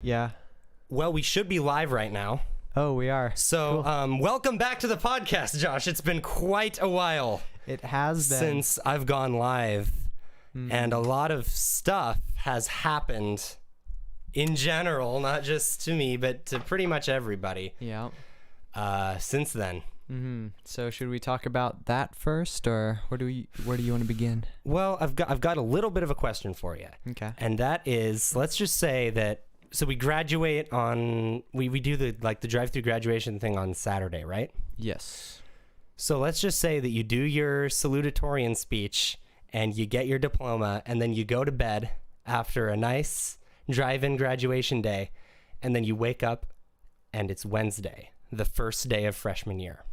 Yeah. Well, we should be live right now. Oh, we are. So, Cool. welcome back to the podcast, Josh. It's been quite a while It has been. since I've gone live, and a lot of stuff has happened in general, not just to me, but to pretty much everybody Yeah. since then. So should we talk about that first, or where do you want to begin? Well, I've got a little bit of a question for you. Okay. And that is, let's just say that, so we graduate on, we do the drive-through graduation thing on Saturday, right? Yes. So let's just say that you do your salutatorian speech and you get your diploma, and then you go to bed after a nice drive-in graduation day, and then you wake up and it's Wednesday, the first day of freshman year.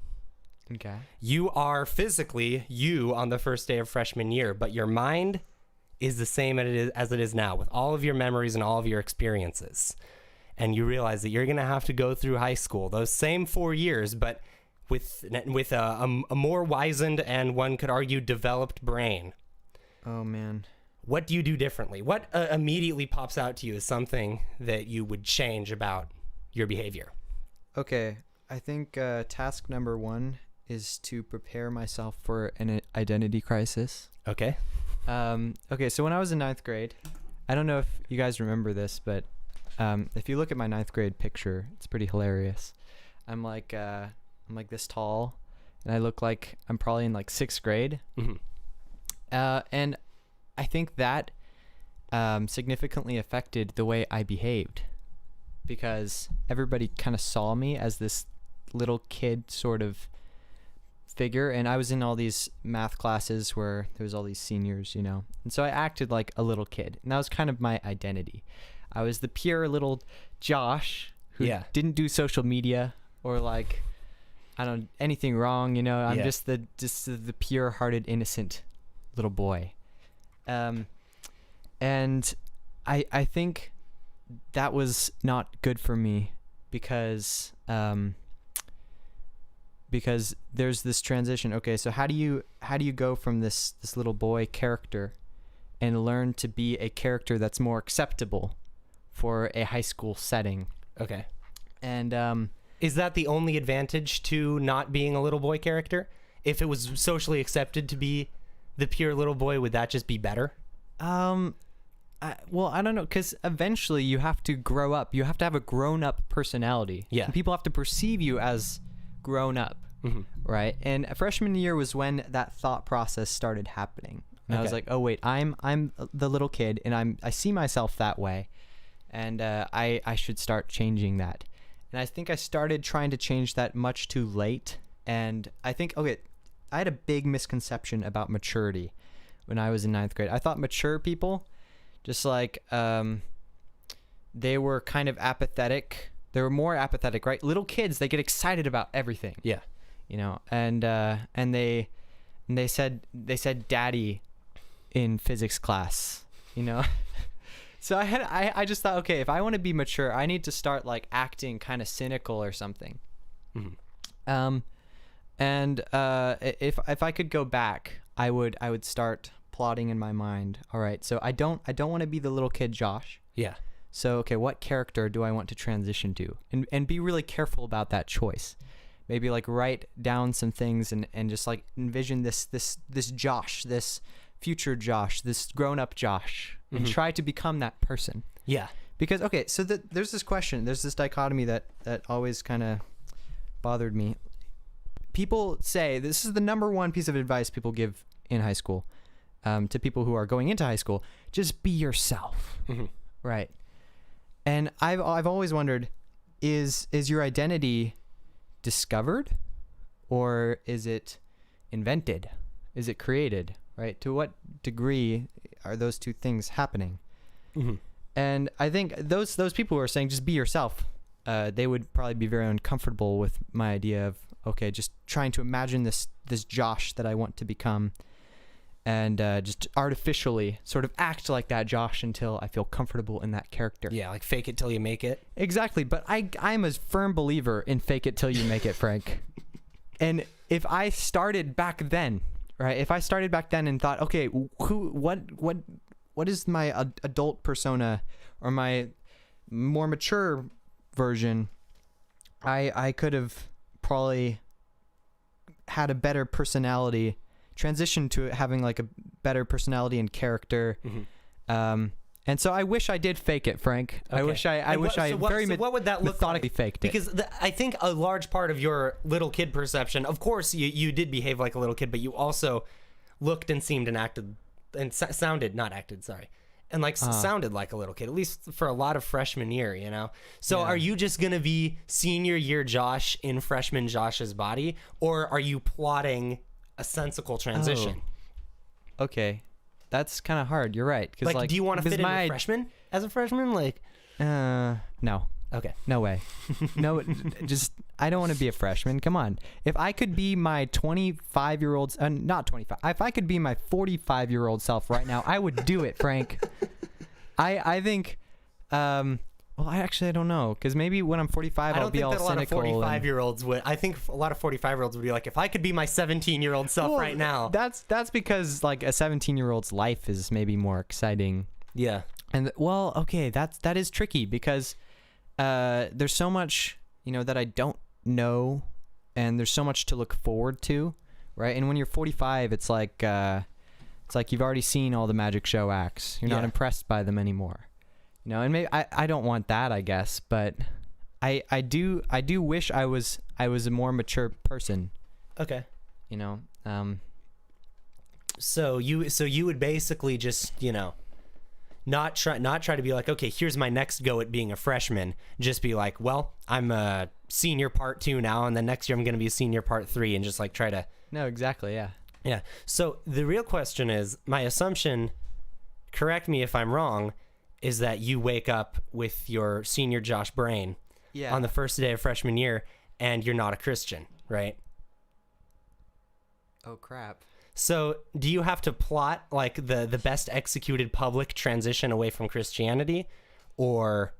Okay. You are physically you on the first day of freshman year, but your mind is the same as it is now, with all of your memories and all of your experiences. And you realize that you're going to have to go through high school, those same 4 years, but with a more wizened and, one could argue, developed brain. Oh, man. What do you do differently? What immediately pops out to you as something that you would change about your behavior? Okay. I think task number 1 is to prepare myself for an identity crisis. Okay. Okay, so when I was in 9th grade, I don't know if you guys remember this, but if you look at my 9th grade picture, it's pretty hilarious. I'm like this tall, and I look like I'm probably in like 6th grade. Mm-hmm. And I think that significantly affected the way I behaved, because everybody kind of saw me as this little kid sort of figure, and I was in all these math classes where there was all these seniors, you know, and so I acted like a little kid, and that was kind of my identity. I was the pure little Josh who didn't do social media or like, I don't anything wrong, you know. I'm just the pure-hearted, innocent little boy, and I think that was not good for me, because there's this transition. Okay, so how do you go from this little boy character and learn to be a character that's more acceptable for a high school setting? Okay. And is that the only advantage to not being a little boy character? If it was socially accepted to be the pure little boy, would that just be better? well, I don't know, because eventually you have to grow up. You have to have a grown-up personality. Yeah. And people have to perceive you as grown up, right? And freshman year was when that thought process started happening. And I was like, oh wait, I'm the little kid, and I see myself that way, and I should start changing that. And I think I started trying to change that much too late. And I think, I had a big misconception about maturity when I was in 9th grade. I thought mature people, just like, they were kind of apathetic. They were more apathetic, right? Little kids, they get excited about everything. Yeah. You know, and they said daddy in physics class, you know. So I just thought, okay, if I want to be mature, I need to start like acting kind of cynical or something. And if I could go back, I would start plotting in my mind. All right, so I don't want to be the little kid Josh. Yeah. So, okay, what character do I want to transition to? And be really careful about that choice. Maybe like write down some things and just like envision this Josh, this future Josh, this grown-up Josh, and try to become that person. Yeah. Because, okay, so there's this question, there's this dichotomy that always kind of bothered me. People say, this is the number one piece of advice people give in high school, to people who are going into high school: just be yourself. Right. And I've always wondered, is your identity discovered, or is it invented? Is it created? Right? To what degree are those two things happening? And I think those people who are saying just be yourself, they would probably be very uncomfortable with my idea of, okay, just trying to imagine this Josh that I want to become, and just artificially sort of act like that Josh until I feel comfortable in that character. Yeah, like fake it till you make it. Exactly, but I'm a firm believer in fake it till you make it, Frank. And if I started back then, right? If I started back then and thought, okay, what is my adult persona, or my more mature version, I could have probably had a better personality, transitioned to having like a better personality and character. And so I wish I did fake it, Frank. Okay. What would that look methodically like? faked it. Because I think a large part of your little kid perception, of course, you did behave like a little kid, but you also looked and seemed and acted and sounded, not acted, sorry, and like sounded like a little kid, at least for a lot of freshman year, you know? So Yeah. are you just going to be senior year Josh in freshman Josh's body, or are you plotting a sensical transition? Okay. That's kind of hard. You're right. Like, do you want to fit in with freshman as a freshman? Like, no. Okay. No way. No, just, I don't want to be a freshman. Come on. If I could be my 25-year-old, not 25, if I could be my 45-year-old self right now, I would do it, Frank. I think, well, I don't know. Because maybe when I'm 45, I'll be all cynical. I don't think that a lot of 45-year-olds would. I think a lot of 45-year-olds would be like, if I could be my 17-year-old self right now. That's because like a 17-year-old's life is maybe more exciting. Yeah. And well, okay, that is tricky because there's so much, that I don't know, and there's so much to look forward to, right? And when you're 45, it's like you've already seen all the magic show acts. You're not impressed by them anymore. And maybe I don't want that, I guess, but I do wish I was a more mature person. Okay. So you would basically just, not try to be like, okay, here's my next go at being a freshman. Just be like, well, I'm a senior part 2 now, and then next year I'm going to be a senior part 3, and just like try to. No, exactly. Yeah. Yeah. So the real question is, my assumption, correct me if I'm wrong, is that you wake up with your senior Josh brain on the first day of freshman year, and you're not a Christian, right? Oh, crap. So do you have to plot like the best executed public transition away from Christianity? Or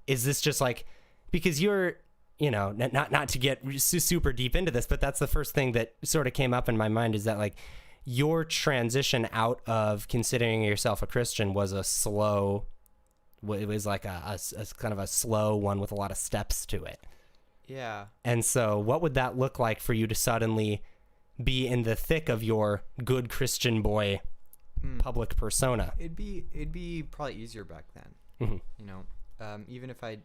is this just like, because you're, not to get super deep into this, but that's the first thing that sort of came up in my mind, is that like your transition out of considering yourself a Christian was a slow, it was like a kind of a slow one with a lot of steps to it. Yeah. And so what would that look like for you to suddenly be in the thick of your good Christian boy public persona? It'd be probably easier back then. Even if I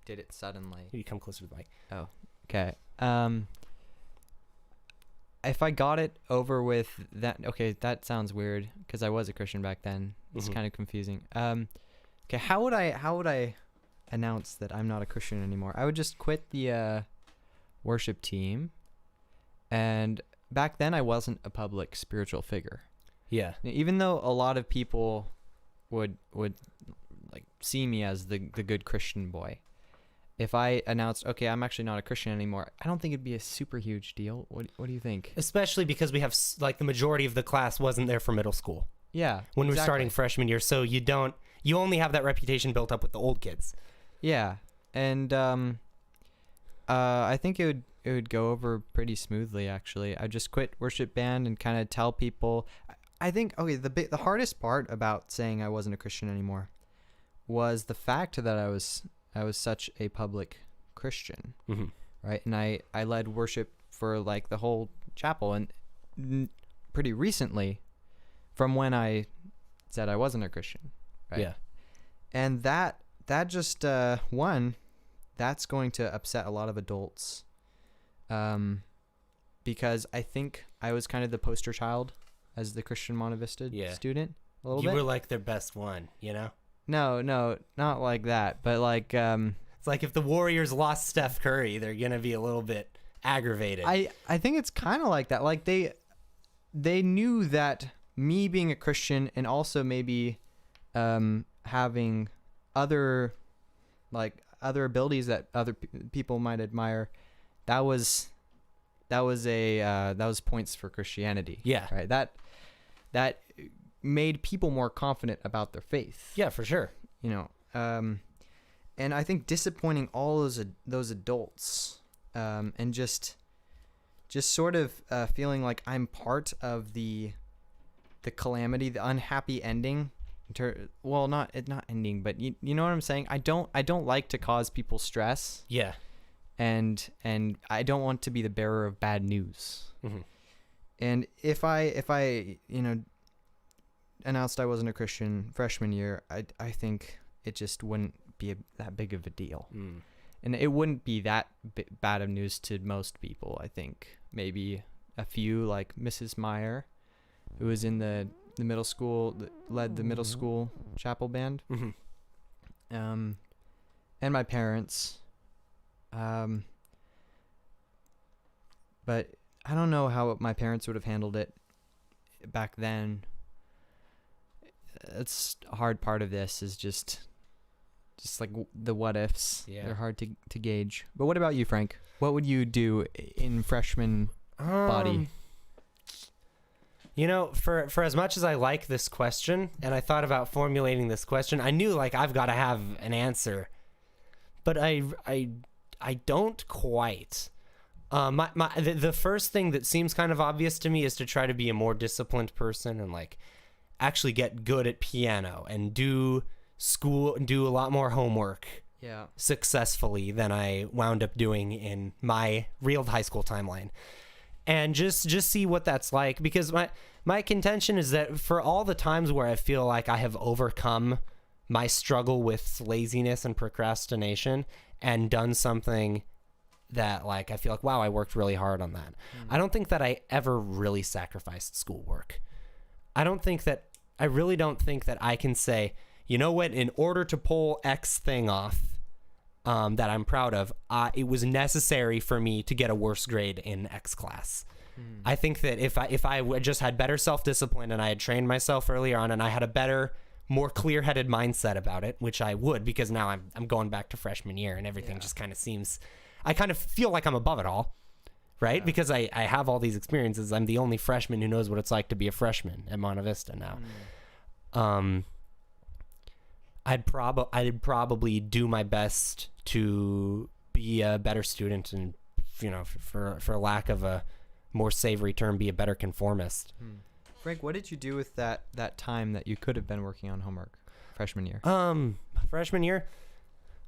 did it suddenly. You come closer to the mic. Oh, okay. If I got it over with that, okay, that sounds weird because I was a Christian back then. It's kind of confusing. Okay, how would I announce that I'm not a Christian anymore? I would just quit the worship team. And back then I wasn't a public spiritual figure. Yeah. Even though a lot of people would like see me as the good Christian boy. If I announced, okay, I'm actually not a Christian anymore, I don't think it'd be a super huge deal. What do you think? Especially because we have like the majority of the class wasn't there for middle school. Yeah. When we're starting freshman year, so you only have that reputation built up with the old kids. Yeah. And I think it would go over pretty smoothly, actually. I just quit worship band and kind of tell people. I think, okay, the hardest part about saying I wasn't a Christian anymore was the fact that I was such a public Christian, right? And I led worship for like the whole chapel, and pretty recently, from when I said I wasn't a Christian, right? Yeah. And that just that's going to upset a lot of adults. Because I think I was kind of the poster child as the Christian Monte Vista student a little bit. You were like their best one, No, not like that. But like, it's like if the Warriors lost Steph Curry, they're going to be a little bit aggravated. I think it's kind of like that. Like they knew that me being a Christian and also maybe, having other abilities that other people might admire, that was points for Christianity. Yeah. Right. That made people more confident about their faith. Yeah, for sure. And I think disappointing all those adults, and just sort of feeling like I'm part of the calamity, the unhappy ending well, not ending, but you know what I'm saying. I don't like to cause people stress, Yeah. and I don't want to be the bearer of bad news. Mm-hmm. And if I announced I wasn't a Christian freshman year, I think it just wouldn't be that big of a deal. Mm. And it wouldn't be that bad of news to most people. I think maybe a few, like Mrs. Meyer, who was in the middle school, that led the middle school chapel band, Mm-hmm. and my parents. But I don't know how my parents would have handled it back then. It's a hard part of this is just like the what ifs. Yeah. They're hard to gauge. But what about you, Frank? What would you do in freshman body? You know, for as much as I like this question, and I thought about formulating this question, I knew like I've got to have an answer, but I don't quite. The first thing that seems kind of obvious to me is to try to be a more disciplined person and like actually get good at piano and do a lot more homework Yeah. successfully than I wound up doing in my real high school timeline. And just see what that's like, because my contention is that for all the times where I feel like I have overcome my struggle with laziness and procrastination and done something that like I feel like, wow, I worked really hard on that. I don't think that I ever really sacrificed schoolwork. I really don't think that I can say, you know what, in order to pull X thing off that I'm proud of, it was necessary for me to get a worse grade in X class. I think that if I just had better self-discipline and I had trained myself earlier on and I had a better, more clear-headed mindset about it, which I would, because now I'm going back to freshman year and everything just kind of seems, I kind of feel like I'm above it all, right? Yeah. Because I have all these experiences. I'm the only freshman who knows what it's like to be a freshman at Monte Vista now. I'd probably do my best to be a better student and, you know, for lack of a more savory term, be a better conformist. Frank, what did you do with that time that you could have been working on homework freshman year? Freshman year,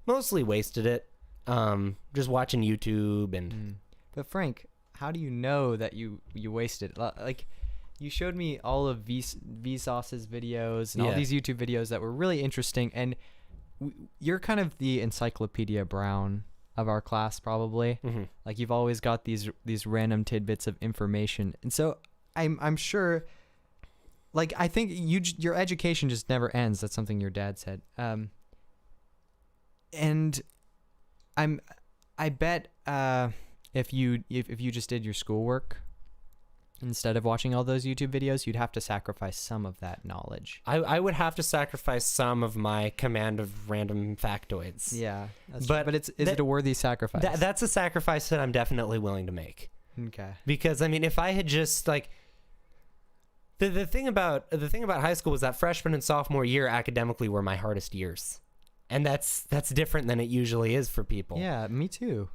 mostly wasted it. Just watching YouTube and. But Frank, how do you know that you wasted it? Like, you showed me all of Vsauce's videos and all these YouTube videos that were really interesting, and you're kind of the Encyclopedia Brown of our class, probably. Like, you've always got these random tidbits of information, and so I'm sure. Like, I think your education just never ends. That's something your dad said. And I bet if you just did your schoolwork instead of watching all those YouTube videos, you'd have to sacrifice some of that knowledge. I would have to sacrifice some of my command of random factoids. Yeah, but is it a worthy sacrifice? That's a sacrifice that I'm definitely willing to make. Okay. Because I mean, if I had just like the thing about high school was that freshman and sophomore year academically were my hardest years, and that's different than it usually is for people. Yeah, me too.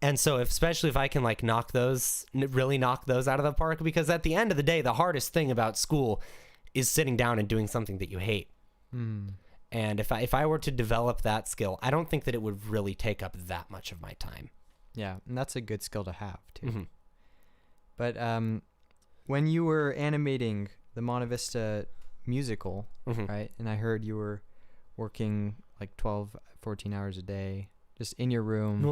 And so especially if I can like really knock those out of the park, because at the end of the day, the hardest thing about school is sitting down and doing something that you hate. And if I were to develop that skill, I don't think that it would really take up that much of my time. Yeah, and that's a good skill to have too. But when you were animating the Monte Vista musical, right? And I heard you were working like 12, 14 hours a day just in your room.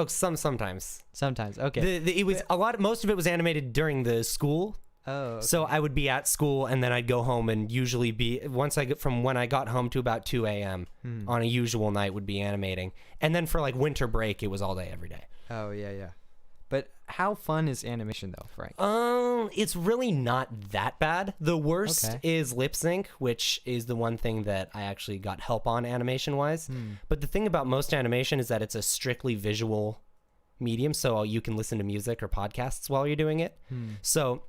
Sometimes. Sometimes, okay. It was most of it was animated during the school. Oh, okay. So I would be at school and then I'd go home and usually from when I got home to about 2 a.m. On a usual night would be animating. And then for like winter break, it was all day, every day. Oh, yeah. But how fun is animation though, Frank? It's really not that bad. The worst is lip sync, which is the one thing that I actually got help on animation wise. But the thing about most animation is that it's a strictly visual medium, so you can listen to music or podcasts while you're doing it. So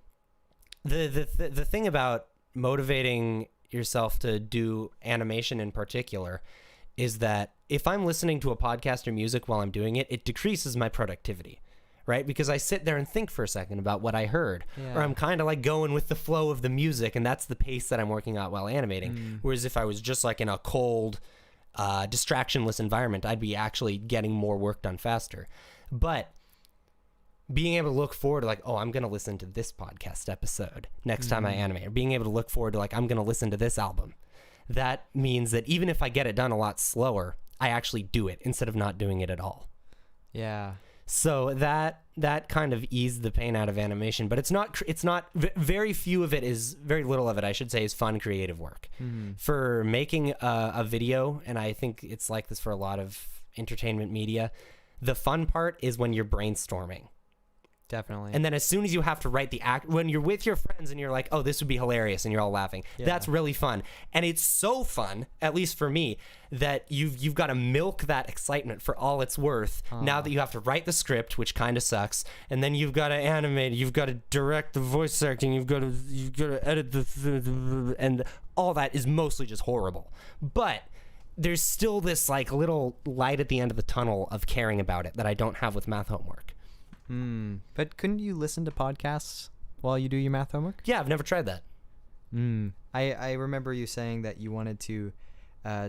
the thing about motivating yourself to do animation in particular is that if I'm listening to a podcast or music while I'm doing it, it decreases my productivity. right? Because I sit there and think for a second about what I heard, Yeah. or I'm kind of like going with the flow of the music, and that's the pace that I'm working at while animating. Whereas if I was just like in a cold, distractionless environment, I'd be actually getting more work done faster. But being able to look forward to like, oh, I'm going to listen to this podcast episode next time I animate, or being able to look forward to like, I'm going to listen to this album. That means that even if I get it done a lot slower, I actually do it instead of not doing it at all. Yeah. So that kind of eased the pain out of animation, but it's not very little of it, I should say, is fun creative work. For making a video, and I think it's like this for a lot of entertainment media, the fun part is when you're brainstorming. Definitely. And then as soon as you have to write the act, when you're with your friends and you're like, oh, this would be hilarious, and you're all laughing, that's really fun. And it's so fun, at least for me, that you've got to milk that excitement for all it's worth. Now that you have to write the script, which kind of sucks, and then you've got to animate, you've got to direct the voice acting, you've got to edit and all that is mostly just horrible. But there's still this like little light at the end of the tunnel of caring about it that I don't have with math homework. But couldn't you listen to podcasts while you do your math homework? Yeah, I've never tried that. I remember you saying that you wanted to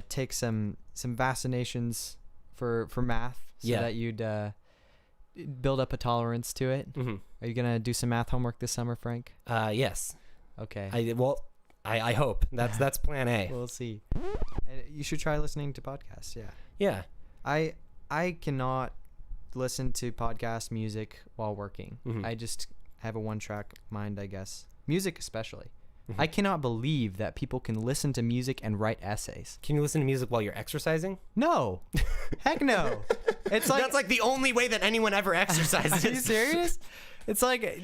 take some vaccinations for math so that you'd build up a tolerance to it. Are you gonna do some math homework this summer, Frank? Yes. Okay. I hope that's plan A. We'll see. And you should try listening to podcasts. Yeah. I cannot listen to podcast music while working. I just have a one-track mind, I guess. Music especially. I cannot believe that people can listen to music and write essays. Can you listen to music while you're exercising? No. Heck no. It's like that's like the only way that anyone ever exercises. Are you serious? It's like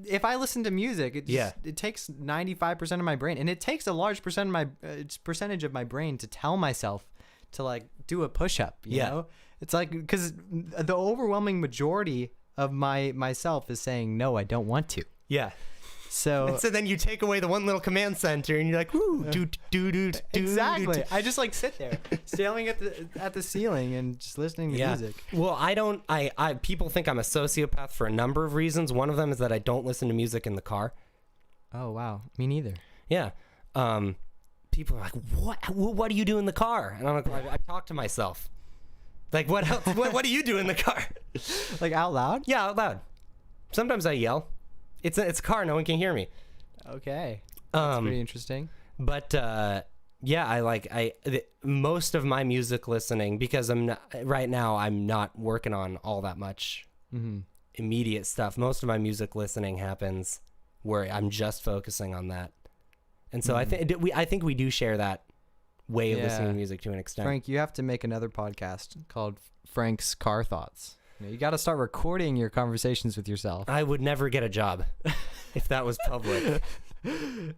if I listen to music, it takes 95% of my brain, and it takes a large percentage of my brain to tell myself to like do a push-up, you know? It's like, because the overwhelming majority of myself is saying, no, I don't want to. Yeah. So then you take away the one little command center and you're like, woo, do. Exactly. I just like sit there staring at the ceiling and just listening to music. Well, people think I'm a sociopath for a number of reasons. One of them is that I don't listen to music in the car. Oh, wow. Me neither. Yeah. People are like, what do you do in the car? And I'm like, I talk to myself. Like, what else? what do you do in the car? Like out loud? Yeah, out loud. Sometimes I yell. It's a car. No one can hear me. Okay. That's pretty interesting. But most of my music listening, because right now I'm not working on all that much immediate stuff. Most of my music listening happens where I'm just focusing on that. And so I think we do share that way of listening to music to an extent. Frank, you have to make another podcast called Frank's Car Thoughts. You got to start recording your conversations with yourself. I would never get a job if that was public.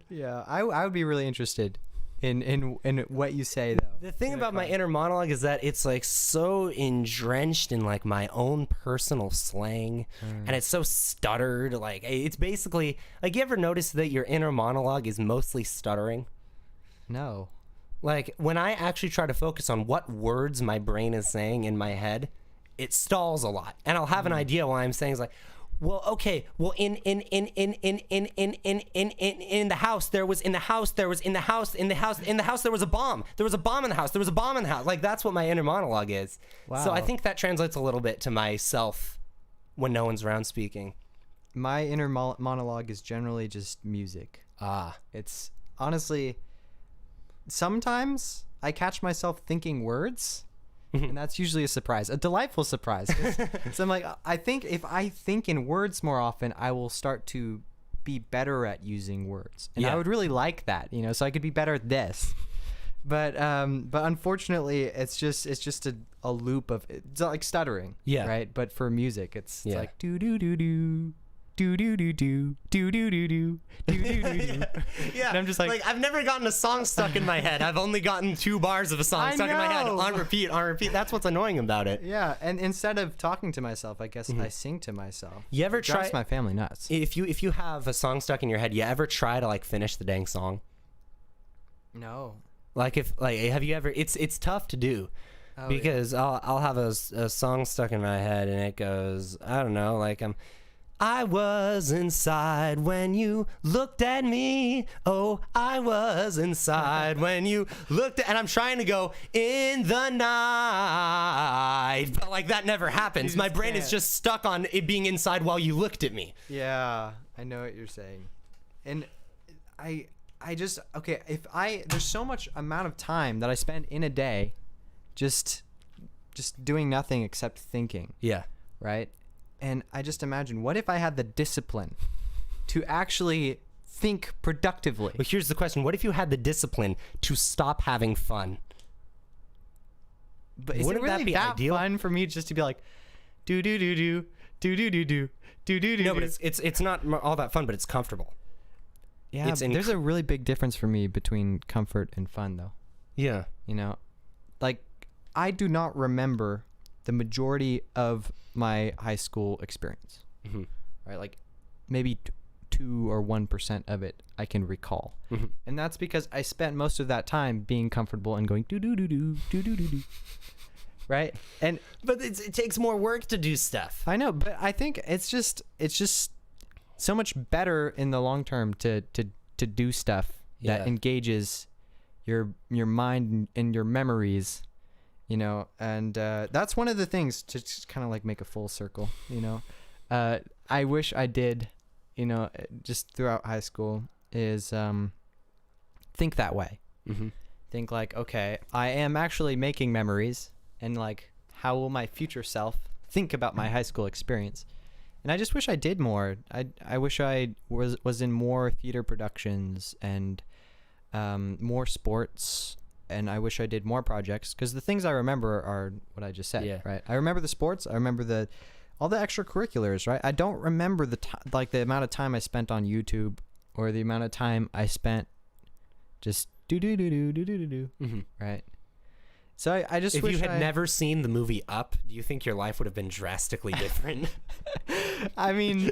Yeah, I would be really interested in what you say, though. The thing about my inner monologue is that it's like so drenched in like my own personal slang, and it's so stuttered. Like it's basically like, you ever notice that your inner monologue is mostly stuttering? No. Like when I actually try to focus on what words my brain is saying in my head, it stalls a lot, and I'll have an idea while I'm saying it's like, well, okay, well, in the house there was a bomb. There was a bomb in the house. There was a bomb in the house. Like that's what my inner monologue is. Wow. So I think that translates a little bit to myself when no one's around speaking. My inner monologue is generally just music. It's honestly, sometimes I catch myself thinking words. And that's usually a surprise, a delightful surprise. So I'm like, I think if I think in words more often, I will start to be better at using words. And I would really like that, so I could be better at this. But unfortunately, it's just a loop of, it's like stuttering. Yeah. Right. But for music, it's like do do do do. Do do do do do do do do do do do. Yeah, and I'm just like I've never gotten a song stuck in my head. I've only gotten 2 bars of a song stuck in my head on repeat. That's what's annoying about it. Yeah, and instead of talking to myself, I guess I sing to myself. You ever try? Drives my family nuts. If you have a song stuck in your head, you ever try to like finish the dang song? No. Like have you ever? It's tough to do. because I'll have a song stuck in my head, and it goes, I don't know, like I was inside when you looked at me. Oh, I was inside when you looked at, and I'm trying to go in the night, but like that never happens. My brain is just stuck on it being inside while you looked at me. Yeah, I know what you're saying. And I just, okay, there's so much amount of time that I spend in a day just doing nothing except thinking. Yeah. Right? And I just imagine, what if I had the discipline to actually think productively? Well, here's the question. What if you had the discipline to stop having fun? But is Wouldn't it really that be that ideal? fun for me just to be like, do do do do do do do do do do do? No, but it's not all that fun, but it's comfortable. Yeah, there's a really big difference for me between comfort and fun, though. Yeah. You know, like, I do not remember the majority of my high school experience. Mm-hmm. Right? Like, maybe 2 or 1% of it I can recall. Mm-hmm. And that's because I spent most of that time being comfortable and going do do do do do do do do. Right? But it takes more work to do stuff. I know, but I think it's just so much better in the long term to do stuff that engages your mind and your memories, you know. And that's one of the things to just kind of like make a full circle, you know. I wish I did, you know, just throughout high school is think that way. Mm-hmm. Think like, okay, I am actually making memories, and like, how will my future self think about my high school experience? And I just wish I did more. I wish I was in more theater productions and more sports, and I wish I did more projects, because the things I remember are what I just said, right? I remember the sports. I remember all the extracurriculars, right? I don't remember the amount of time I spent on YouTube, or the amount of time I spent just do, Mm-hmm. right? So I just wish if you had never seen the movie Up, do you think your life would have been drastically different? I mean,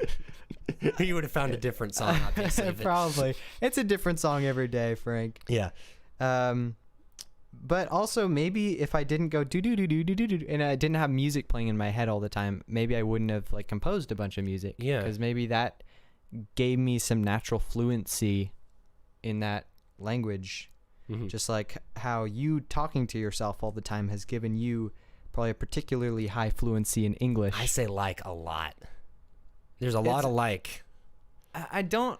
you would have found a different song, obviously. Probably. It's a different song every day, Frank. Yeah. But also, maybe if I didn't go do do do do do do do, and I didn't have music playing in my head all the time, maybe I wouldn't have like composed a bunch of music. Yeah. Because maybe that gave me some natural fluency in that language. Mm-hmm. Just like how you talking to yourself all the time has given you probably a particularly high fluency in English. I say like a lot. There's a lot of like. I don't.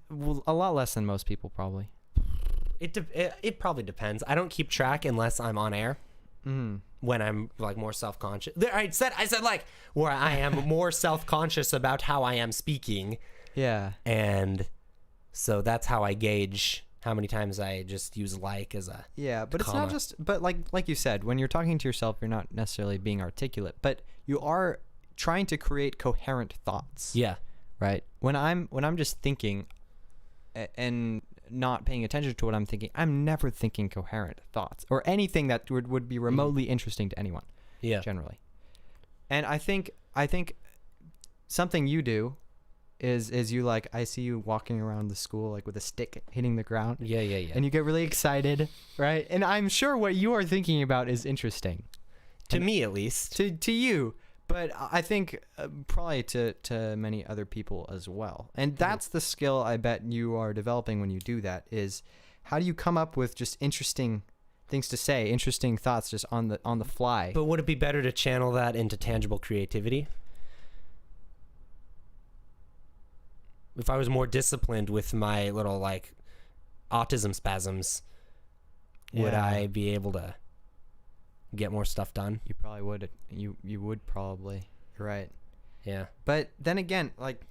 Well, a lot less than most people probably. It probably depends. I don't keep track unless I'm on air. Mm-hmm. When I'm like more self-conscious. I said like where I am more self-conscious about how I am speaking. Yeah. And so that's how I gauge how many times I just use like as a but comma. It's not just, but like you said, when you're talking to yourself, you're not necessarily being articulate, but you are trying to create coherent thoughts. Yeah. Right. When I'm just thinking and not paying attention to what I'm thinking, I'm never thinking coherent thoughts or anything that would be remotely interesting to anyone. Yeah. Generally. And I think something you do is you like, I see you walking around the school like with a stick hitting the ground. Yeah. And you get really excited, right? And I'm sure what you are thinking about is interesting. To me, at least. To you. But I think probably to many other people as well. And that's the skill I bet you are developing when you do that, is how do you come up with just interesting things to say, interesting thoughts just on the fly. But would it be better to channel that into tangible creativity? If I was more disciplined with my little like autism spasms, would I be able to get more stuff done? You probably would. You would probably. You're right. Yeah. But then again, like,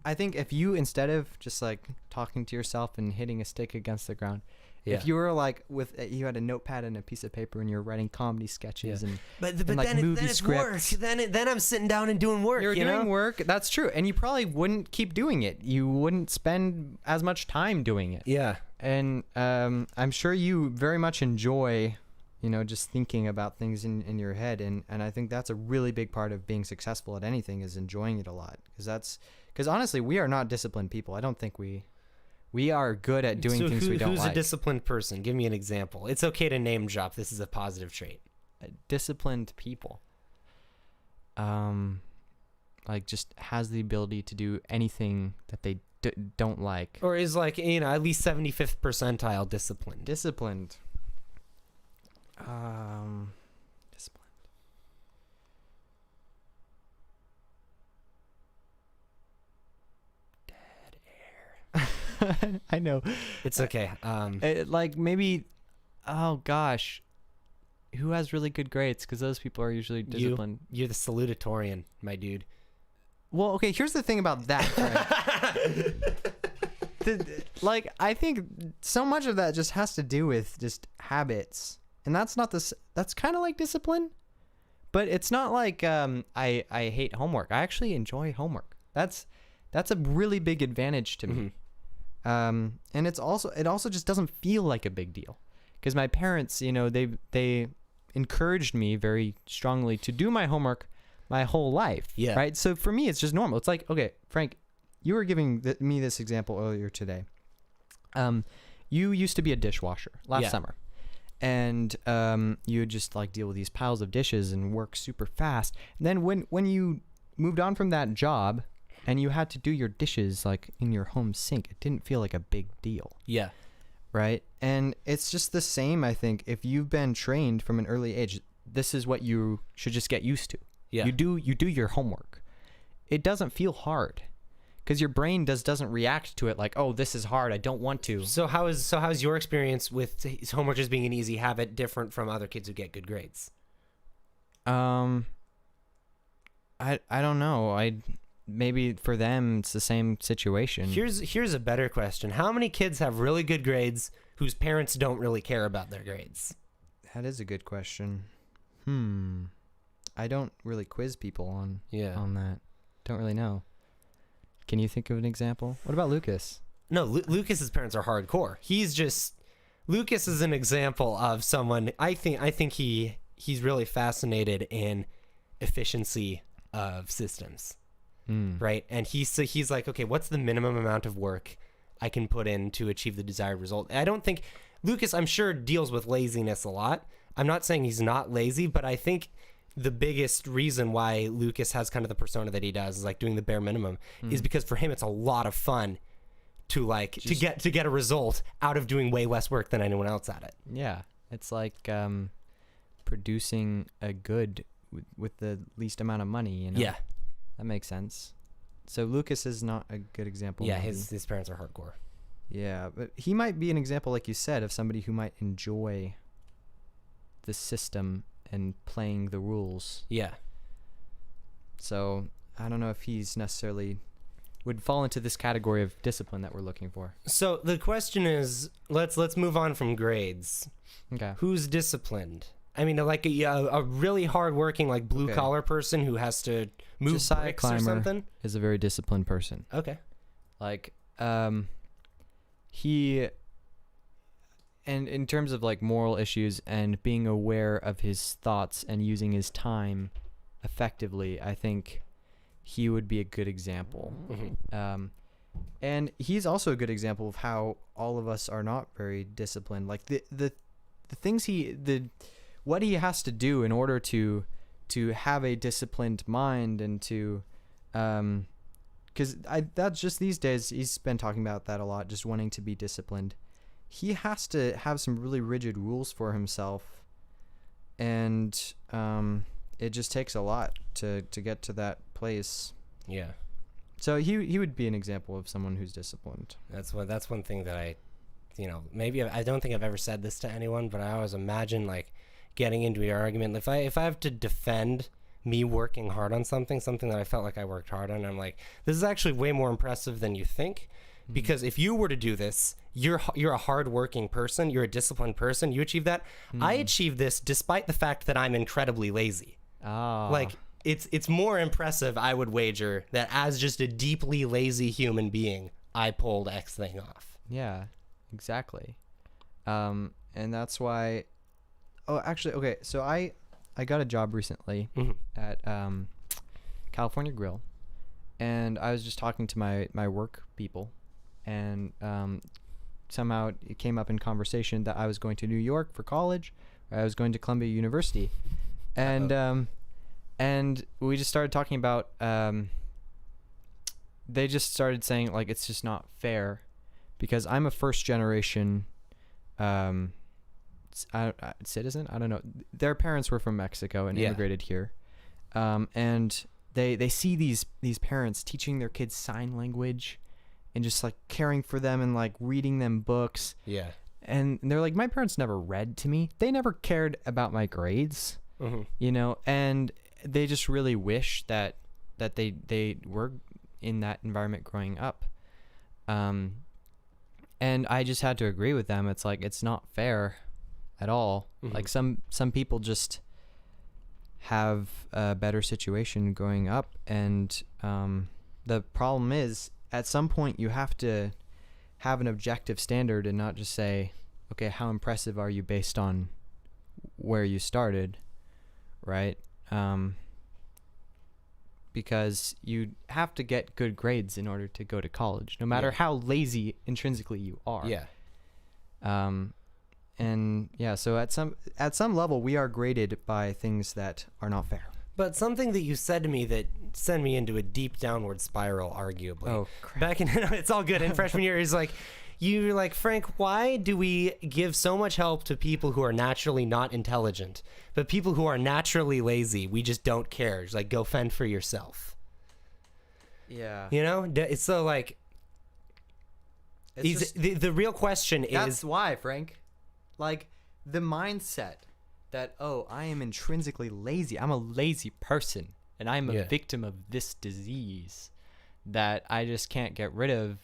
I think if you, instead of just like talking to yourself and hitting a stick against the ground, if you were like you had a notepad and a piece of paper and you're writing comedy sketches and but like then movie it's scripts. work. Then I'm sitting down and doing work. You're doing work. That's true. And you probably wouldn't keep doing it. You wouldn't spend as much time doing it. Yeah. And I'm sure you very much enjoy, you know, just thinking about things in your head. And I think that's a really big part of being successful at anything, is enjoying it a lot. Because honestly, we are not disciplined people. I don't think we are good at doing things we don't like. Who's a disciplined person? Give me an example. It's okay to name drop. This is a positive trait. disciplined people. Like just has the ability to do anything that they don't like. Or is like, at least 75th percentile disciplined. Disciplined. Disciplined. Dead air. I know. It's okay. Like maybe, oh gosh, who has really good grades? Because those people are usually disciplined. You're the salutatorian, my dude. Well, okay, here's the thing about that, Frank. I think so much of that just has to do with just habits. And that's not this. That's kind of like discipline, but it's not like I hate homework. I actually enjoy homework. That's a really big advantage to me. And it also just doesn't feel like a big deal, because my parents, they encouraged me very strongly to do my homework my whole life. Yeah. Right. So for me, it's just normal. It's like, okay, Frank, you were giving me this example earlier today. You used to be a dishwasher last summer, and you would just like deal with these piles of dishes and work super fast. And then when you moved on from that job and you had to do your dishes like in your home sink, it didn't feel like a big deal. Yeah. Right. And it's just the same, I think, if you've been trained from an early age, this is what you should just get used to. Yeah. You do your homework. It doesn't feel hard, because your brain doesn't react to it like, oh, this is hard, I don't want to. So how's your experience with homework just being an easy habit different from other kids who get good grades? I don't know. Maybe for them it's the same situation. Here's a better question. How many kids have really good grades whose parents don't really care about their grades? That is a good question. I don't really quiz people on that. Don't really know. Can you think of an example? What about Lucas? No, Lucas's parents are hardcore. Lucas is an example of someone. I think he's really fascinated in efficiency of systems, right? And he's like, okay, what's the minimum amount of work I can put in to achieve the desired result? I don't think Lucas, I'm sure, deals with laziness a lot. I'm not saying he's not lazy, but I think the biggest reason why Lucas has kind of the persona that he does is like doing the bare minimum is because for him it's a lot of fun to get a result out of doing way less work than anyone else at it. Yeah, it's like producing a good with the least amount of money. Yeah, that makes sense. So Lucas is not a good example. Yeah, his parents are hardcore. Yeah, but he might be an example, like you said, of somebody who might enjoy the system and playing the rules. Yeah. So I don't know if he's necessarily would fall into this category of discipline that we're looking for. So the question is, let's move on from grades. Okay. Who's disciplined? I mean, like a really hardworking, like blue collar person who has to move Josiah bricks Clymer or something. Is a very disciplined person. Okay. Like, he. And in terms of like moral issues and being aware of his thoughts and using his time effectively, I think he would be a good example. Mm-hmm. And he's also a good example of how all of us are not very disciplined. Like the things what he has to do in order to have a disciplined mind and to, because that's just these days he's been talking about that a lot, just wanting to be disciplined. He has to have some really rigid rules for himself, and it just takes a lot to get to that place. Yeah. So he would be an example of someone who's disciplined. That's one thing that I maybe I don't think I've ever said this to anyone, but I always imagine like getting into an argument. If I have to defend me working hard on something that I felt like I worked hard on, I'm like, this is actually way more impressive than you think. Because if you were to do this, you're a hardworking person, you're a disciplined person, you achieve that. I achieve this despite the fact that I'm incredibly lazy. Oh. Like it's more impressive, I would wager, that as just a deeply lazy human being, I pulled X thing off. Yeah, exactly. And that's why. Oh, actually, okay. So I got a job recently at California Grill, and I was just talking to my work people. And somehow it came up in conversation that I was going to New York for college, or I was going to Columbia University. And and we just started talking about they just started saying like it's just not fair because I'm a first generation citizen. I don't know. Their parents were from Mexico and immigrated here, and they see these parents teaching their kids sign language, and just like caring for them and like reading them books. Yeah. And they're like, my parents never read to me. They never cared about my grades, you know. And they just really wish that they were in that environment growing up. And I just had to agree with them. It's like, it's not fair at all. Like some people just have a better situation growing up. And the problem is at some point you have to have an objective standard and not just say, okay, how impressive are you based on where you started, right? Because you have to get good grades in order to go to college, no matter how lazy intrinsically you are. Yeah. And yeah, so at some level, we are graded by things that are not fair. But something that you said to me that sent me into a deep downward spiral, arguably. Oh, crap. Back in it's all good. In freshman year, is like, you're like, Frank, why do we give so much help to people who are naturally not intelligent, but people who are naturally lazy, we just don't care? It's like, go fend for yourself. Yeah. You know, it's so like, the real question is, that's why, Frank. Like the mindset that, oh, I am intrinsically lazy. I'm a lazy person and I'm a victim of this disease that I just can't get rid of.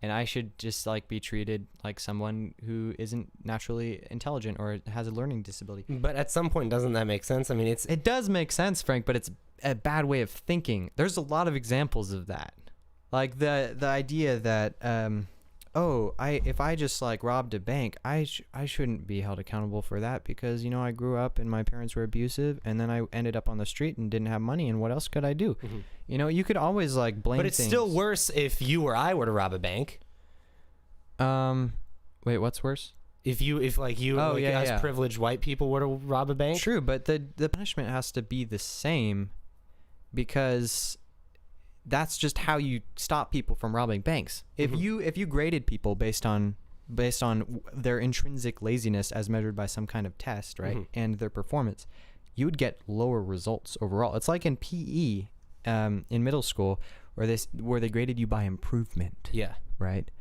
And I should just like be treated like someone who isn't naturally intelligent or has a learning disability. But at some point, doesn't that make sense? I mean, it does make sense, Frank, but it's a bad way of thinking. There's a lot of examples of that. Like the idea that, if I just like robbed a bank, I shouldn't be held accountable for that because, you know, I grew up and my parents were abusive and then I ended up on the street and didn't have money and what else could I do? You know, you could always like blame But it's things. still worse if you or I were to rob a bank. Wait, what's worse? If us privileged white people were to rob a bank? True, but the punishment has to be the same because that's just how you stop people from robbing banks. If you graded people based on their intrinsic laziness as measured by some kind of test, right, and their performance, you would get lower results overall. It's like in PE, in middle school, where they graded you by improvement. Yeah. Right.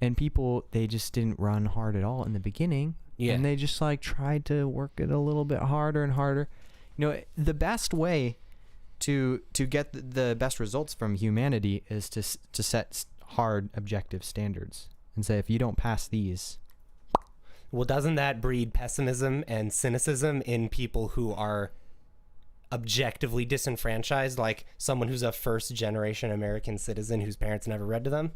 And people, they just didn't run hard at all in the beginning. Yeah. And they just like tried to work it a little bit harder and harder. You know, the best way to get the best results from humanity is to set hard objective standards and say, if you don't pass these. Well, doesn't that breed pessimism and cynicism in people who are objectively disenfranchised, like someone who's a first generation American citizen whose parents never read to them?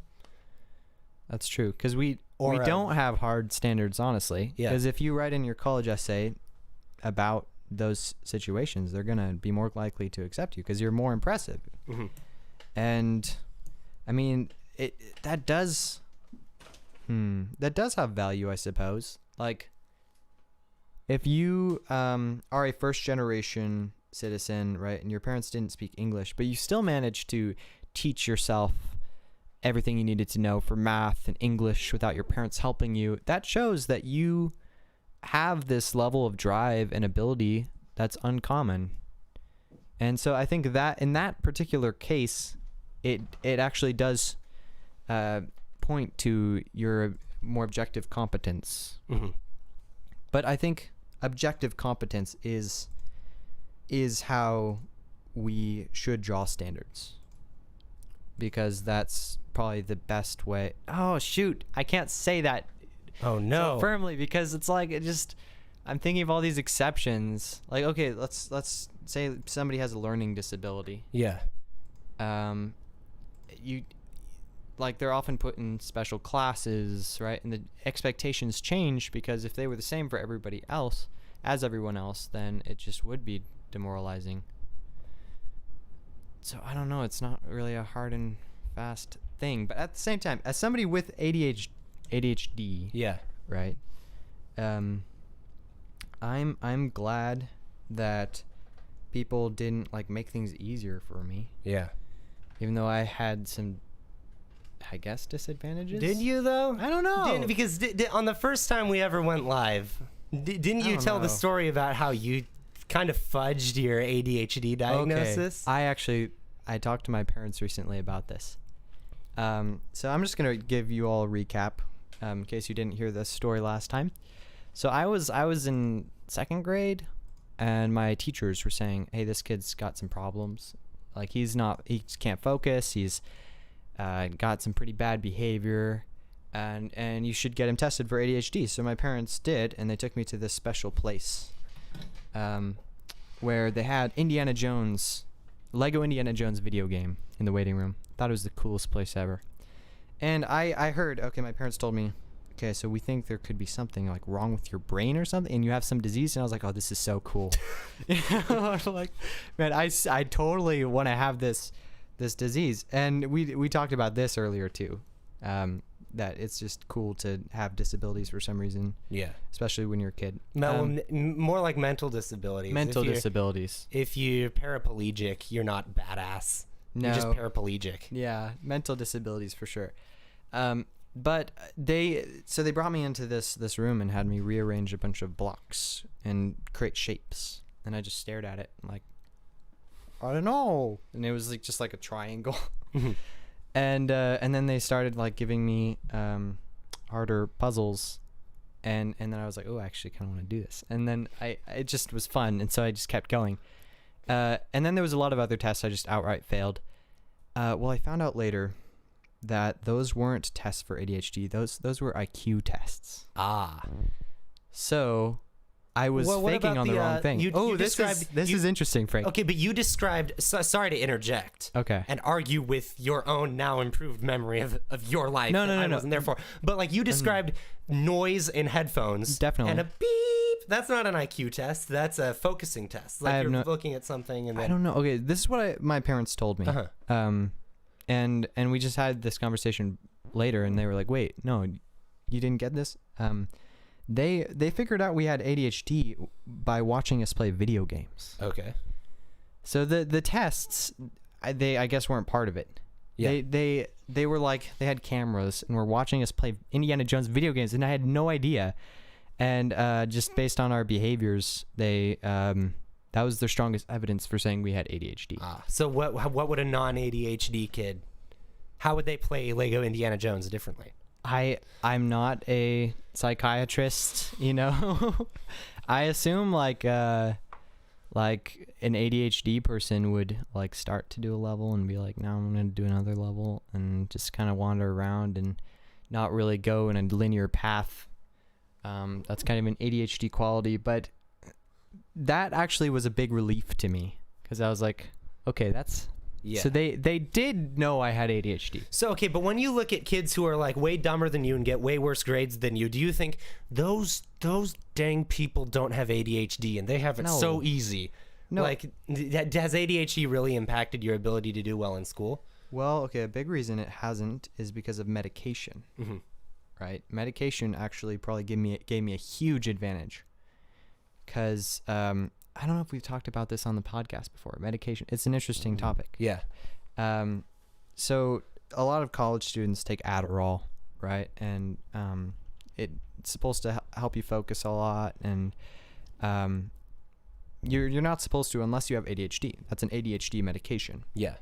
That's true, because we don't have hard standards, honestly. Yeah. Because if you write in your college essay about those situations, they're going to be more likely to accept you because you're more impressive. And I mean, that does have value, I suppose. Like, if you are a first generation citizen, right, and your parents didn't speak English, but you still managed to teach yourself everything you needed to know for math and English without your parents helping you, that shows that you have this level of drive and ability that's uncommon. And so I think that in that particular case, it actually does point to your more objective competence. But I think objective competence is how we should draw standards, because that's probably the best way. Oh shoot, I can't say that. Oh no. So firmly, because it's like I'm thinking of all these exceptions. Like, okay, let's say somebody has a learning disability. Yeah. They're often put in special classes, right? And the expectations change because if they were the same for everybody else, as everyone else, then it just would be demoralizing. So I don't know. It's not really a hard and fast thing, but at the same time, as somebody with ADHD, yeah, right. I'm glad that people didn't like make things easier for me, Yeah. even though I had some, I guess, disadvantages. Did you though? I don't know. Because on the first time we ever went live, didn't you don't tell the know. story about how you kind of fudged your ADHD diagnosis? Okay. I talked to my parents recently about this. So I'm just gonna give you all a recap, in case you didn't hear this story last time. So I was in 2nd grade, and my teachers were saying, "Hey, this kid's got some problems. Like he just can't focus. He's got some pretty bad behavior, and you should get him tested for ADHD." So my parents did, and they took me to this special place, where they had Lego Indiana Jones video game in the waiting room. Thought it was the coolest place ever. And I heard, okay, my parents told me, okay, so we think there could be something like wrong with your brain or something, and you have some disease. And I was like, oh, this is so cool. Like, man, I totally want to have this disease. And we talked about this earlier too, that it's just cool to have disabilities for some reason. Yeah. Especially when you're a kid. More like mental disabilities. Mental disabilities. If you're paraplegic, you're not badass. No. You're just paraplegic. Yeah, mental disabilities for sure. But they brought me into this room and had me rearrange a bunch of blocks and create shapes, and I just stared at it and like, I don't know, and it was like just like a triangle. And then they started like giving me harder puzzles, and then I was like, oh, I actually kind of want to do this, and then it just was fun, and so I just kept going. And then there was a lot of other tests I just outright failed. Well, I found out later that those weren't tests for ADHD. Those were IQ tests. Ah. So I was faking on the wrong thing. This is interesting, Frank. Okay, but you described. sorry to interject. Okay. And argue with your own now improved memory of your life. No. I wasn't there for. But like you described noise in headphones. Definitely. And a beep. That's not an IQ test. That's a focusing test. Like you're looking at something and then. I don't know. Okay, this is what my parents told me. Uh-huh. And we just had this conversation later, and they were like, "Wait, no, you didn't get this." They figured out we had ADHD by watching us play video games. Okay. So the tests, I guess weren't part of it. Yeah. They were like, they had cameras and were watching us play Indiana Jones video games, and I had no idea. And just based on our behaviors, that was their strongest evidence for saying we had ADHD. So what would a non-ADHD kid, how would they play Lego Indiana Jones differently? I'm not a psychiatrist, you know. I assume like an ADHD person would like start to do a level and be like, now I'm gonna do another level, and just kind of wander around and not really go in a linear path. That's kind of an ADHD quality, but that actually was a big relief to me, because I was like, okay, that's. Yeah. So they did know I had ADHD. So, okay, but when you look at kids who are like way dumber than you and get way worse grades than you, do you think those dang people don't have ADHD and they have it so easy? No. Like, has ADHD really impacted your ability to do well in school? Well, okay, a big reason it hasn't is because of medication. Mm-hmm. Right? Medication actually probably gave me a huge advantage, because I don't know if we've talked about this on the podcast before. Medication. It's an interesting topic. Yeah. So a lot of college students take Adderall, right? And it's supposed to help you focus a lot, and you're not supposed to unless you have ADHD. That's an ADHD medication. Yeah.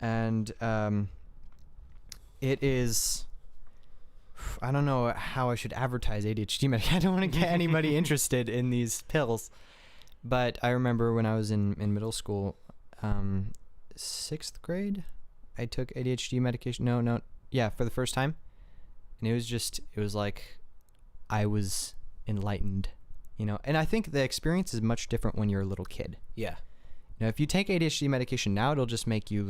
And it is. I don't know how I should advertise ADHD medication. I don't want to get anybody interested in these pills. But I remember when I was in middle school, 6th grade, I took ADHD medication. Yeah, for the first time. And it was like I was enlightened, you know. And I think the experience is much different when you're a little kid. Yeah. You know, if you take ADHD medication now, it'll just make you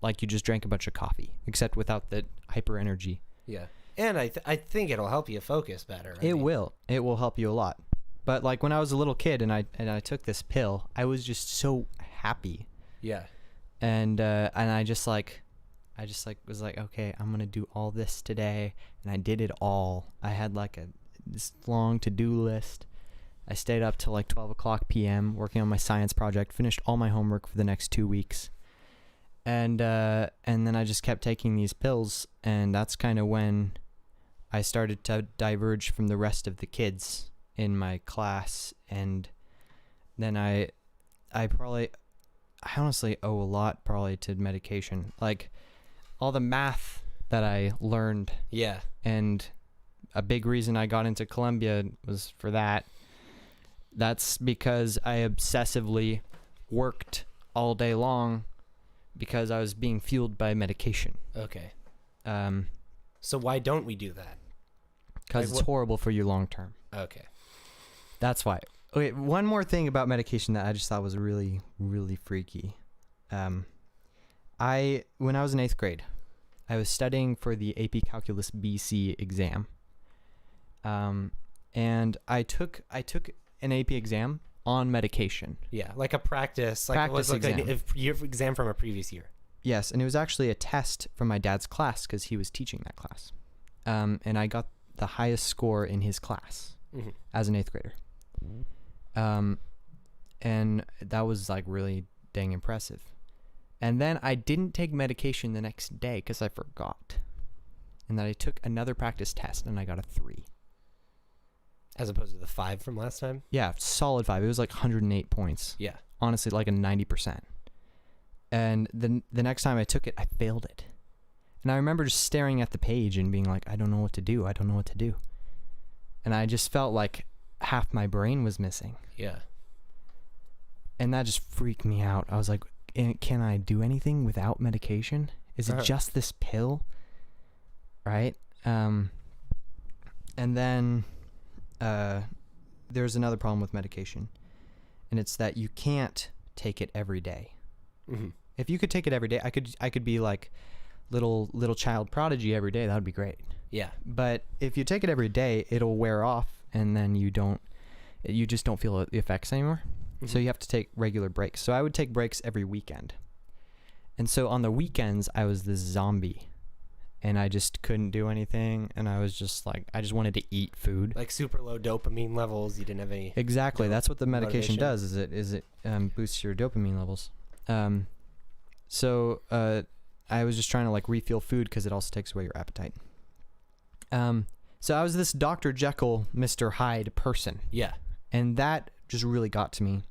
like you just drank a bunch of coffee, except without the hyper energy. Yeah. And I think it'll help you focus better. It will help you a lot. But like when I was a little kid and I took this pill, I was just so happy. Yeah. And I just was like, okay, I'm gonna do all this today, and I did it all. I had like this long to-do list, I stayed up till like 12 o'clock p.m. working on my science project, finished all my homework for the next 2 weeks. And then I just kept taking these pills, and that's kind of when I started to diverge from the rest of the kids in my class. And then I honestly owe a lot probably to medication. Like all the math that I learned. Yeah. And a big reason I got into Columbia was for that. That's because I obsessively worked all day long because I was being fueled by medication. Okay. So why don't we do that? Because it's horrible for you long term. Okay. That's why. Okay, one more thing about medication that I just thought was really, really freaky. When I was in 8th grade, I was studying for the AP Calculus BC exam. And I took an AP exam on medication. Yeah, like a practice. Like Practice it was like exam. your exam from a previous year. Yes, and it was actually a test from my dad's class because he was teaching that class. And I got the highest score in his class as an 8th grader. And that was like really dang impressive. And then I didn't take medication the next day because I forgot. And then I took another practice test and I got a 3. As opposed to the 5 from last time? Yeah, solid 5. It was like 108 points. Yeah. Honestly, like a 90%. And the next time I took it, I failed it. And I remember just staring at the page and being like, I don't know what to do. I don't know what to do. And I just felt like half my brain was missing. Yeah. And that just freaked me out. I was like, can I do anything without medication? Is it just this pill? Right? And then there's another problem with medication. And it's that you can't take it every day. Mm-hmm. If you could take it every day, I could be like little child prodigy every day. That would be great. Yeah. But if you take it every day, it'll wear off, and then you just don't feel the effects anymore. Mm-hmm. So you have to take regular breaks. So I would take breaks every weekend. And so on the weekends, I was this zombie, and I just couldn't do anything. And I was just like, I just wanted to eat food. Like super low dopamine levels. You didn't have any. Exactly. That's what the medication motivation. does. Is it boosts your dopamine levels. So I was just trying to like refuel food because it also takes away your appetite. So I was this Dr. Jekyll, Mr. Hyde person. Yeah. And that just really got to me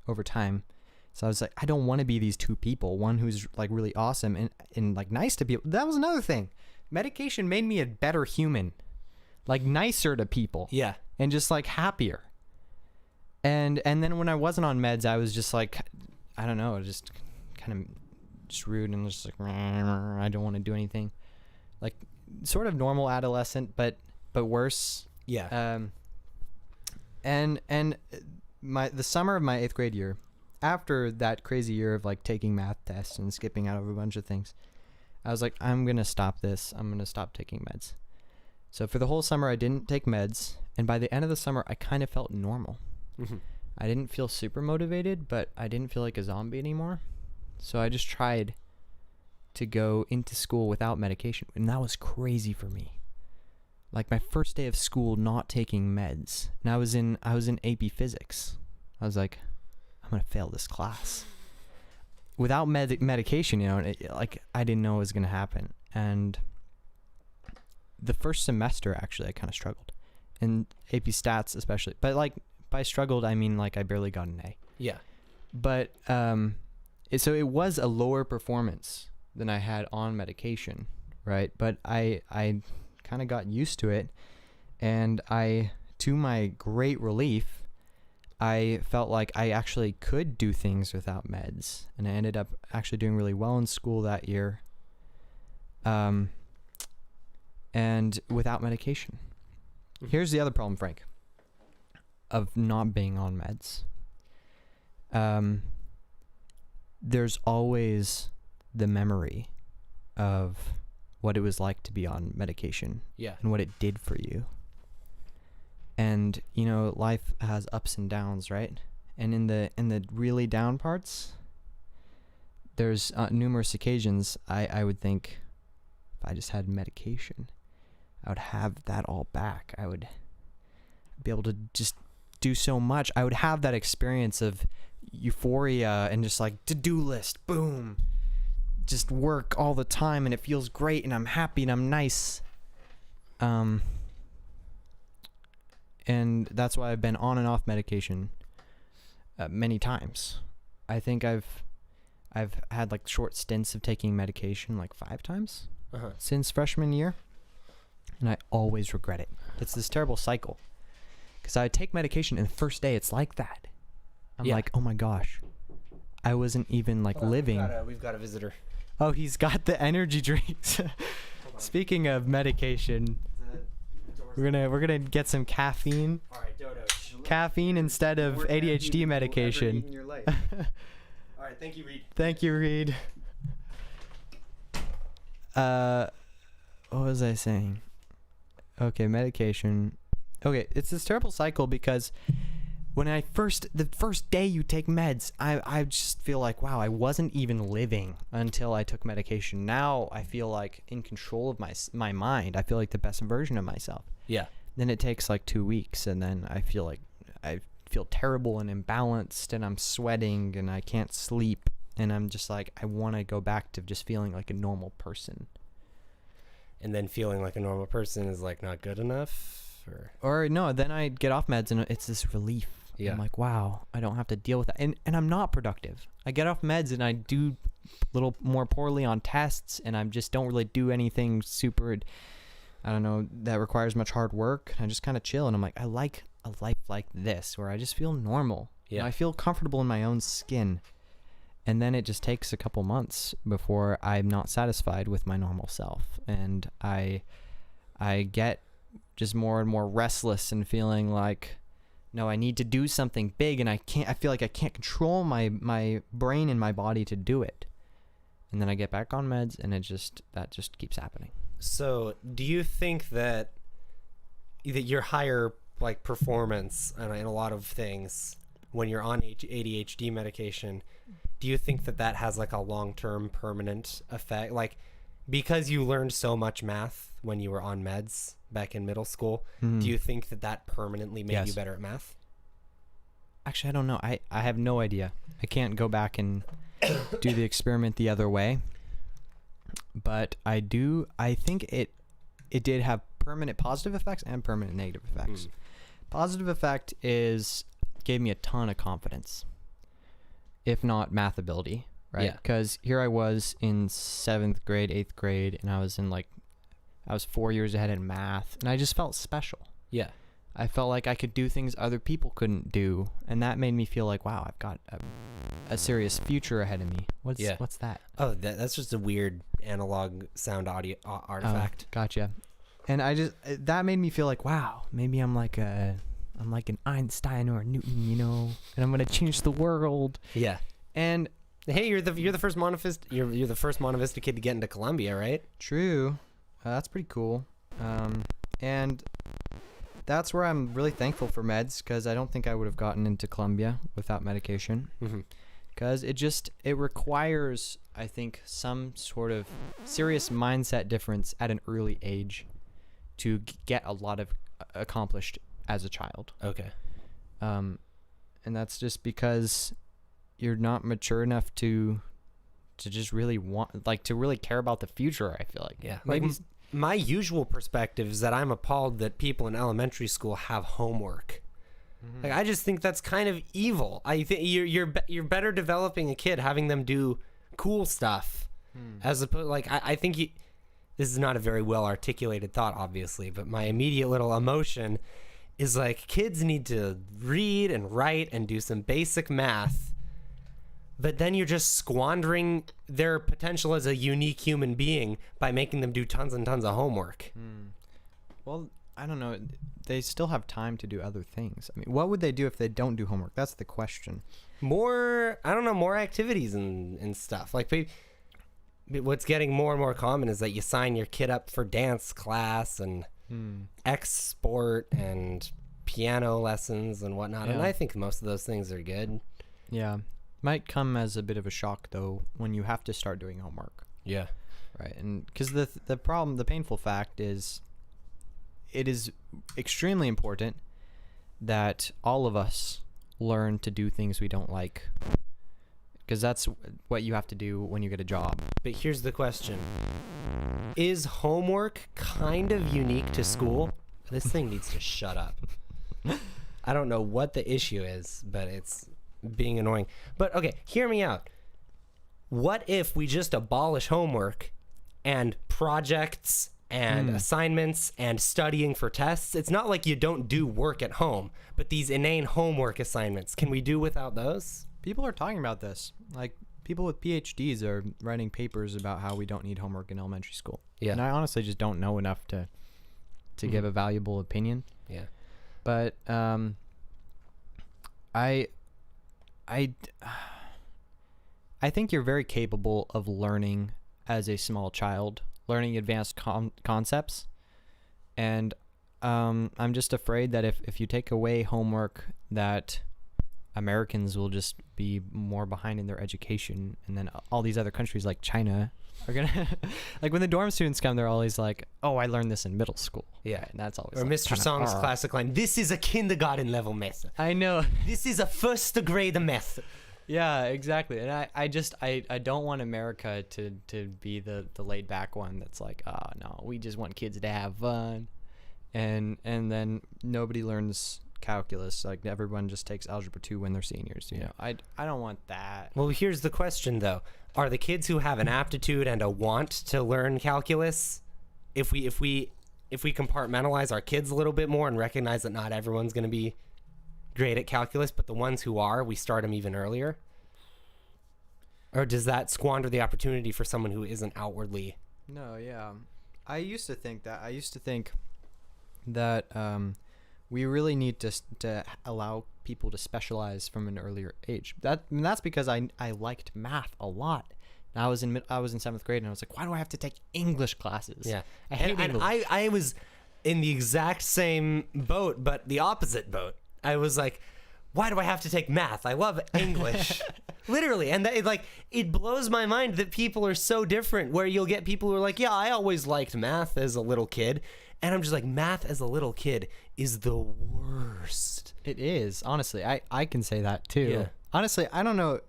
over time. So I was like, I don't want to be these two people. One who's like really awesome and like nice to people. That was another thing. Medication made me a better human, like nicer to people. Yeah. And just like happier. And then when I wasn't on meds, I was just like, I don't know, just kind of just rude and just like, I don't want to do anything. Like sort of normal adolescent, but worse. Yeah. And the summer of my 8th grade year, after that crazy year of like taking math tests and skipping out of a bunch of things, I was like, I'm going to stop this. I'm going to stop taking meds. So for the whole summer, I didn't take meds. And by the end of the summer, I kind of felt normal. Mm-hmm. I didn't feel super motivated, but I didn't feel like a zombie anymore. So I just tried to go into school without medication. And that was crazy for me. Like my first day of school not taking meds. And I was in AP Physics. I was like, I'm going to fail this class. Without medication, you know, like I didn't know it was going to happen. And the first semester, actually, I kind of struggled. In AP Stats especially. But like by struggled, I mean like I barely got an A. Yeah. But so it was a lower performance than I had on medication, right? But I kind of got used to it, and to my great relief, I felt like I actually could do things without meds, and I ended up actually doing really well in school that year, and without medication. Mm-hmm. Here's the other problem, Frank, of not being on meds. There's always the memory of what it was like to be on medication. Yeah. And what it did for you. And you know, life has ups and downs, right? And in the really down parts, there's numerous occasions I would think if I just had medication, I would have that all back. I would be able to just do so much. I would have that experience of euphoria and just like to-do list, boom, just work all the time, and it feels great, and I'm happy and I'm nice. And that's why I've been on and off medication many times. I think I've had like short stints of taking medication like 5 times since freshman year, and I always regret it. It's this terrible cycle, because I take medication and the first day it's like that. I'm like, oh my gosh, I wasn't even like living. We've got a visitor. Oh, he's got the energy drinks. Speaking of medication, we're gonna get some caffeine. All right, Dodo. Caffeine instead of ADHD medication. All right, thank you, Reed. Thank you, Reed. What was I saying? Okay, medication. Okay, it's this terrible cycle, because when the first day you take meds, I just feel like, wow, I wasn't even living until I took medication. Now I feel like in control of my mind. I feel like the best version of myself. Yeah. Then it takes like 2 weeks, and then I feel terrible and imbalanced, and I'm sweating and I can't sleep, and I'm just like, I want to go back to just feeling like a normal person. And then feeling like a normal person is like not good enough, or no, then I get off meds and it's this relief. Yeah. I'm like, wow, I don't have to deal with that. And I'm not productive. I get off meds and I do a little more poorly on tests, and I just don't really do anything super, I don't know, that requires much hard work. I just kind of chill, and I'm like, I like a life like this where I just feel normal. Yeah. You know, I feel comfortable in my own skin. And then it just takes a couple months before I'm not satisfied with my normal self. And I get just more and more restless and feeling like, no, I need to do something big, and I feel like I can't control my brain and my body to do it. And then I get back on meds, and that just keeps happening. So do you think that your higher like performance in a lot of things when you're on ADHD medication, do you think that has like a long-term permanent effect? Like, because you learned so much math when you were on meds back in middle school, do you think that permanently made you better at math? Actually, I don't know. I have no idea. I can't go back and do the experiment the other way. But I think it did have permanent positive effects and permanent negative effects. Positive effect gave me a ton of confidence, if not math ability, right? Yeah. Because here I was in 7th grade, 8th grade, and I was 4 years ahead in math, and I just felt special. Yeah. I felt like I could do things other people couldn't do, and that made me feel like, wow, I've got a serious future ahead of me. What's that? Oh, that's just a weird analog sound audio artifact. Oh, gotcha. And that made me feel like, wow, maybe I'm like an Einstein or a Newton, you know, and I'm gonna change the world. Yeah. And hey, you're the first monovist. You're the first monovista kid to get into Columbia, right? True. That's pretty cool. And that's where I'm really thankful for meds, because I don't think I would have gotten into Columbia without medication. Because it requires, I think, some sort of serious mindset difference at an early age to get a lot of accomplished as a child. Okay. And that's just because you're not mature enough to just really to really care about the future, I feel like. Yeah. Maybe my usual perspective is that I'm appalled that people in elementary school have homework. Like, I just think that's kind of evil. I think you're better developing a kid, having them do cool stuff, as opposed, like, I think this is not a very well articulated thought, obviously, but my immediate little emotion is like, kids need to read and write and do some basic math, but then you're just squandering their potential as a unique human being by making them do tons and tons of homework. Well, I don't know. They still have time to do other things. I mean, what would they do if they don't do homework? That's the question. More activities and stuff. Like, what's getting more and more common is that you sign your kid up for dance class and X sport and piano lessons and whatnot. Yeah. And I think most of those things are good. Yeah. Might come as a bit of a shock, though, when you have to start doing homework. Yeah. Right. And because the painful fact is, it is extremely important that all of us learn to do things we don't like, because that's what you have to do when you get a job. But here's the question. Is homework kind of unique to school? This thing needs to shut up. I don't know what the issue is, but it's being annoying. But okay, hear me out. What if we just abolish homework and projects and assignments and studying for tests? It's not like you don't do work at home, but these inane homework assignments, can we do without those? People are talking about this. Like, people with PhDs are writing papers about how we don't need homework in elementary school. Yeah. And I honestly just don't know enough to give a valuable opinion. Yeah. But I think you're very capable of learning as a small child, learning advanced concepts. And I'm just afraid that if you take away homework, that Americans will just be more behind in their education, and then all these other countries like China are gonna like, when the dorm students come, they're always like, oh, I learned this in middle school. Yeah. And that's always Or like, Mr. Song's classic line, this is a kindergarten level method. I know. This is a first grade method. Yeah, exactly. And I don't want America to be the laid back one that's like, oh no, we just want kids to have fun, and then nobody learns calculus. Like, everyone just takes algebra 2 when they're seniors. You know, I don't want that. Well, here's the question though: are the kids who have an aptitude and a want to learn calculus, if we compartmentalize our kids a little bit more and recognize that not everyone's going to be great at calculus, but the ones who are, we start them even earlier? Or does that squander the opportunity for someone who isn't outwardly? No, yeah. I used to think that we really need to allow people to specialize from an earlier age. That's because I liked math a lot. And I was in 7th grade, and I was like, why do I have to take English classes? Yeah. I hate English. And I was in the exact same boat, but the opposite boat. I was like, why do I have to take math? I love English. Literally. And it blows my mind that people are so different, where you'll get people who are like, yeah, I always liked math as a little kid. And I'm just like, math as a little kid is the worst. It is. Honestly, I can say that too. Yeah. Honestly, I don't know.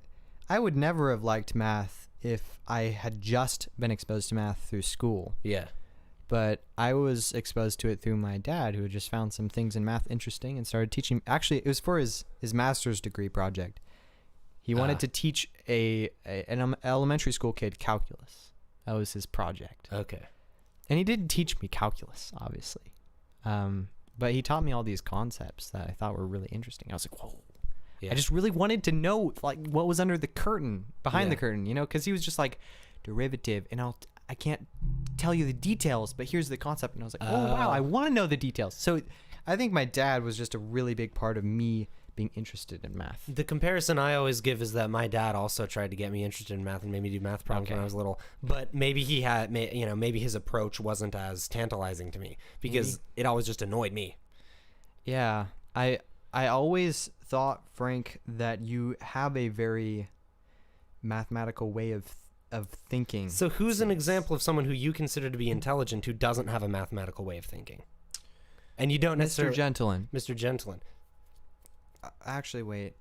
I would never have liked math if I had just been exposed to math through school. Yeah. But I was exposed to it through my dad, who had just found some things in math interesting and started teaching. Actually, it was for his master's degree project. He wanted to teach an elementary school kid calculus. That was his project. Okay. And he didn't teach me calculus, obviously. But he taught me all these concepts that I thought were really interesting. I was like, whoa. Yeah. I just really wanted to know, like, what was under the curtain, behind the Yeah. curtain, you know? Because he was just like, derivative, and I can't tell you the details, but here's the concept. And I was like, oh, wow, I want to know the details. So I think my dad was just a really big part of me being interested in math. The comparison I always give is that my dad also tried to get me interested in math and made me do math problems when I was little. But maybe maybe his approach wasn't as tantalizing to me, because it always just annoyed me. Yeah. I always thought, Frank, that you have a very mathematical way of thinking. So who's an example of someone who you consider to be intelligent who doesn't have a mathematical way of thinking? And you don't necessarily... Mr. Mr. Gentleman. Actually, wait.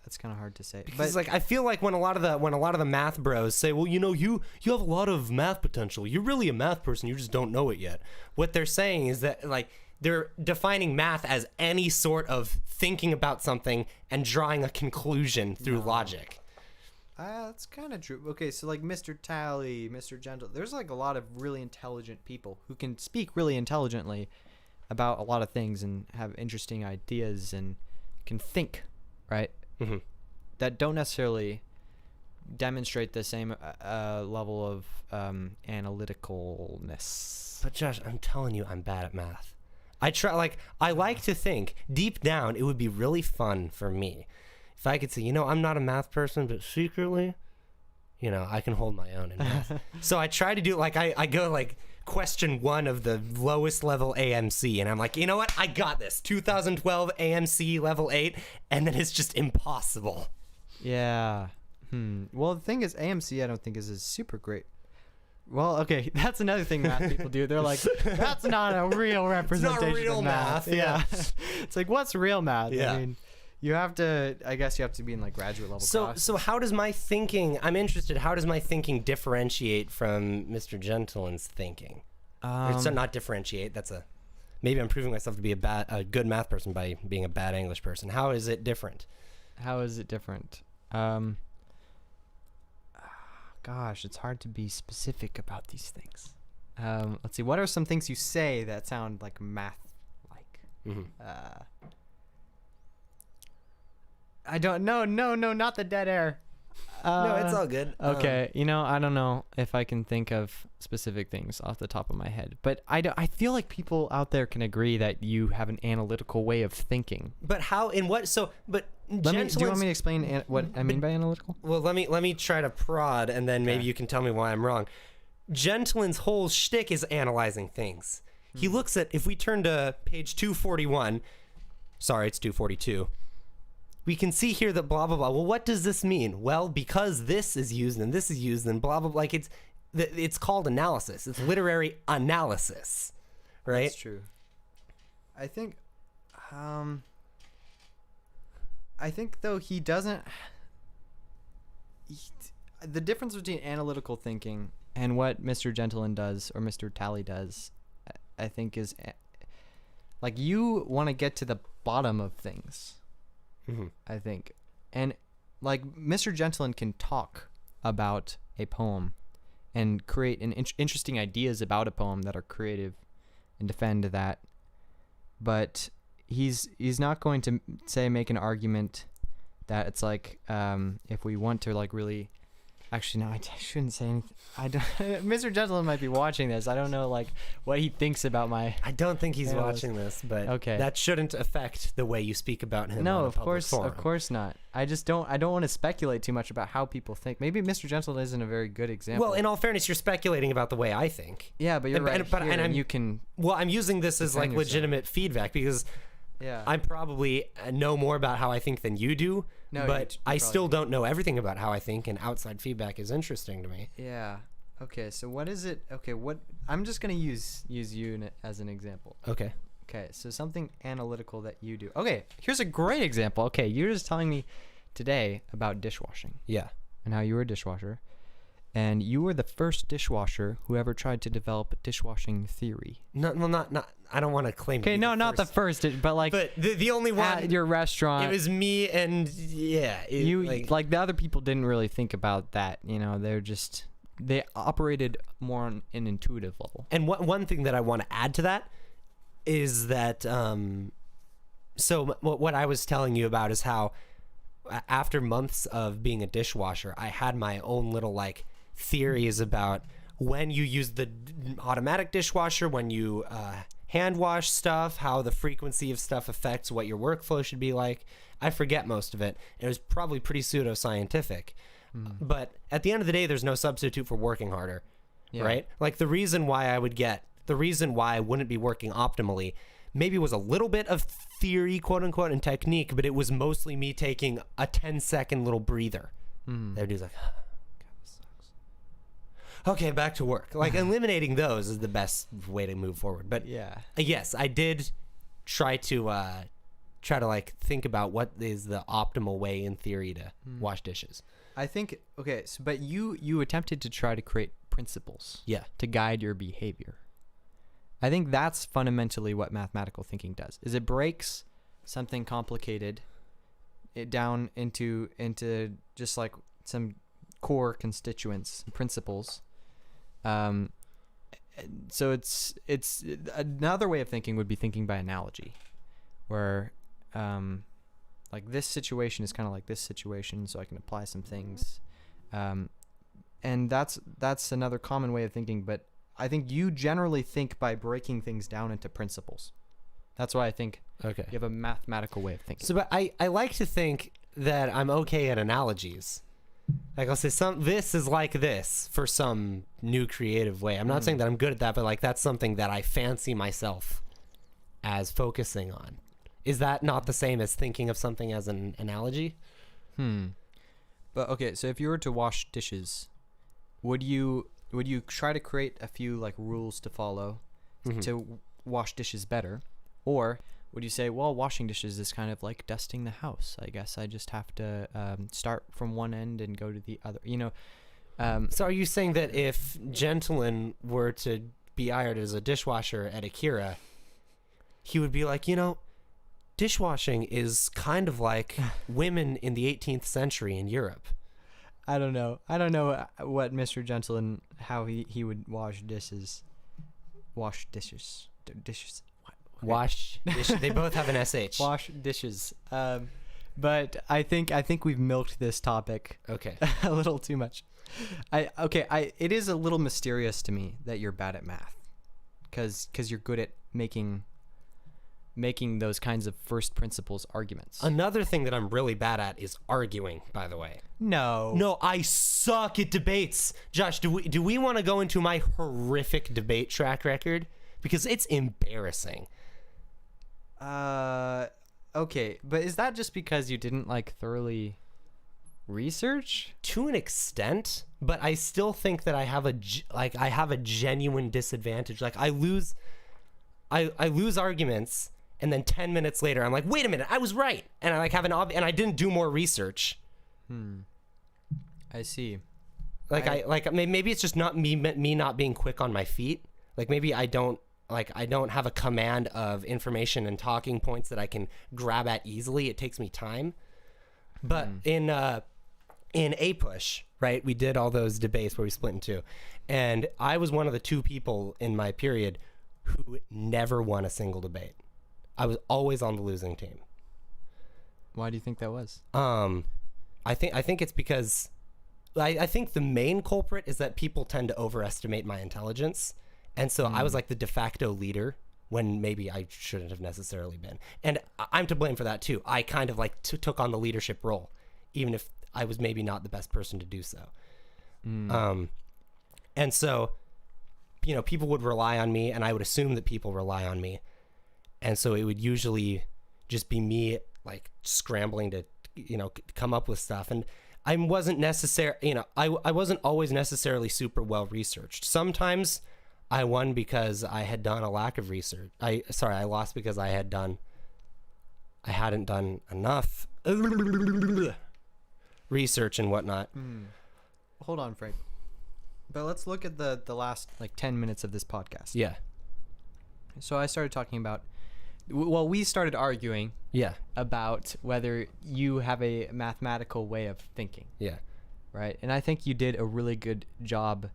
That's kind of hard to say. Because I feel like when a lot of the math bros say, well, you have a lot of math potential. You're really a math person. You just don't know it yet. What they're saying is that, like, they're defining math as any sort of thinking about something and drawing a conclusion through logic. That's kind of true. Okay, so like Mr. Tally, Mr. Gentle, there's like a lot of really intelligent people who can speak really intelligently about a lot of things and have interesting ideas and can think, right? Mm-hmm. That don't necessarily demonstrate the same level of analyticalness. But Josh, I'm telling you, I'm bad at math. I like to think deep down it would be really fun for me if I could say, I'm not a math person, but secretly, I can hold my own in math. So I try to do I go like question 1 of the lowest level AMC, and I'm like, you know what? I got this. 2012 AMC level 8, and then it's just impossible. Yeah. Well, the thing is, AMC I don't think is a super great Well, okay, that's another thing math people do. They're like, that's not a real representation real of math. math, yeah. It's like, what's real math? Yeah. I mean, I guess you have to be in like graduate level class. So how does my thinking? I'm interested. How does my thinking differentiate from Mr. Gentleman's thinking? Or so not differentiate. Maybe I'm proving myself to be a good math person by being a bad English person. How is it different? How is it different? Gosh, it's hard to be specific about these things. Let's see. What are some things you say that sound like math-like? I don't know. No, not the dead air. No, it's all good. Okay, I don't know if I can think of specific things off the top of my head, but I feel like people out there can agree that you have an analytical way of thinking. But how? In what? So, but do you want me to explain what I mean by analytical? Well, let me try to prod, and then maybe you can tell me why I'm wrong. Gentleman's whole shtick is analyzing things. He looks at, if we turn to page 241, sorry, it's 242. We can see here that blah, blah, blah. Well, what does this mean? Well, because this is used and this is used and blah, blah, blah. Like it's called analysis. It's literary analysis, right? That's true. I think though he doesn't, the difference between analytical thinking and what Mr. Gentleman does or Mr. Talley does, I think is like you want to get to the bottom of things. I think, and like Mr. Gentleman can talk about a poem and create interesting ideas about a poem that are creative and defend that, but he's not going to make an argument that it's like if we want to like really. Actually, no, I shouldn't say anything. I don't. Mr. Gentleman might be watching this. I don't know, like, what he thinks about my. I don't think he's watching this, but okay. That shouldn't affect the way you speak about him. No, on a of public forum. of course not. I just don't. I don't want to speculate too much about how people think. Maybe Mr. Gentleman isn't a very good example. Well, in all fairness, you're speculating about the way I think. Yeah, but you're right. And you can. Well, I'm using this as like legitimate feedback because. Yeah. I probably know more about how I think than you do, but I still don't know everything about how I think, and outside feedback is interesting to me. Yeah. Okay, so what is it? Okay, what I'm just going to use you as an example. Okay. Okay, so something analytical that you do. Okay, here's a great example. Okay, you're just telling me today about dishwashing. Yeah. And how you were a dishwasher. And you were the first dishwasher who ever tried to develop dishwashing theory. No, not. I don't want to claim. Okay, no, not the first, but like. But the only one at your restaurant. It was me, and yeah, you like the other people didn't really think about that. They operated more on an intuitive level. And one thing that I want to add to that is that so what I was telling you about is how after months of being a dishwasher, I had my own little like theories about when you use the automatic dishwasher, when you hand wash stuff, how the frequency of stuff affects what your workflow should be like. I forget most of it. It was probably pretty pseudoscientific. But at the end of the day, there's no substitute for working harder, right? Like the reason why I wouldn't be working optimally maybe was a little bit of theory, quote unquote, and technique, but it was mostly me taking a 10-second little breather. That dude's like, God, this sucks. Okay, back to work. Like eliminating those is the best way to move forward. But yes, I did try to like think about what is the optimal way in theory to wash dishes. I think but you attempted to try to create principles to guide your behavior. I think that's fundamentally what mathematical thinking does. Is it breaks something complicated it down into just like some core constituents, principles. So it's another way of thinking would be thinking by analogy, where like this situation is kind of like this situation, so I can apply some things, and that's another common way of thinking. But I think you generally think by breaking things down into principles. That's why I think you have a mathematical way of thinking. So, but I like to think that I'm okay at analogies. Like I'll say this is like this for some new creative way. I'm not saying that I'm good at that, but like that's something that I fancy myself as focusing on. Is that not the same as thinking of something as an analogy? But okay, so if you were to wash dishes, would you would you try to create a few like rules to follow to wash dishes better, or would you say, well, washing dishes is kind of like dusting the house? I guess I just have to start from one end and go to the other. So are you saying that if Gentleman were to be hired as a dishwasher at Akira, he would be like, dishwashing is kind of like women in the 18th century in Europe? I don't know what Mr. Gentleman, how he would wash dishes. Wash dishes. Dishes. Wash dishes. They both have an SH. Wash dishes. But I think we've milked this topic Okay. a little too much. It is a little mysterious to me that you're bad at math, because you're good at making those kinds of first principles arguments. Another thing that I'm really bad at is arguing, by the way. No, I suck at debates. Josh, do we want to go into my horrific debate track record? Because it's embarrassing. Okay, but is that just because you didn't like thoroughly research? To an extent, but I still think that I have a genuine disadvantage. Like I lose arguments, and then 10 minutes later I'm like, wait a minute, I was right, and I like have and I didn't do more research. I see. Like maybe it's just not me not being quick on my feet. Like maybe I don't have a command of information and talking points that I can grab at easily. It takes me time. But in A Push, right, we did all those debates where we split in two, and I was one of the two people in my period who never won a single debate. I was always on the losing team. Why do you think that was? I think it's because I think the main culprit is that people tend to overestimate my intelligence, and so I was like the de facto leader when maybe I shouldn't have necessarily been, and I'm to blame for that too. I kind of like took on the leadership role, even if I was maybe not the best person to do so. And so, people would rely on me, and I would assume that people rely on me. And so it would usually just be me like scrambling to, come up with stuff. And I wasn't I wasn't always necessarily super well researched. Sometimes I won because I had done a lack of research. I lost because I hadn't done enough research and whatnot. Hold on, Frank. But let's look at the last like 10 minutes of this podcast. Yeah. So I started talking about, we started arguing about whether you have a mathematical way of thinking. Yeah. Right? And I think you did a really good job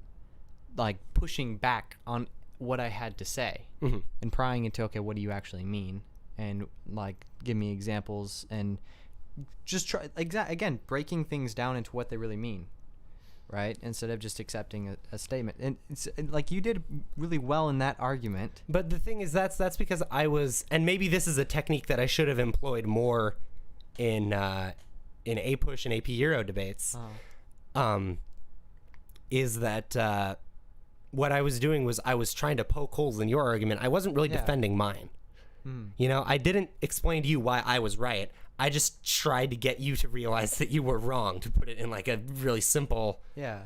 like pushing back on what I had to say and prying into, okay, what do you actually mean? And like give me examples and just try again breaking things down into what they really mean, right? Instead of just accepting a statement. And it's like you did really well in that argument. But the thing is, that's because I was, and maybe this is a technique that I should have employed more in A Push and AP Euro debates. Is that what I was doing was I was trying to poke holes in your argument. I wasn't really defending mine. I didn't explain to you why I was right. I just tried to get you to realize that you were wrong, to put it in like a really simple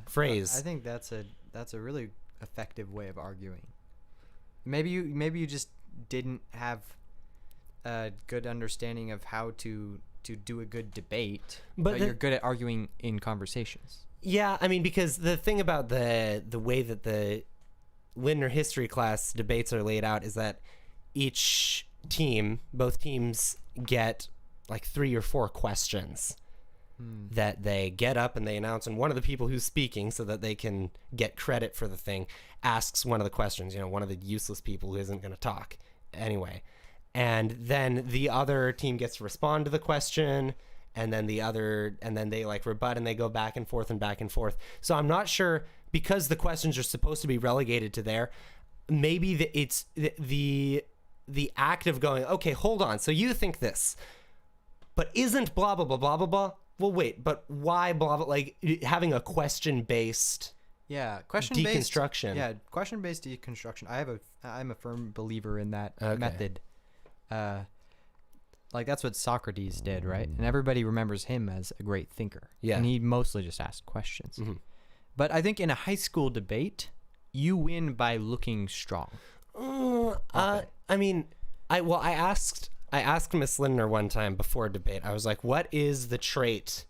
phrase. I think that's a really effective way of arguing. Maybe you just didn't have a good understanding of how to do a good debate, but you're good at arguing in conversations. Yeah, I mean, because the thing about the way that the linear history class debates are laid out is that both teams get like 3 or 4 questions that they get up and they announce, and one of the people who's speaking, so that they can get credit for the thing, asks one of the questions, one of the useless people who isn't going to talk anyway. And then the other team gets to respond to the question, and then they like rebut, and they go back and forth and back and forth. So I'm not sure, because the questions are supposed to be relegated to there, maybe it's the act of going, okay, hold on, so you think this, but isn't blah blah blah blah blah blah. Well, wait, but why blah blah? Like having a question-based deconstruction. Question-based deconstruction. I'm a firm believer in that method. Like that's what Socrates did, right? And everybody remembers him as a great thinker. Yeah. And he mostly just asked questions. But I think in a high school debate, you win by looking strong. I mean, I asked Miss Lindner one time before a debate. I was like, what is the trait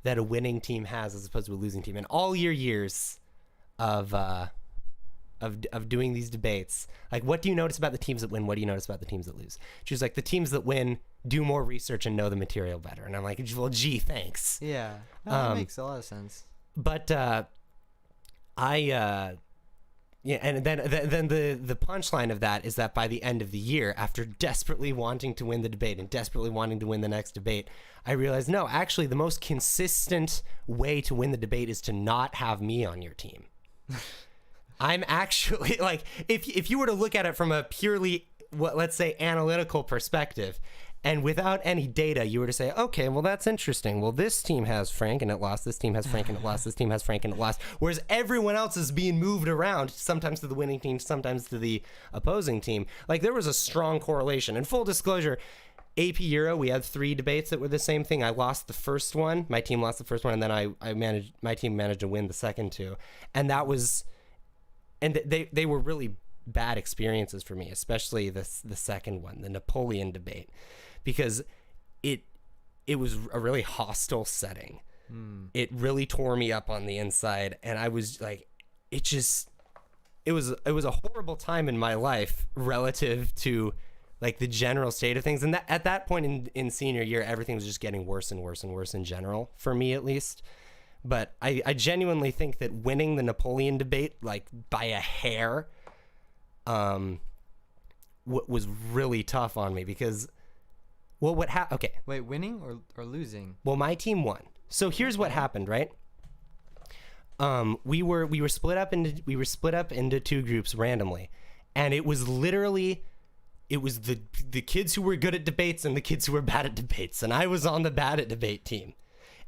that a winning team has as opposed to a losing team? And all your years of doing these debates, like, what do you notice about the teams that win? What do you notice about the teams that lose? She was like, the teams that win do more research and know the material better. And I'm like, well, gee, thanks. Yeah, no, that makes a lot of sense. But yeah, and then the punchline of that is that by the end of the year, after desperately wanting to win the debate and desperately wanting to win the next debate, I realized, no, actually, the most consistent way to win the debate is to not have me on your team. I'm actually, like, if you were to look at it from a purely, let's say, analytical perspective, and without any data, you were to say, okay, well, that's interesting. Well, this team has Frank and it lost. This team has Frank and it lost. This team has Frank and it lost. Whereas everyone else is being moved around, sometimes to the winning team, sometimes to the opposing team. Like, there was a strong correlation. And full disclosure, AP Euro, we had 3 debates that were the same thing. I lost the first one. My team lost the first one. And then my team managed to win the second 2. And that was, and they were really bad experiences for me, especially the second one, the Napoleon debate. Because it was a really hostile setting. It really tore me up on the inside, and I was like, it was a horrible time in my life relative to, like, the general state of things. And at that point in senior year, everything was just getting worse and worse and worse in general, for me at least. But I genuinely think that winning the Napoleon debate, like, by a hair, was really tough on me because. Well, okay. Wait, winning or losing? Well, my team won. So here's what happened, right? We were split up into 2 groups randomly, and it was literally, it was the kids who were good at debates and the kids who were bad at debates, and I was on the bad at debate team.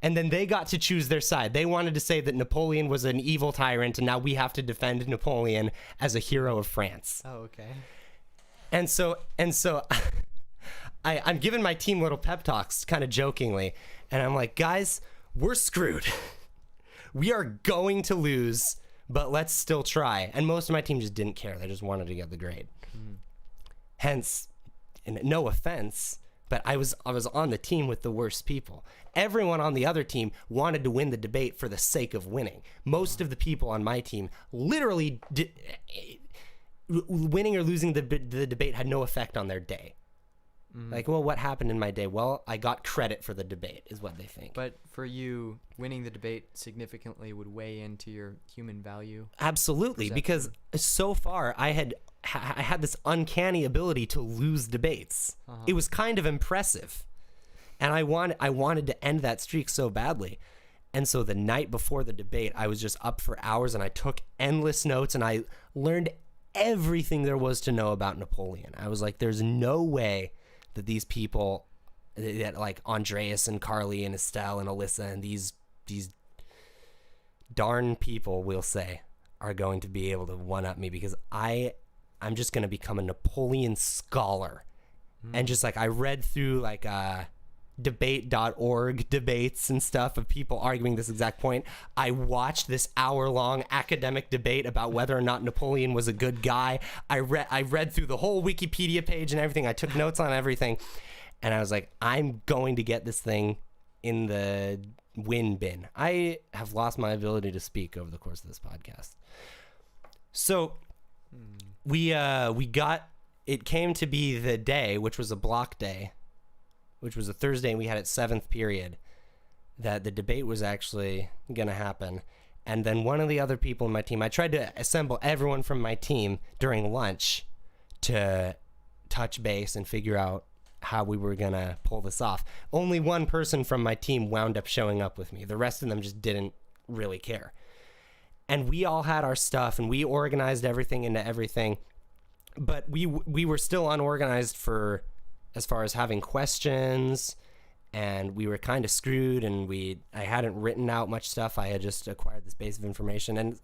And then they got to choose their side. They wanted to say that Napoleon was an evil tyrant, and now we have to defend Napoleon as a hero of France. Oh, okay. And so. I'm giving my team little pep talks kind of jokingly, and I'm like, guys, we're screwed. We are going to lose, but let's still try. And most of my team just didn't care. They just wanted to get the grade. Hence, and no offense, but I was on the team with the worst people. Everyone on the other team wanted to win the debate for the sake of winning. Most of the people on my team literally winning or losing the debate had no effect on their day. Like, well, what happened in my day? Well, I got credit for the debate, is what they think. But for you, winning the debate significantly would weigh into your human value. Absolutely, because so far I had this uncanny ability to lose debates. It was kind of impressive, and I wanted to end that streak so badly. And so the night before the debate, I was just up for hours, and I took endless notes, and I learned everything there was to know about Napoleon. I was like, there's no way that these people, that like Andreas and Carly and Estelle and Alyssa and these darn people, we'll say, are going to be able to one-up me, because I'm just going to become a Napoleon scholar. And just like, I read through like debate.org debates and stuff of people arguing this exact point. I watched this hour-long academic debate about whether or not Napoleon was a good guy. I read through the whole Wikipedia page and everything. I took notes on everything. And I was like, I'm going to get this thing in the win bin. I have lost my ability to speak over the course of this podcast. So it came to be the day, which was a block day, which was a Thursday, and we had it 7th period, that the debate was actually going to happen. And then one of the other people in my team, I tried to assemble everyone from my team during lunch to touch base and figure out how we were going to pull this off. Only one person from my team wound up showing up with me. The rest of them just didn't really care. And we all had our stuff, and we organized everything into everything. But we were still unorganized as far as having questions, and we were kind of screwed, and I hadn't written out much stuff. I had just acquired this base of information, and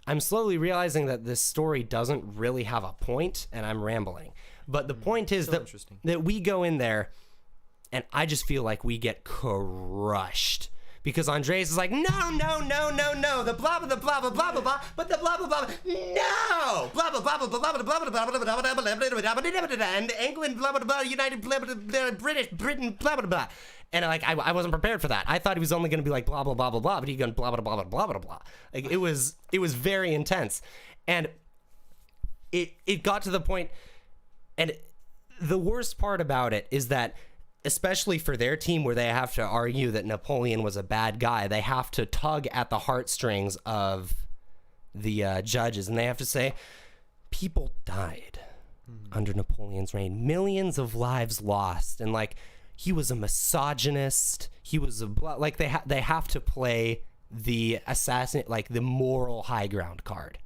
I'm slowly realizing that this story doesn't really have a point, and I'm rambling. But the point is that we go in there, and I just feel like we get crushed, because Andreas is like, no, the blah blah blah blah blah blah blah, but the blah blah blah, no, blah blah blah blah blah blah blah blah blah blah, and England blah blah blah, United blah blah blah, Britain blah blah blah, and I wasn't prepared for that. I thought he was only going to be like blah blah blah blah blah, but he going blah blah blah blah blah blah blah. Like it was very intense, and it got to the point, and the worst part about it is that, especially for their team where they have to argue that Napoleon was a bad guy, they have to tug at the heartstrings of the judges, and they have to say, people died under Napoleon's reign, millions of lives lost, and like he was a misogynist, he was a like they have to play the assassin, like the moral high ground card.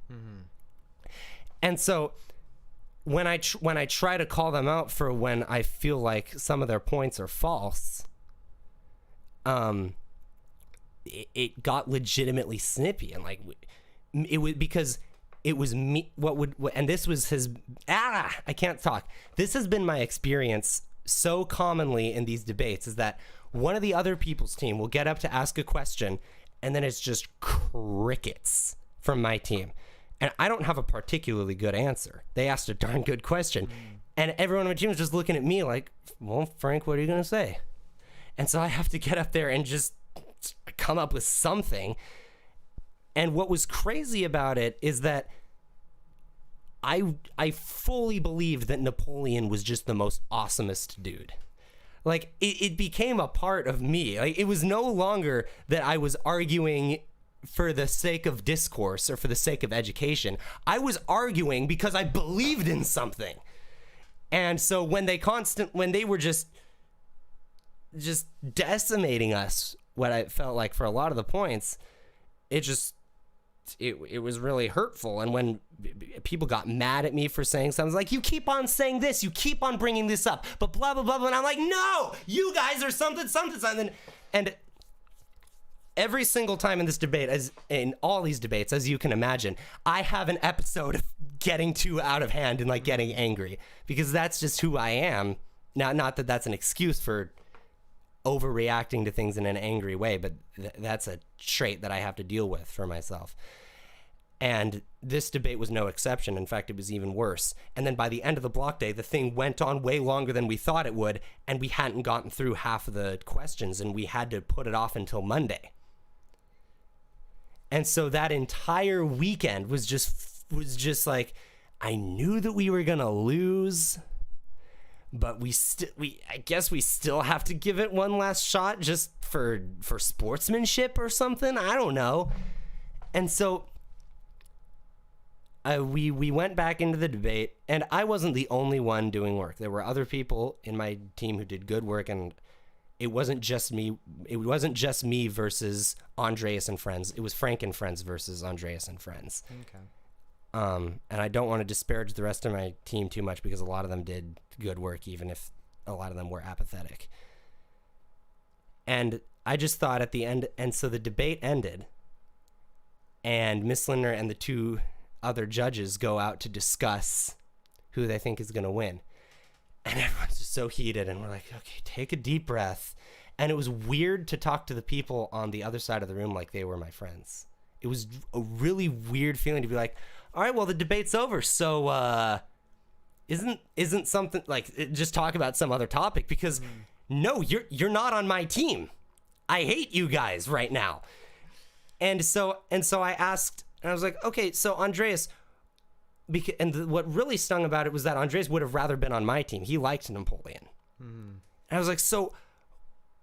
And so when I try to call them out for when I feel like some of their points are false, it got legitimately snippy, and like it was because it was me. And this was his. I can't talk. This has been my experience so commonly in these debates, is that one of the other people's team will get up to ask a question, and then it's just crickets from my team. And I don't have a particularly good answer. They asked a darn good question. And everyone on my team was just looking at me like, well, Frank, what are you going to say? And so I have to get up there and just come up with something. And what was crazy about it is that I fully believed that Napoleon was just the most awesomest dude. Like, it became a part of me. Like, it was no longer that I was arguing for the sake of discourse or for the sake of education. I was arguing because I believed in something. And so when they were just decimating us, what I felt like for a lot of the points, it was really hurtful. And when people got mad at me for saying something like, you keep on saying this, you keep on bringing this up, but blah blah blah blah, and I'm like, no, you guys are something. And every single time in this debate, as in all these debates, as you can imagine, I have an episode of getting too out of hand and like getting angry, because that's just who I am. Now, not that that's an excuse for overreacting to things in an angry way, but that's a trait that I have to deal with for myself. And this debate was no exception. In fact, it was even worse. And then by the end of the block day, the thing went on way longer than we thought it would, and we hadn't gotten through half of the questions, and we had to put it off until Monday. And so that entire weekend was just like, I knew that we were gonna lose, but I guess we still have to give it one last shot just for sportsmanship or something. I don't know. And so we went back into the debate, and I wasn't the only one doing work. There were other people in my team who did good work, and it wasn't just me. It wasn't just me versus Andreas and friends. It was Frank and friends versus Andreas and friends. Okay. And I don't want to disparage the rest of my team too much, because a lot of them did good work, even if a lot of them were apathetic. And I just thought at the end, and so the debate ended, and Miss Lindner and the two other judges go out to discuss who they think is going to win. And everyone's just so heated, and we're like, okay, take a deep breath. And it was weird to talk to the people on the other side of the room like they were my friends. It was a really weird feeling to be like, all right, well, the debate's over, so isn't something like, just talk about some other topic, because no, you're not on my team. I hate you guys right now. And so I asked, and I was like, okay, so Andreas, what really stung about it was that Andreas would have rather been on my team. He liked Napoleon. And I was like, so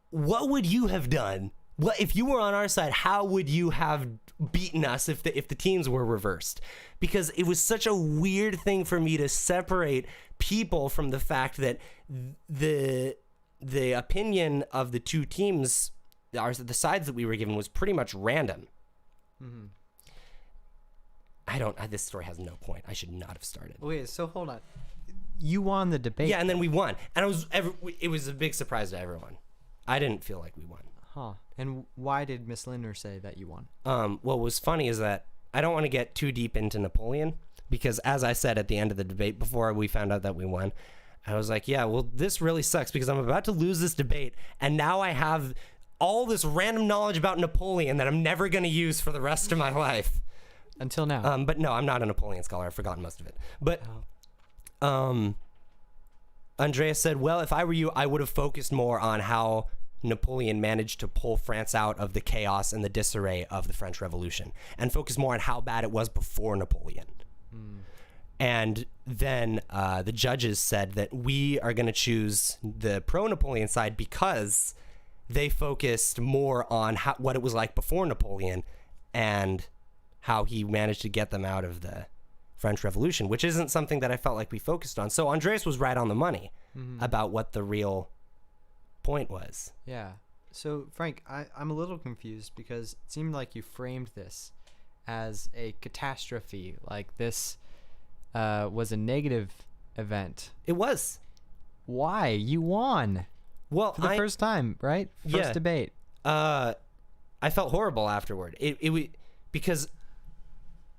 what would you have done? What if you were on our side? How would you have beaten us if the teams were reversed? Because it was such a weird thing for me to separate people from the fact that the opinion of the two teams, the sides that we were given, was pretty much random. This story has no point. I should not have started. Wait, so hold on. You won the debate. Yeah, and then we won. And it was a big surprise to everyone. I didn't feel like we won. Huh. And why did Miss Lindner say that you won? What was funny is that I don't want to get too deep into Napoleon, because as I said at the end of the debate before we found out that we won, I was like, yeah, well, this really sucks, because I'm about to lose this debate, and now I have all this random knowledge about Napoleon that I'm never going to use for the rest of my life. Until now. But no, I'm not a Napoleon scholar. I've forgotten most of it. But Andreas said, well, if I were you, I would have focused more on how Napoleon managed to pull France out of the chaos and the disarray of the French Revolution, and focus more on how bad it was before Napoleon. And then the judges said that we are going to choose the pro-Napoleon side because they focused more on what it was like before Napoleon and how he managed to get them out of the French Revolution, which isn't something that I felt like we focused on. So Andreas was right on the money about what the real point was. Yeah. So, Frank, I'm a little confused because it seemed like you framed this as a catastrophe, like this was a negative event. It was. Why? You won. Well, for the first time, right? First debate. I felt horrible afterward. It because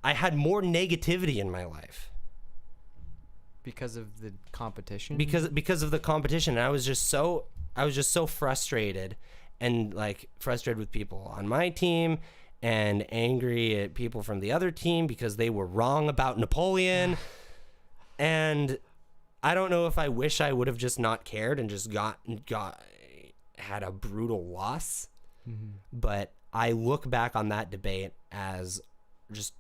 I had more negativity in my life. Because of the competition? Because of the competition. And I was just so frustrated, and like frustrated with people on my team and angry at people from the other team because they were wrong about Napoleon. And I don't know if I wish I would have just not cared and just had a brutal loss. But I look back on that debate as just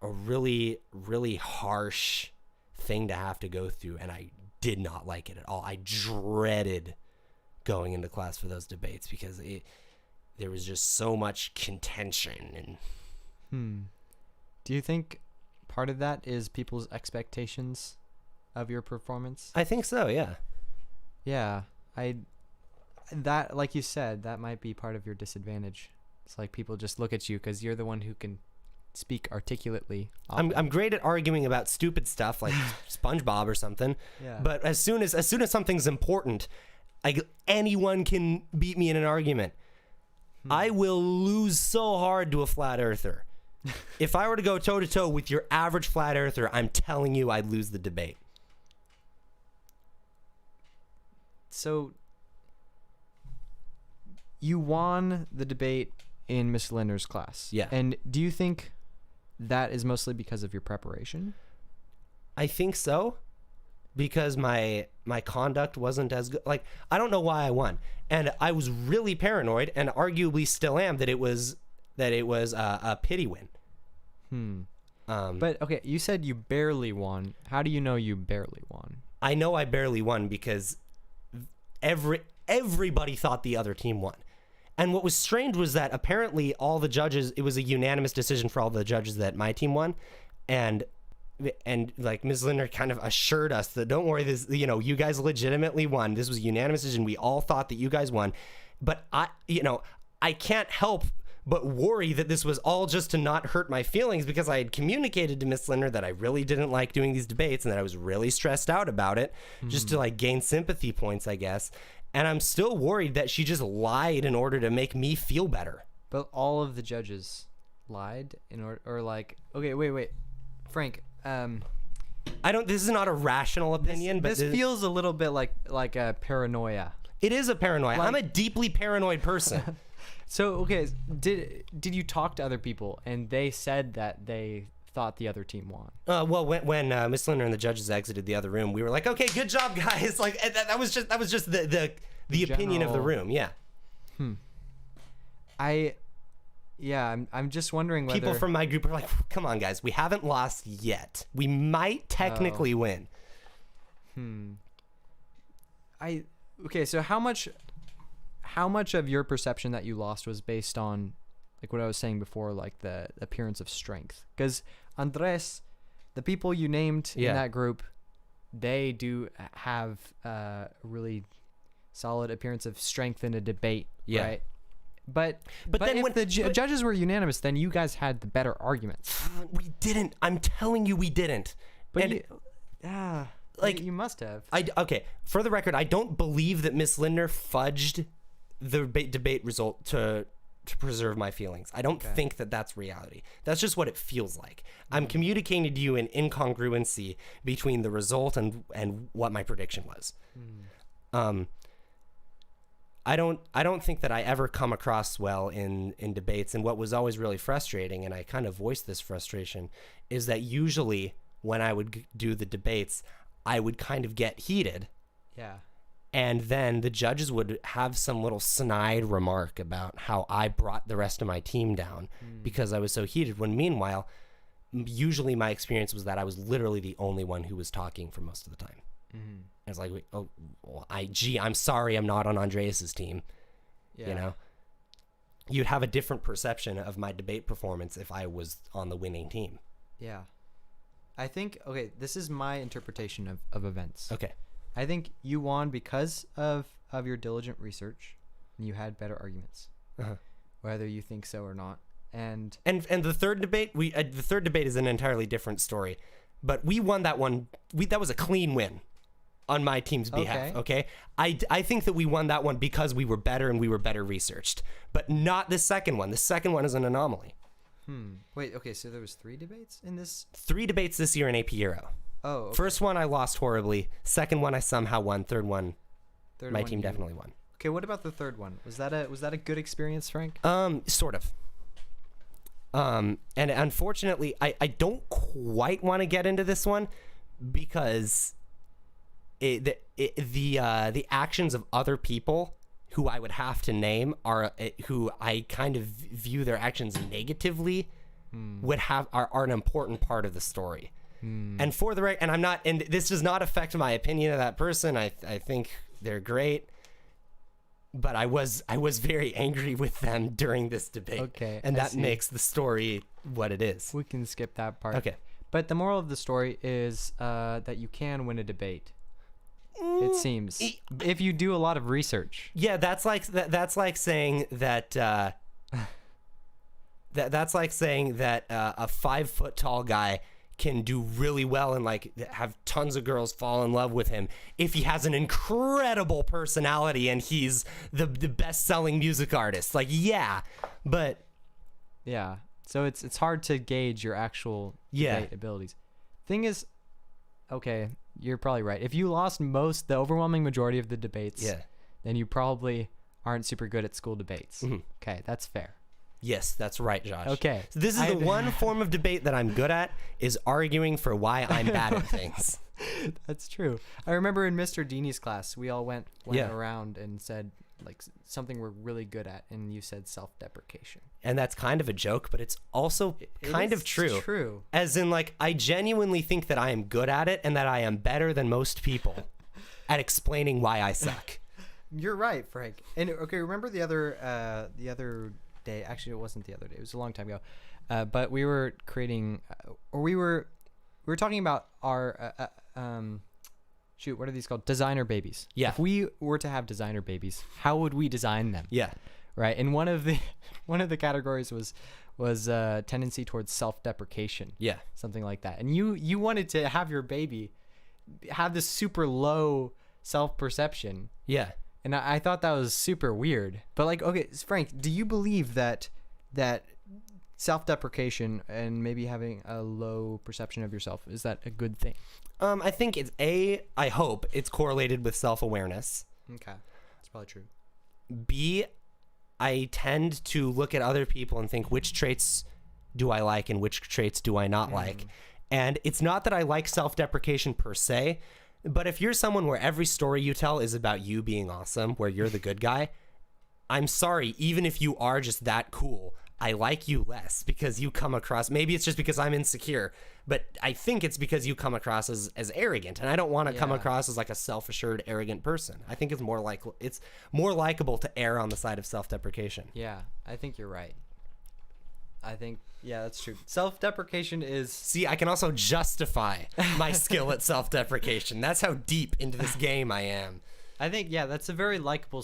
a really, really harsh thing to have to go through, and I did not like it at all. I dreaded going into class for those debates because there was just so much contention. And do you think part of that is people's expectations of your performance? I think so, yeah. Yeah, that, like you said, that might be part of your disadvantage. It's like people just look at you because you're the one who can speak articulately. I'm great at arguing about stupid stuff like SpongeBob or something. Yeah. But as soon as something's important, anyone can beat me in an argument. I will lose so hard to a flat earther. If I were to go toe to toe with your average flat earther, I'm telling you I'd lose the debate. So you won the debate in Miss Linder's class. Yeah. And do you think that is mostly because of your preparation? I think so, because my conduct wasn't as good. Like, I don't know why I won, and I was really paranoid, and arguably still am, that it was a pity win. But okay, you said you barely won. How do you know you barely won? I know I barely won because everybody thought the other team won. And what was strange was that apparently all the judges, it was a unanimous decision for all the judges that my team won. And like Ms. Linder kind of assured us that, don't worry, this, you guys legitimately won. This was a unanimous decision. We all thought that you guys won. But I can't help but worry that this was all just to not hurt my feelings, because I had communicated to Ms. Linder that I really didn't like doing these debates and that I was really stressed out about it, just to like gain sympathy points, I guess. And I'm still worried that she just lied in order to make me feel better. But all of the judges lied in order, or like, okay, wait, Frank. This is not a rational opinion, but this feels a little bit like a paranoia. It is a paranoia. I'm a deeply paranoid person. So, okay, did you talk to other people and they said that they thought the other team won? Well, when Miss Linder and the judges exited the other room, we were like, okay, good job, guys. Like that was just the opinion of the room. Yeah. I'm just wondering whether people from my group are like, come on, guys, we haven't lost yet. We might technically win. Okay, so how much of your perception that you lost was based on, like what I was saying before, like the appearance of strength? Because Andres, the people you named in that group, they do have a really solid appearance of strength in a debate, right? But then if the judges were unanimous, then you guys had the better arguments. We didn't. I'm telling you, we didn't. But you must have. Okay, for the record, I don't believe that Miss Linder fudged the debate result to preserve my feelings. I don't think that that's reality. That's just what it feels like. I'm communicating to you an incongruency between the result and what my prediction was. I don't think that I ever come across well in debates. And what was always really frustrating, and I kind of voiced this frustration, is that usually when I would do the debates, I would kind of get heated. Yeah. And then the judges would have some little snide remark about how I brought the rest of my team down because I was so heated. When meanwhile, usually my experience was that I was literally the only one who was talking for most of the time. Mm-hmm. I was like, oh, well, I'm sorry I'm not on Andreas's team. Yeah. You know? You'd have a different perception of my debate performance if I was on the winning team. Yeah. I think, okay, this is my interpretation of events. Okay. I think you won because of your diligent research, and you had better arguments, whether you think so or not. And the third debate, the third debate is an entirely different story, but we won that one. That was a clean win on my team's behalf. Okay. I think that we won that one because we were better and we were better researched, but not the second one. The second one is an anomaly. Wait, okay, so there was 3 debates in this? 3 debates this year in AP Euro. Oh, okay. First one I lost horribly. Second one I somehow won. Third one, Third my one team you- definitely won. Okay, what about the third one? Was that a good experience, Frank? Sort of. And unfortunately, I don't quite want to get into this one because the actions of other people who I would have to name are who I kind of view their actions negatively are an important part of the story. And for the and I'm not, and this does not affect my opinion of that person. I think they're great, but I was very angry with them during this debate. Okay, and I that see. makes the story what it is. We can skip that part. Okay. But the moral of the story is that you can win a debate. It seems if you do a lot of research. Yeah, that's like saying that. That's like saying that a 5 foot tall guy can do really well and like have tons of girls fall in love with him if he has an incredible personality and he's the best selling music artist. Like, yeah, but Yeah. So it's hard to gauge your actual debate abilities. Thing is, okay, you're probably right. If you lost the overwhelming majority of the debates, then you probably aren't super good at school debates. Okay, that's fair. Yes, that's right, Josh. Okay. So this is the one form of debate that I'm good at, is arguing for why I'm bad at things. That's true. I remember in Mr. Dini's class, we all went Yeah. around and said like something we're really good at, and you said self-deprecation. And that's kind of a joke, but it's also kind of true. True. As in, like, I genuinely think that I am good at it and that I am better than most people at explaining why I suck. You're right, Frank. And okay, remember the other day? Actually, it wasn't the other day. It was a long time ago. But we were creating, or we were talking about our what are these called? Designer babies. Yeah. If we were to have designer babies, how would we design them? Yeah. Right. And one of the categories was tendency towards self-deprecation. Yeah. Something like that. And you wanted to have your baby have this super low self-perception. Yeah. And I thought that was super weird. But like, okay, Frank, do you believe that self-deprecation and maybe having a low perception of yourself, is that a good thing? I think I hope it's correlated with self-awareness. Okay. That's probably true. B, I tend to look at other people and think, which traits do I like and which traits do I not like? And it's not that I like self-deprecation per se, but if you're someone where every story you tell is about you being awesome, where you're the good guy, I'm sorry, even if you are just that cool, I like you less because you come across, maybe it's just because I'm insecure, but I think it's because you come across as arrogant, and I don't want to come across as like a self-assured, arrogant person. I think it's more likable to err on the side of self-deprecation. Yeah, I think you're right. I think, yeah, that's true. Self-deprecation is... See, I can also justify my skill at self-deprecation. That's how deep into this game I am. I think, yeah, that's a very likable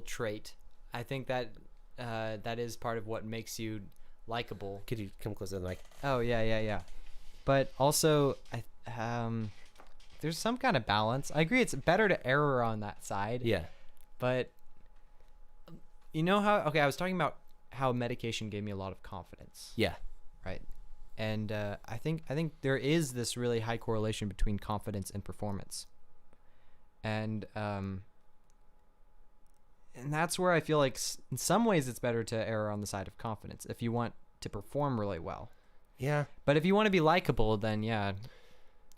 trait. I think that that is part of what makes you likable. Could you come closer to the mic? Oh, yeah. But also, there's some kind of balance. I agree, it's better to err on that side. Yeah. But you know how... Okay, I was talking about how medication gave me a lot of confidence. Yeah. Right. And I think there is this really high correlation between confidence and performance. And And that's where I feel like in some ways it's better to err on the side of confidence if you want to perform really well. Yeah. But if you want to be likable, then yeah,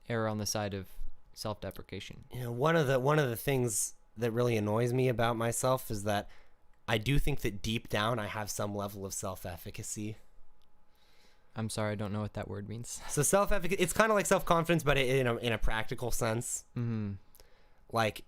err on the side of self-deprecation. You know, one of the things that really annoys me about myself is that I do think that deep down I have some level of self-efficacy. I'm sorry, I don't know what that word means. So self-efficacy, it's kind of like self-confidence, but in a practical sense. Mm-hmm. Like,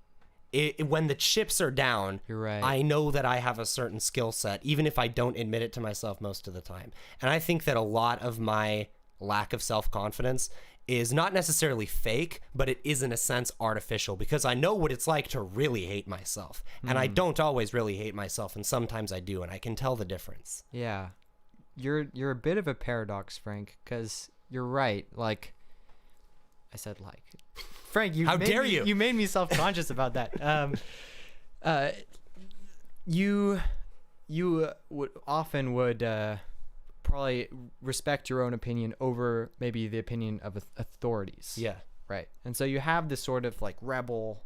when the chips are down, You're right. I know that I have a certain skill set, even if I don't admit it to myself most of the time. And I think that a lot of my lack of self-confidence is not necessarily fake, but it is in a sense artificial, because I know what it's like to really hate myself. And I don't always really hate myself, and sometimes I do, and I can tell the difference. Yeah. You're a bit of a paradox, Frank, because you're right. Like, I said like. Frank, How dare you? You made me self-conscious about that. You would probably respect your own opinion over maybe the opinion of authorities. Yeah. Right. And so you have this sort of like rebel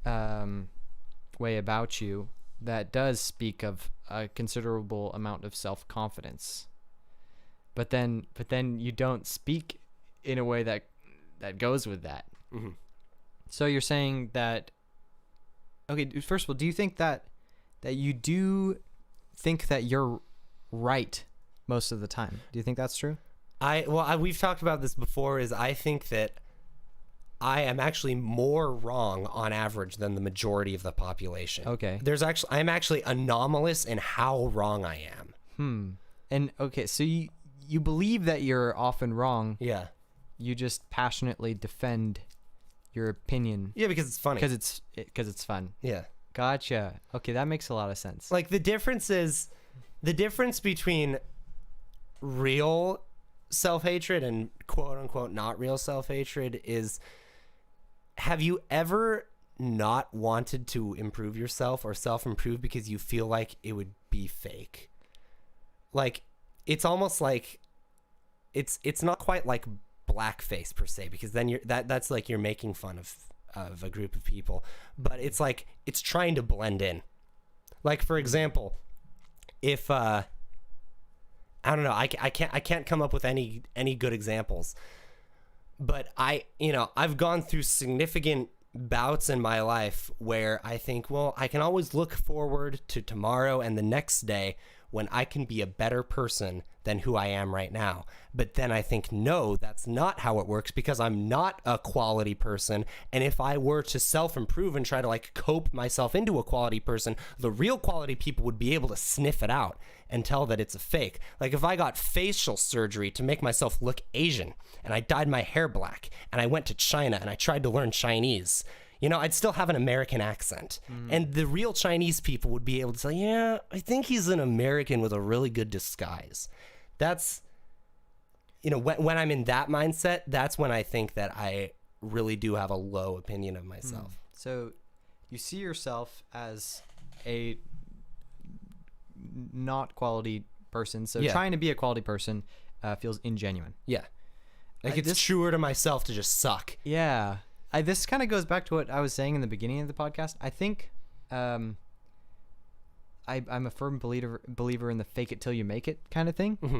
way about you that does speak of a considerable amount of self-confidence. But then you don't speak in a way that goes with that. Mm-hmm. So you're saying that, okay, first of all, do you think that you do think that you're right most of the time? Do you think that's true? We've talked about this before, is I think that I am actually more wrong on average than the majority of the population. Okay. I'm actually anomalous in how wrong I am. And okay, so you believe that you're often wrong. Yeah. You just passionately defend your opinion. Yeah, because it's funny. Because it's fun. Yeah. Gotcha. Okay, that makes a lot of sense. Like the difference between real self-hatred and quote unquote not real self-hatred is, have you ever not wanted to improve yourself or self-improve because you feel like it would be fake? Like, it's almost like it's not quite like blackface per se, because then that's like you're making fun of a group of people, but it's like it's trying to blend in. Like, for example, if I don't know, I can't come up with any good examples, but I've gone through significant bouts in my life where I think, well, I can always look forward to tomorrow and the next day when I can be a better person than who I am right now. But then I think, no, that's not how it works, because I'm not a quality person. And if I were to self-improve and try to like cope myself into a quality person, the real quality people would be able to sniff it out and tell that it's a fake. Like if I got facial surgery to make myself look Asian, and I dyed my hair black, and I went to China and I tried to learn Chinese, I'd still have an American accent. And the real Chinese people would be able to say, yeah, I think he's an American with a really good disguise. That's, when I'm in that mindset, that's when I think that I really do have a low opinion of myself. So you see yourself as a not quality person. So Yeah. trying to be a quality person feels ingenuine. Yeah. Like it's truer to myself to just suck. Yeah. This kind of goes back to what I was saying in the beginning of the podcast. I think I'm a firm believer in the fake it till you make it kind of thing. Mm-hmm.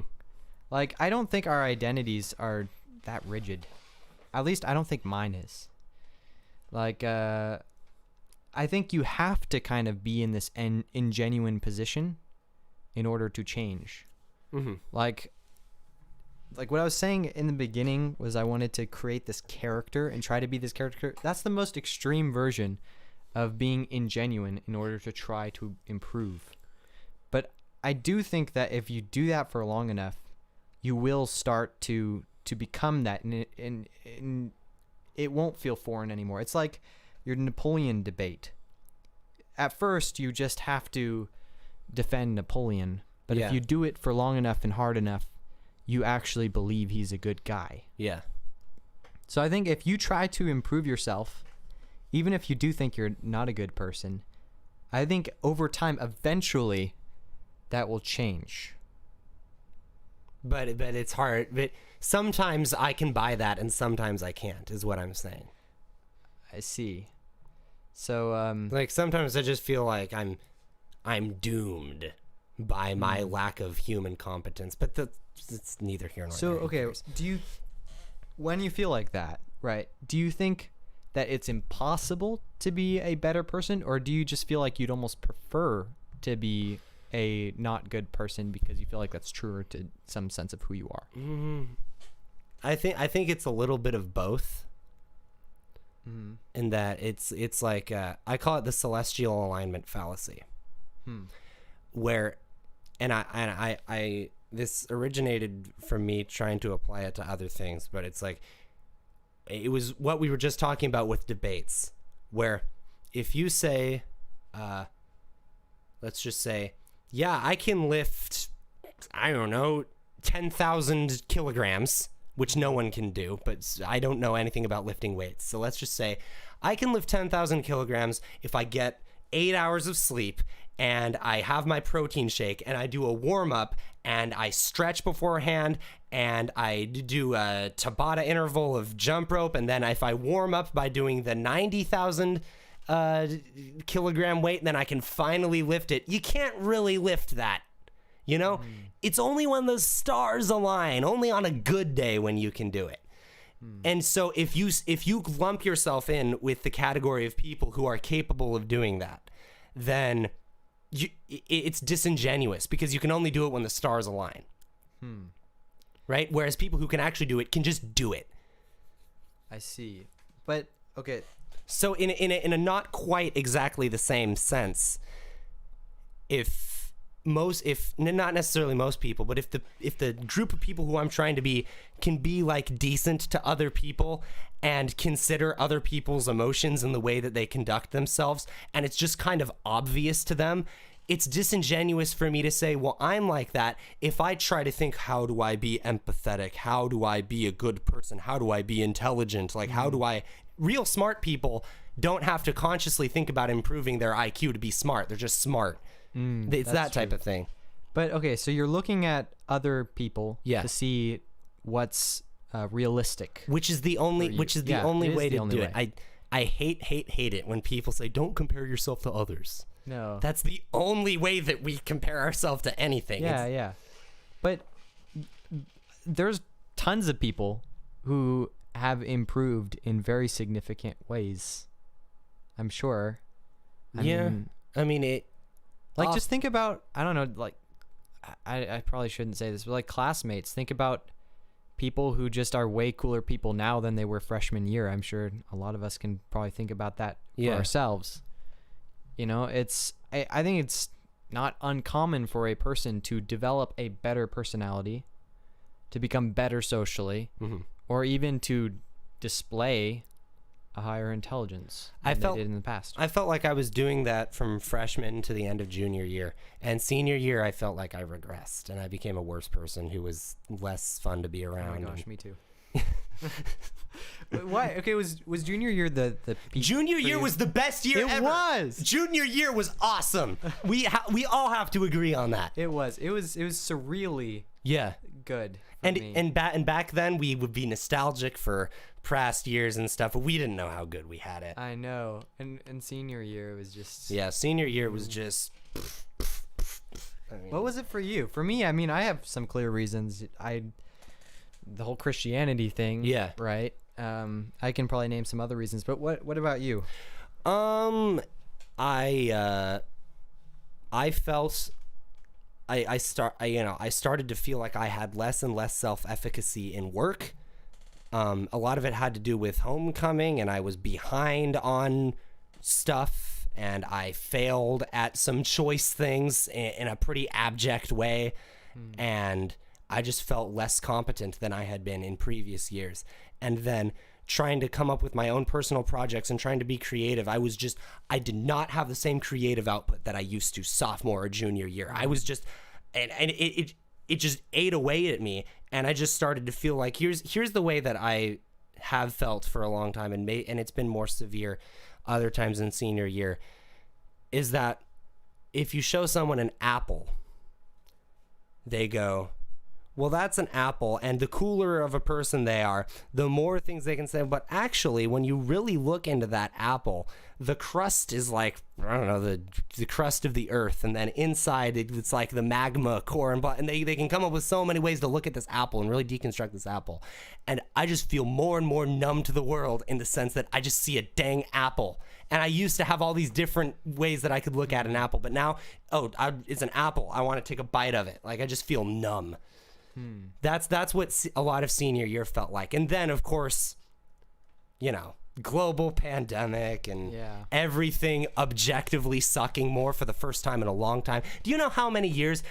Like, I don't think our identities are that rigid. At least I don't think mine is. Like, I think you have to kind of be in this ingenuine position in order to change. Mm-hmm. Like what I was saying in the beginning was I wanted to create this character and try to be this character. That's the most extreme version of being ingenuine in order to try to improve. But I do think that if you do that for long enough, you will start to become that, and it won't feel foreign anymore. It's like your Napoleon debate. At first, you just have to defend Napoleon, but if you do it for long enough and hard enough, you actually believe he's a good guy. Yeah. So I think if you try to improve yourself, even if you do think you're not a good person, I think over time, eventually, that will change. But it's hard. But sometimes I can buy that and sometimes I can't, is what I'm saying. I see. So Like sometimes I just feel like I'm doomed by my lack of human competence, but it's neither here nor so there. okay, when you feel like that, right? Do you think that it's impossible to be a better person, or do you just feel like you'd almost prefer to be a not good person because you feel like that's truer to some sense of who you are? I think it's a little bit of both. In that it's like I call it the celestial alignment fallacy, where, and I this originated from me trying to apply it to other things, but it's like it was what we were just talking about with debates, where if you say, let's just say, yeah, I can lift, I don't know, 10,000 kilograms. Which no one can do, but I don't know anything about lifting weights. So let's just say I can lift 10,000 kilograms if I get 8 hours of sleep and I have my protein shake and I do a warm up and I stretch beforehand and I do a Tabata interval of jump rope. And then if I warm up by doing the 90,000 kilogram weight, then I can finally lift it. You can't really lift that. You know, it's only when the stars align, only on a good day when you can do it. And so if you lump yourself in with the category of people who are capable of doing that, then it's disingenuous because you can only do it when the stars align. Right? Whereas people who can actually do it can just do it. I see. But okay. So in a not quite exactly the same sense, if not necessarily most people, but if the group of people who I'm trying to be can be like decent to other people and consider other people's emotions and the way that they conduct themselves, and it's just kind of obvious to them, it's disingenuous for me to say, well, I'm like that. If I try to think, how do I be empathetic? How do I be a good person? How do I be intelligent? Like, how do I... Real smart people don't have to consciously think about improving their IQ to be smart. They're just smart. It's that type of thing. But okay, so you're looking at other people Yeah. to see what's realistic. Which is the only way to do it. I hate it when people say don't compare yourself to others. No. That's the only way that we compare ourselves to anything. Yeah. But there's tons of people who have improved in very significant ways. I'm sure. I mean it. Like, just think about, I don't know, like, I probably shouldn't say this, but like classmates, think about people who just are way cooler people now than they were freshman year. I'm sure a lot of us can probably think about that for ourselves. You know, I think it's not uncommon for a person to develop a better personality, to become better socially, or even to display a higher intelligence than they did in the past. I felt like I was doing that from freshman to the end of junior year, and senior year I felt like I regressed and I became a worse person who was less fun to be around. Oh my gosh, me too. Why? Okay, was junior year the peak? Junior year was the best year ever. It was. Junior year was awesome. We all have to agree on that. It was surreally good. And back then we would be nostalgic for past years and stuff, but we didn't know how good we had it. I know. And senior year was just... Yeah, senior year was just... What was it for you? For me, I mean, I have some clear reasons. The whole Christianity thing. Yeah. Right? I can probably name some other reasons, but what about you? I felt... I started to feel like I had less and less self-efficacy in work. A lot of it had to do with homecoming, and I was behind on stuff, and I failed at some choice things in a pretty abject way, and I just felt less competent than I had been in previous years. And then trying to come up with my own personal projects and trying to be creative, I did not have the same creative output that I used to sophomore or junior year. I was just, and it just ate away at me, and I just started to feel like here's the way that I have felt for a long time, and it's been more severe other times in senior year, is that if you show someone an apple, they go, well, that's an apple, and the cooler of a person they are, the more things they can say. But actually, when you really look into that apple, the crust is like, I don't know, the crust of the earth, and then inside it's like the magma core, and they can come up with so many ways to look at this apple and really deconstruct this apple. And I just feel more and more numb to the world in the sense that I just see a dang apple. And I used to have all these different ways that I could look at an apple, but now, it's an apple. I want to take a bite of it. Like, I just feel numb. That's what a lot of senior year felt like. And then, of course, global pandemic and everything objectively sucking more for the first time in a long time. Do you know how many years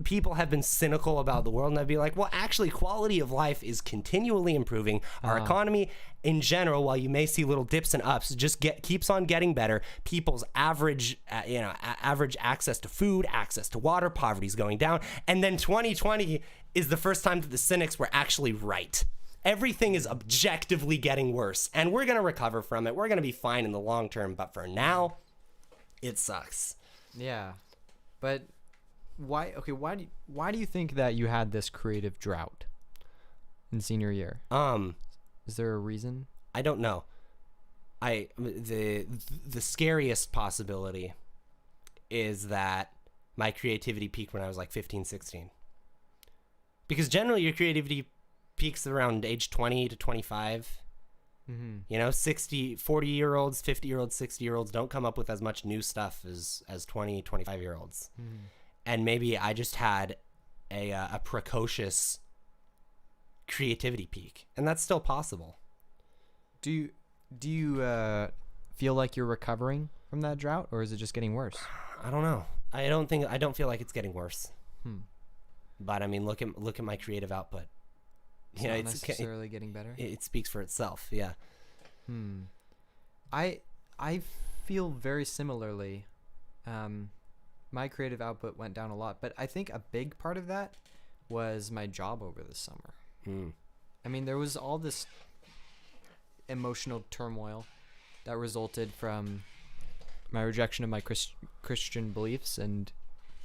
people have been cynical about the world? And I'd be like, well, actually, quality of life is continually improving. Our economy in general, while you may see little dips and ups, just keeps on getting better. People's average access to food, access to water, poverty is going down. And then 2020 is the first time that the cynics were actually right. Everything is objectively getting worse, and we're going to recover from it. We're going to be fine in the long term, but for now, it sucks. Yeah. But why do you think that you had this creative drought in senior year? Is there a reason? I don't know. The scariest possibility is that my creativity peaked when I was like 15, 16. Because generally your creativity peaks around age 20 to 25. 40-year-olds, 50-year-olds, 60-year-olds don't come up with as much new stuff as 20, 25-year-olds. And maybe I just had a precocious creativity peak, and that's still possible. Do you feel like you're recovering from that drought, or is it just getting worse? I don't know. I don't feel like it's getting worse. But I mean, look at my creative output. It's not necessarily getting better. It speaks for itself. Yeah. I feel very similarly. My creative output went down a lot, but I think a big part of that was my job over the summer. I mean, there was all this emotional turmoil that resulted from my rejection of my Christian beliefs and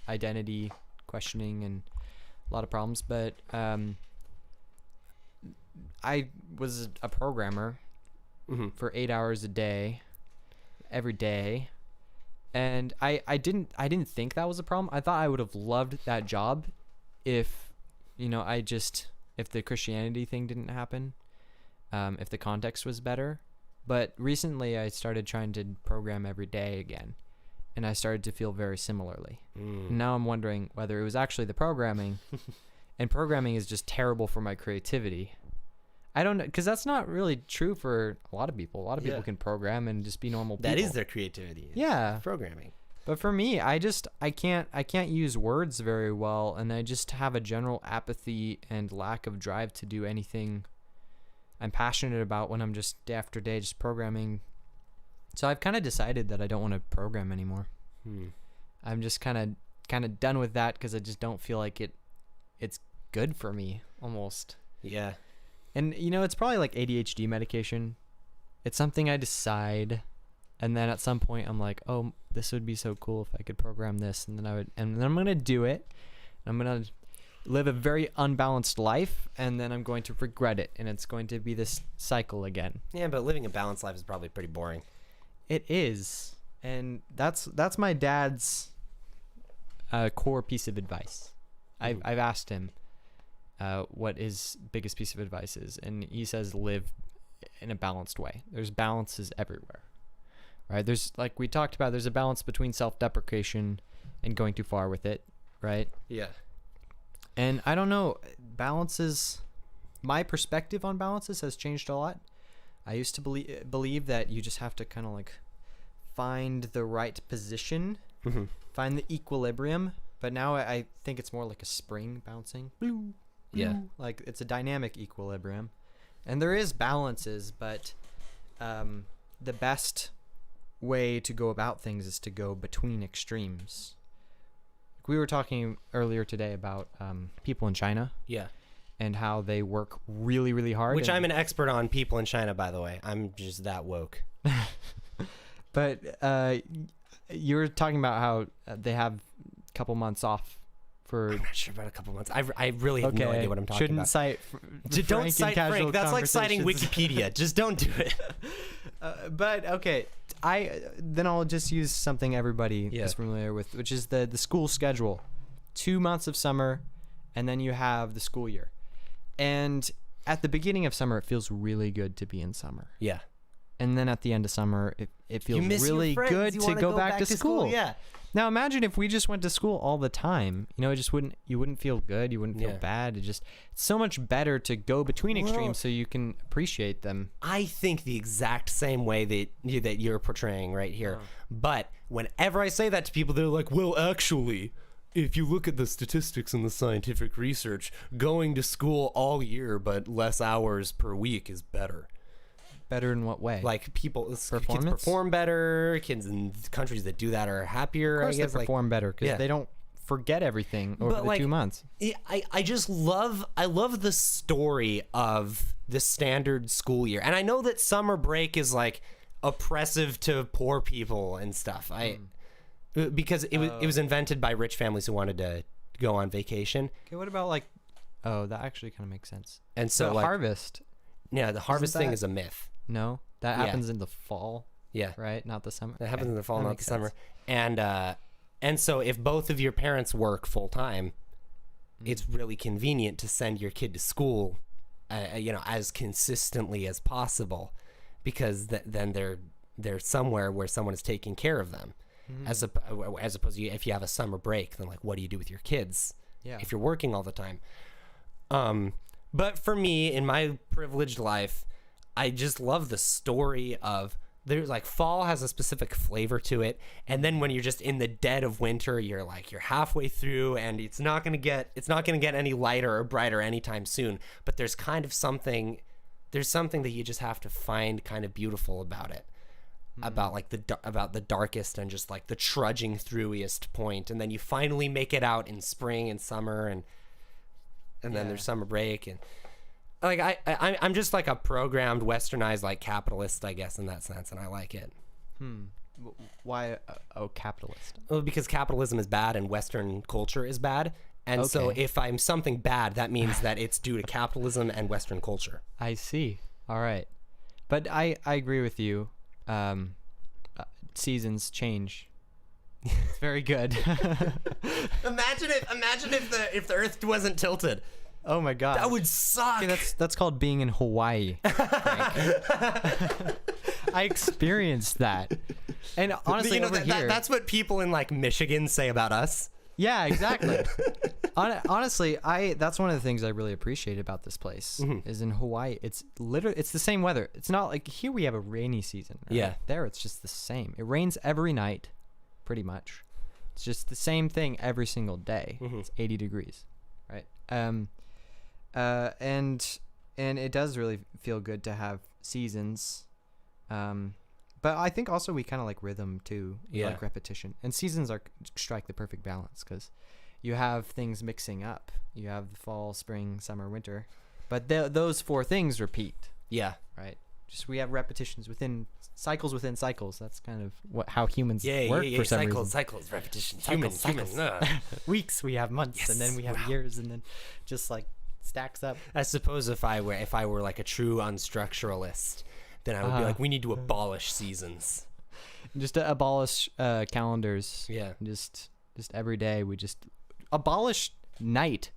identity questioning and a lot of problems. But I was a programmer for 8 hours a day, every day. And I didn't think that was a problem. I thought I would have loved that job if, if the Christianity thing didn't happen, if the context was better. But recently I started trying to program every day again, and I started to feel very similarly. Now I'm wondering whether it was actually the programming, and programming is just terrible for my creativity. I don't know, because that's not really true for a lot of people. A lot of people can program and just be normal people. That is their creativity. Yeah. Programming. But for me, I can't use words very well, and I just have a general apathy and lack of drive to do anything I'm passionate about when I'm just day after day just programming. So I've kind of decided that I don't want to program anymore. I'm just kind of done with that because I just don't feel like it's good for me almost. Yeah. And it's probably like ADHD medication. It's something I decide, and then at some point I'm like, oh, this would be so cool if I could program this, and then I'm gonna do it. I'm gonna live a very unbalanced life, and then I'm going to regret it, and it's going to be this cycle again. Yeah, but living a balanced life is probably pretty boring. It is, and that's my dad's core piece of advice. I've asked him what his biggest piece of advice is, and he says live in a balanced way. There's balances everywhere, right? There's, like we talked about, there's a balance between self-deprecation and going too far with it, right? Yeah. And I don't know, my perspective on balances has changed a lot. I used to believe that you just have to kind of like find the right position, find the equilibrium, but now I think it's more like a spring bouncing. Yeah. Like it's a dynamic equilibrium. And there is balances, but the best way to go about things is to go between extremes. We were talking earlier today about people in China. Yeah. And how they work really, really hard. Which I'm an expert on people in China, by the way. I'm just that woke. But you were talking about how they have a couple months off for. I'm not sure about a couple months. I really have no idea what I'm talking Shouldn't about. cite. Don't cite Frank. That's like citing Wikipedia. Just don't do it. But okay, then I'll just use something everybody is familiar with, which is the school schedule. 2 months of summer, and then you have the school year. And at the beginning of summer, it feels really good to be in summer. Yeah. And then at the end of summer, it feels really good to go back to school. Yeah. Now imagine if we just went to school all the time. You know, you wouldn't feel good. You wouldn't feel bad. It's so much better to go between extremes so you can appreciate them. I think the exact same way that you're portraying right here. But whenever I say that to people, they're like, well, actually, if you look at the statistics and the scientific research, going to school all year but less hours per week is better. Better in what way? Like kids Performance? perform better. Kids in countries that do that are happier. Of course, I guess they perform better because yeah. they don't forget everything over the 2 months. I just love the story of the standard school year, and I know that summer break is like oppressive to poor people and stuff. Because it was invented by rich families who wanted to go on vacation. Okay, what about like? Oh, that actually kind of makes sense. And so the like, harvest. Yeah, the harvest thing is a myth. No, that happens in the fall. Yeah, right, not the summer. That happens in the fall, not the summer. And so if both of your parents work full time, it's really convenient to send your kid to school, as consistently as possible, because then they're somewhere where someone is taking care of them, as opposed to if you have a summer break, then like what do you do with your kids? Yeah. If you're working all the time. But for me, in my privileged life, I just love the story of there's like fall has a specific flavor to it, and then when you're just in the dead of winter, you're halfway through, and it's not gonna get any lighter or brighter anytime soon. But there's something that you just have to find kind of beautiful about it, about like about the darkest and just like the trudging throughiest point, and then you finally make it out in spring and summer, and then there's summer break and. Like I'm just like a programmed, westernized, like capitalist, I guess, in that sense, and I like it. Why? Capitalist. Well, because capitalism is bad and Western culture is bad, and so if I'm something bad, that means that it's due to capitalism and Western culture. I see. All right, but I agree with you. Seasons change. It's very good. Imagine if the Earth wasn't tilted. Oh my god, that would suck. Okay, that's called being in Hawaii. I experienced that, and honestly, that's what people in like Michigan say about us. Yeah, exactly. Honestly, that's one of the things I really appreciate about this place is in Hawaii. It's the same weather. It's not like here we have a rainy season. Right? Yeah, there it's just the same. It rains every night, pretty much. It's just the same thing every single day. It's 80 degrees, right? And it does really feel good to have seasons. But I think also we kind of like rhythm too, like repetition. And seasons strike the perfect balance because you have things mixing up. You have the fall, spring, summer, winter, but those four things repeat. Yeah. Right. Just we have repetitions within cycles. That's kind of how humans work for some reason. Cycles, repetitions. Humans. Weeks we have months, and then we have years, and then just like stacks up. I suppose if I were like a true unstructuralist, then I would be like, we need to abolish seasons. Just to abolish calendars. Yeah. Just every day we just abolish night.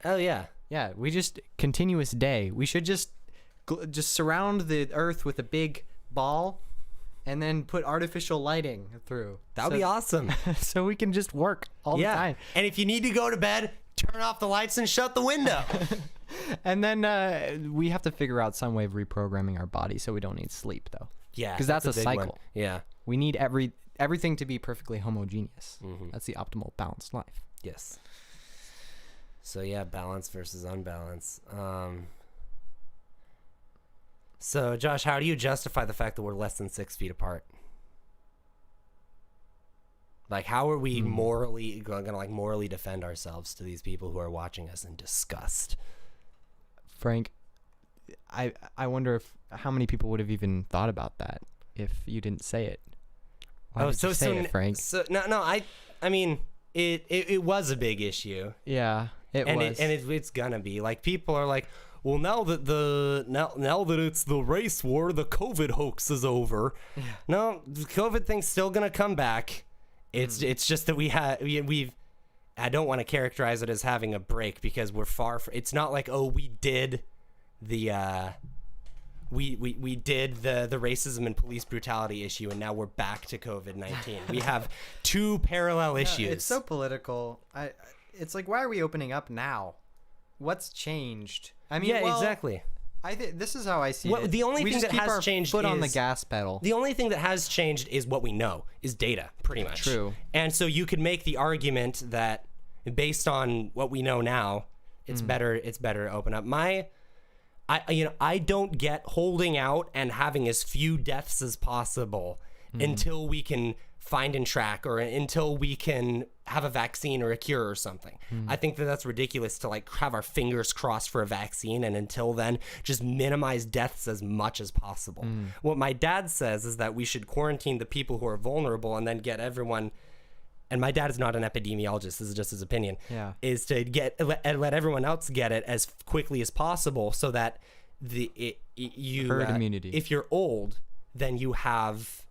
Oh yeah. Yeah. We just continuous day. We should just surround the earth with a big ball and then put artificial lighting through. That would be awesome. So we can just work all the time. And if you need to go to bed, turn off the lights and shut the window. And then we have to figure out some way of reprogramming our body so we don't need sleep though. Yeah. Because that's a cycle. One. Yeah. We need everything to be perfectly homogeneous. That's the optimal balanced life. Yes. So yeah, balance versus unbalance. So Josh, how do you justify the fact that we're less than 6 feet apart? Like, how are we morally morally defend ourselves to these people who are watching us in disgust? Frank, I wonder how many people would have even thought about that if you didn't say it. Why did you say it, Frank? So no, I mean, it was a big issue. Yeah, it was. It's gonna be like, people are like, well, now that it's the race war, the COVID hoax is over. Yeah. No, the COVID thing's still gonna come back. It's just that we've. I don't want to characterize it as having a break, because we're far from. It's not like, oh, we did the racism and police brutality issue, and now we're back to COVID-19. We have two parallel issues. It's so political. It's like, why are we opening up now? What's changed? I mean, exactly. I think this is how I see it. The only thing that has changed foot is on the gas pedal. The only thing that has changed is what we know, is data, pretty much. True. And so you could make the argument that based on what we know now, it's better to open up. I don't get holding out and having as few deaths as possible until we can find and track, or until we can have a vaccine or a cure or something. I think that that's ridiculous to like have our fingers crossed for a vaccine, and until then just minimize deaths as much as possible. What my dad says is that we should quarantine the people who are vulnerable and then get everyone, and my dad is not an epidemiologist, this is just his opinion, is to let everyone else get it as quickly as possible, so that herd immunity. If you're old, then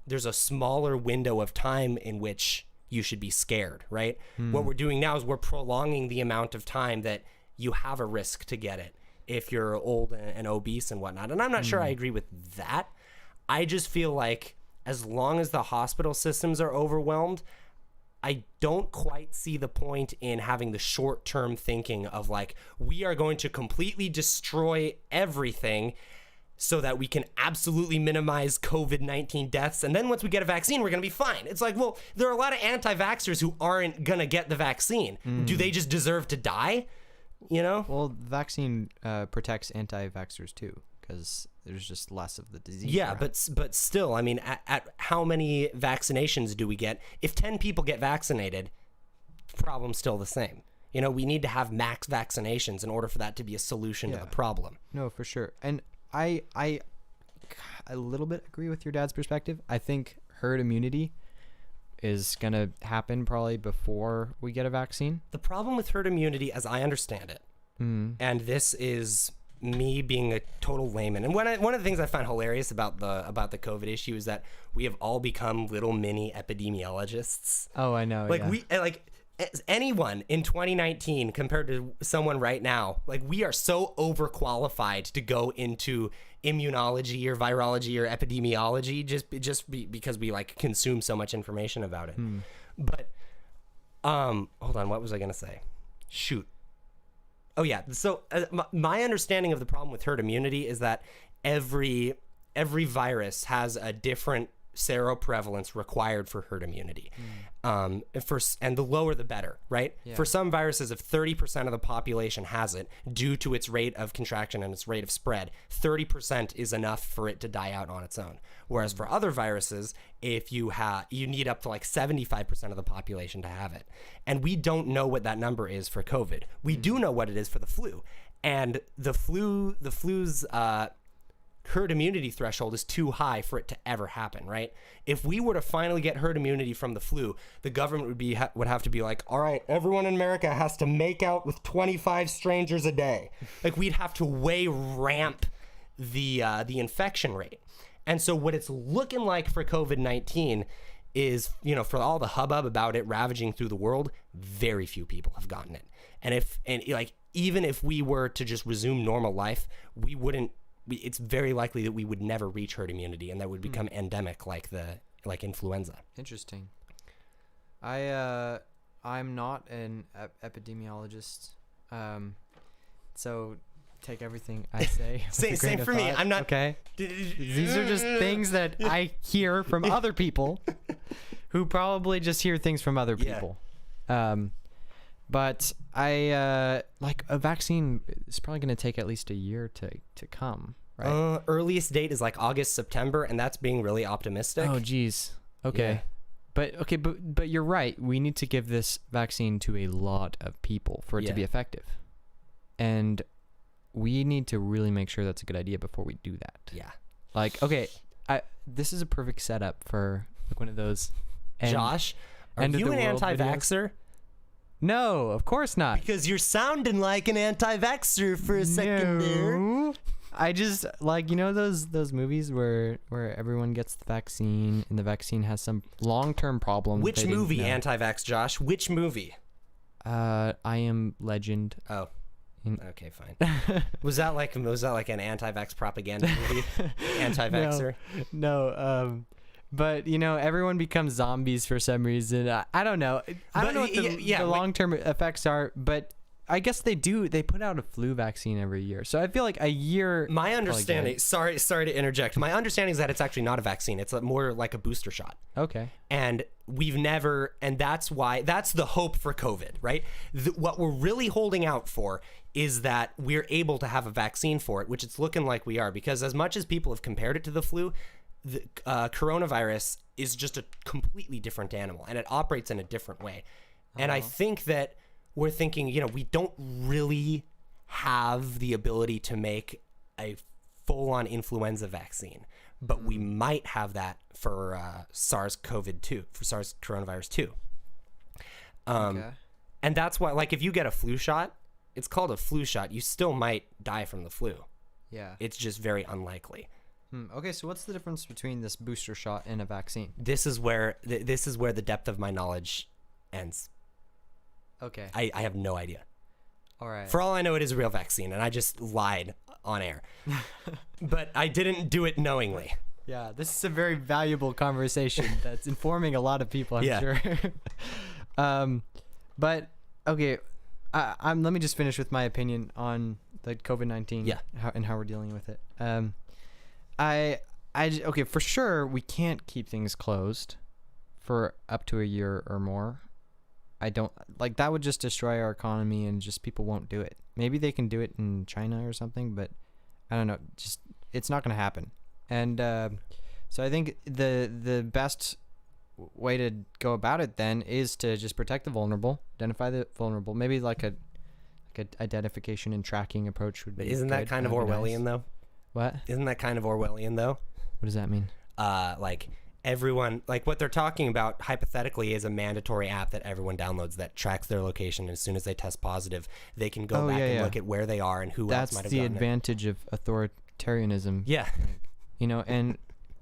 there's a smaller window of time in which you should be scared, right? What we're doing now is we're prolonging the amount of time that you have a risk to get it if you're old and obese and whatnot. And I'm not sure I agree with that. I just feel like as long as the hospital systems are overwhelmed, I don't quite see the point in having the short-term thinking of like, we are going to completely destroy everything so that we can absolutely minimize COVID-19 deaths. And then once we get a vaccine, we're going to be fine. It's like, well, there are a lot of anti-vaxxers who aren't going to get the vaccine. Do they just deserve to die? You know? Well, the vaccine protects anti-vaxxers too, because there's just less of the disease. Yeah, but still, I mean, at how many vaccinations do we get? If 10 people get vaccinated, the problem's still the same. You know, we need to have max vaccinations in order for that to be a solution to the problem. No, for sure. And I a little bit agree with your dad's perspective. I think herd immunity is going to happen probably before we get a vaccine. The problem with herd immunity, as I understand it, and this is me being a total layman, and one of the things I find hilarious about the COVID issue is that we have all become little mini epidemiologists. Oh, I know. Anyone in 2019 compared to someone right now, like, we are so overqualified to go into immunology or virology or epidemiology because we like consume so much information about it. But hold on, what was I gonna say? Shoot. Oh yeah. So my understanding of the problem with herd immunity is that every virus has a different seroprevalence required for herd immunity. And the lower the better, right? Yeah. For some viruses, if 30% of the population has it, due to its rate of contraction and its rate of spread, 30% is enough for it to die out on its own. Whereas for other viruses, if you need up to like 75% of the population to have it. And we don't know what that number is for COVID. We do know what it is for the flu. And the flu's herd immunity threshold is too high for it to ever happen, right? If we were to finally get herd immunity from the flu, the government would have to be like, all right, everyone in America has to make out with 25 strangers a day. Like, we'd have to way ramp the infection rate. And so what it's looking like for COVID-19 is, you know, for all the hubbub about it ravaging through the world, very few people have gotten it. And even if we were to just resume normal life, it's very likely that we would never reach herd immunity, and that would become endemic like influenza. Interesting. I'm not an epidemiologist, so take everything I say. Same for me. I'm not. Okay. These are just things that I hear from other people, who probably just hear things from other people. Yeah. But like a vaccine is probably going to take at least a year to come, right? Earliest date is like August, September, and that's being really optimistic. Oh, geez. Okay. Yeah. But you're right. We need to give this vaccine to a lot of people for it to be effective. And we need to really make sure that's a good idea before we do that. Yeah. Like, okay, this is a perfect setup for like one of those. Josh, are you an anti-vaxxer? No, of course not. Because you're sounding like an anti-vaxxer for a second there. No. I just like, you know, those movies where everyone gets the vaccine and the vaccine has some long-term problem. Which movie, anti-vax, Josh? Which movie? I Am Legend. Oh. Okay, fine. Was that like an anti-vax propaganda movie? Anti-vaxxer? No. But you know, everyone becomes zombies for some reason. I don't know. I don't know what the long-term effects are, but I guess they do. They put out a flu vaccine every year, so I feel like a year. My understanding. Sorry to interject. My understanding is that it's actually not a vaccine. It's more like a booster shot. Okay. And that's the hope for COVID, right? What we're really holding out for is that we're able to have a vaccine for it, which it's looking like we are, because as much as people have compared it to the flu, the coronavirus is just a completely different animal, and it operates in a different way. And I think that we're thinking, you know, we don't really have the ability to make a full-on influenza vaccine, but we might have that for SARS-CoV-2, for SARS coronavirus 2. And that's why, like, if you get a flu shot, it's called a flu shot. You still might die from the flu. Yeah. It's just very unlikely. Okay, so what's the difference between this booster shot and a vaccine? This is where the depth of my knowledge ends. Okay. I have no idea. All right. For all I know, it is a real vaccine, and I just lied on air. But I didn't do it knowingly. Yeah, this is a very valuable conversation that's informing a lot of people, I'm sure. But okay, let me just finish with my opinion on the COVID-19 and how we're dealing with it. Okay, for sure we can't keep things closed for up to a year or more. I don't like that would just destroy our economy, and just people won't do it. Maybe they can do it in China or something, but I don't know. Just it's not going to happen. And so I think the best way to go about it then is to just protect the vulnerable, identify the vulnerable. Maybe like a identification and tracking approach would be. But isn't that kind of Orwellian though? What? Isn't that kind of Orwellian though? What does that mean? Like everyone, like what they're talking about hypothetically is a mandatory app that everyone downloads that tracks their location. And as soon as they test positive, they can go back and look at where they are and who else might have gone there. That's the advantage of authoritarianism. Yeah. You know, and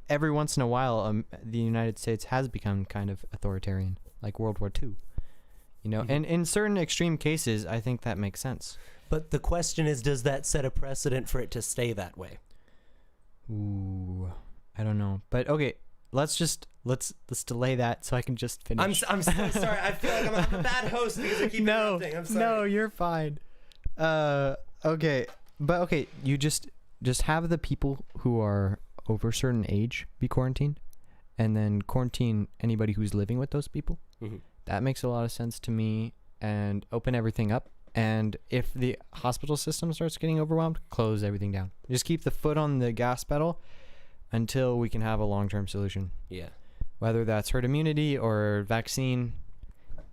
every once in a while, the United States has become kind of authoritarian, like World War II. You know, and in certain extreme cases, I think that makes sense. But the question is, does that set a precedent for it to stay that way? Ooh, I don't know. But okay, let's delay that so I can just finish. I'm so sorry. I feel like I'm a bad host because I keep interrupting. I'm sorry. No, you're fine. Okay, but okay, you just have the people who are over a certain age be quarantined, and then quarantine anybody who's living with those people. Mm-hmm. That makes a lot of sense to me. And open everything up. And if the hospital system starts getting overwhelmed, close everything down. Just keep the foot on the gas pedal until we can have a long-term solution. Yeah. Whether that's herd immunity or vaccine.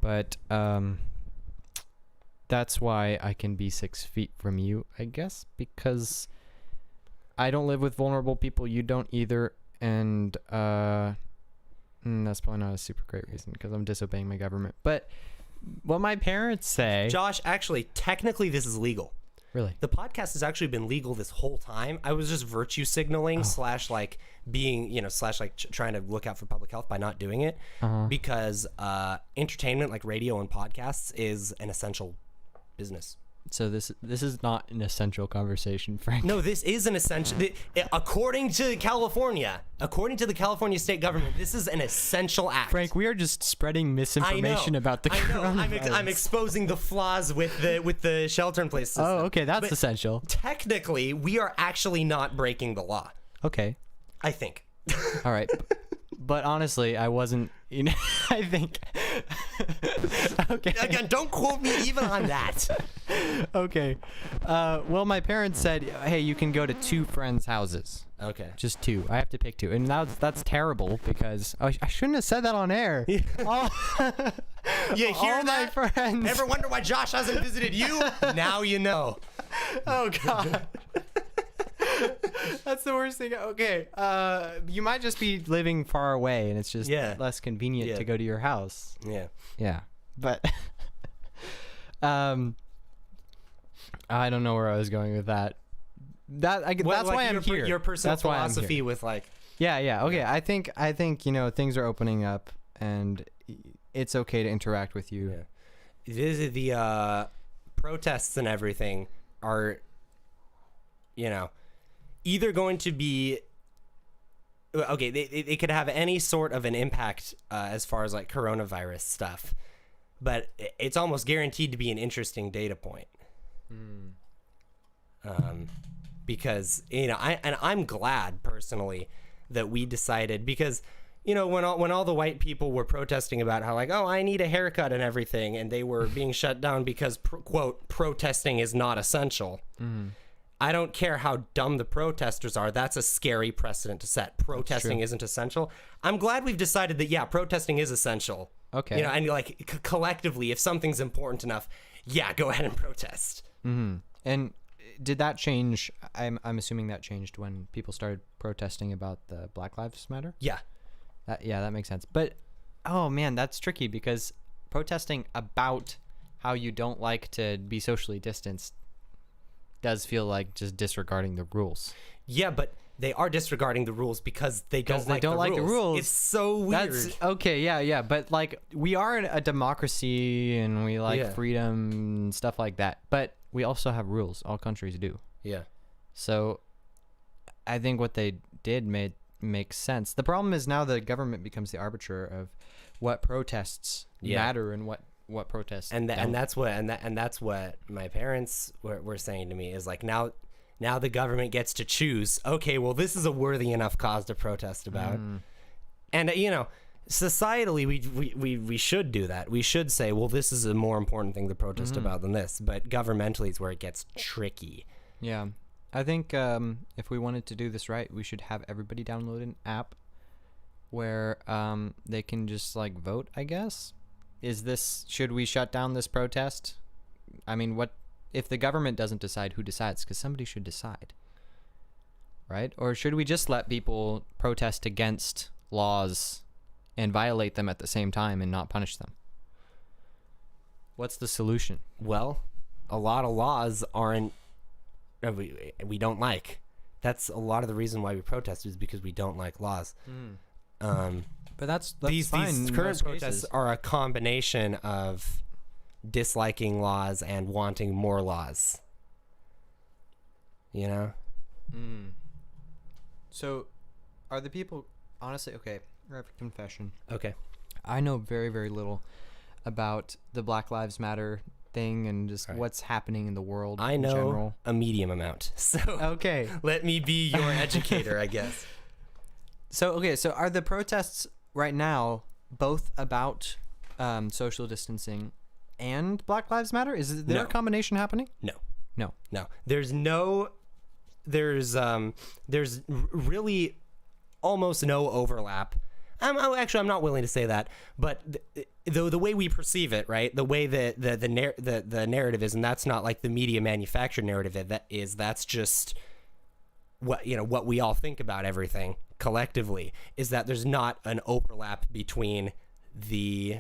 But that's why I can be 6 feet from you, I guess, because I don't live with vulnerable people. You don't either. And that's probably not a super great reason because I'm disobeying my government. But what my parents say... Josh, actually, technically this is legal. Really? The podcast has actually been legal this whole time. I was just virtue signaling / like being, you know, / like trying to look out for public health by not doing it because entertainment like radio and podcasts is an essential business. So this is not an essential conversation, Frank. No, this is an essential. According to the California state government, this is an essential act. Frank, we are just spreading misinformation about the coronavirus. I'm exposing the flaws with the shelter-in-place system. Oh, okay, that's essential. Technically, we are actually not breaking the law. Okay. I think. All right. But honestly, I wasn't, you know, I think. Okay. Again, don't quote me even on that. Okay. Well, my parents said, hey, you can go to 2 friends' houses. Okay. Just 2. I have to pick 2. And that's terrible because I shouldn't have said that on air. You hear all that? My friends. Ever wonder why Josh hasn't visited you? Now you know. Oh, God. That's the worst thing. Okay. You might just be living far away and it's just less convenient to go to your house. Yeah. Yeah. But I don't know where I was going with that. That's why I'm here. Your personal That's why I'm philosophy here. with like. Yeah. Okay. I think things are opening up, and it's okay to interact with you. Yeah. The protests and everything are, either going to be. Okay, they could have any sort of an impact as far as like coronavirus stuff, but it's almost guaranteed to be an interesting data point. Because I'm glad personally that we decided, because when all the white people were protesting about how like, oh, I need a haircut and everything, and they were being shut down because quote, protesting is not essential. I don't care how dumb the protesters are. That's a scary precedent to set. Protesting isn't essential. I'm glad we've decided that, yeah, protesting is essential. Okay. And like collectively, if something's important enough, yeah, go ahead and protest. And did that change? I'm assuming that changed when people started protesting about the Black Lives Matter. Yeah. That makes sense. But oh man, that's tricky, because protesting about how you don't like to be socially distanced does feel like just disregarding the rules. Yeah, but they are disregarding the rules because they don't like the rules. It's so weird. That's okay. Yeah. But like, we are a democracy and we like freedom and stuff like that. But we also have rules. All countries do. Yeah. So I think what they did makes sense. The problem is now the government becomes the arbiter of what protests matter and what protests and that's what my parents were saying to me is like, now the government gets to choose, okay, well, this is a worthy enough cause to protest about. And societally we should do that. We should say, well, this is a more important thing to protest about than this. But governmentally is where it gets tricky. Yeah, I think if we wanted to do this right, we should have everybody download an app where they can just like vote, I guess. Should we shut down this protest? I mean, what if the government doesn't decide? Who decides? Because somebody should decide, right? Or should we just let people protest against laws and violate them at the same time and not punish them? What's the solution? Well, a lot of laws we don't like. That's a lot of the reason why we protest, is because we don't like laws. But that's these fine. These current protests are a combination of disliking laws and wanting more laws. So, are the people honestly okay? I have a confession. Okay. I know very, very little about the Black Lives Matter thing and just what's happening in the world. I know in general. A medium amount. So okay, let me be your educator, I guess. So are the protests right now both about social distancing and Black Lives Matter? Is there a combination happening? No. There's really almost no overlap. I'm not willing to say that, but the way we perceive it, right? The way that the narrative is, and that's not like the media manufactured narrative. That's just what we all think about everything collectively, is that there's not an overlap between the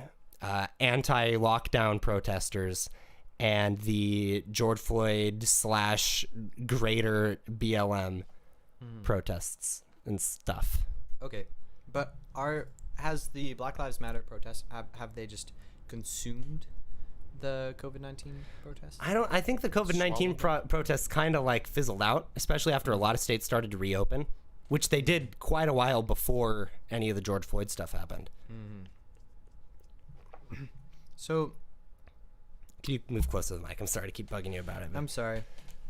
anti-lockdown protesters and the George Floyd / greater BLM protests and stuff. Okay, but has the Black Lives Matter protests, have they just consumed the COVID-19 protests? I think the COVID-19 protests kind of like fizzled out, especially after a lot of states started to reopen, which they did quite a while before any of the George Floyd stuff happened. So, can you move close to the mic? I'm sorry to keep bugging you about it. I'm sorry.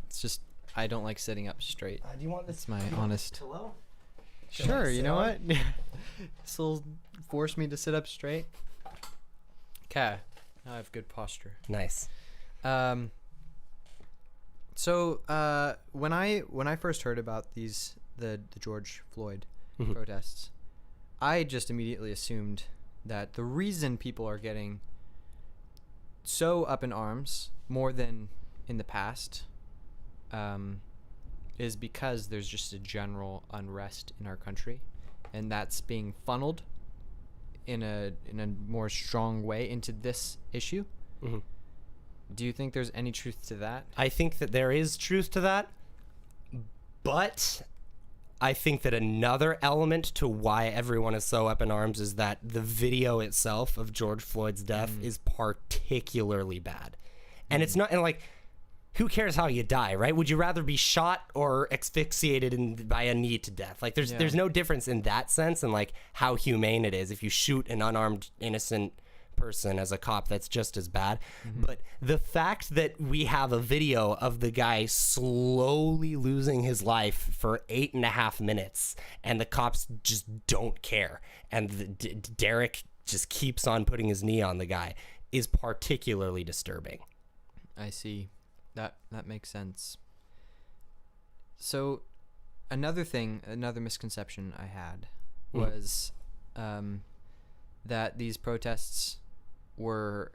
It's just I don't like sitting up straight. Do you want this? It's my honest. Pillow? Sure. You know what? This will force me to sit up straight. Okay. Now I have good posture. Nice. So when I first heard about the George Floyd protests, I just immediately assumed that the reason people are getting so up in arms more than in the past is because there's just a general unrest in our country, and that's being funneled in a more strong way into this issue. Do you think there's any truth to that? I think that there is truth to that, but I think that another element to why everyone is so up in arms is that the video itself of George Floyd's death is particularly bad. And it's not, and like, who cares how you die, right? Would you rather be shot or asphyxiated by a knee to death? Like, there's no difference in that sense, and like how humane it is. If you shoot an unarmed, innocent person as a cop, that's just as bad. But the fact that we have a video of the guy slowly losing his life for 8.5 minutes, and the cops just don't care, and Derek just keeps on putting his knee on the guy, is particularly disturbing. I see. That makes sense. So another misconception I had was that these protests were,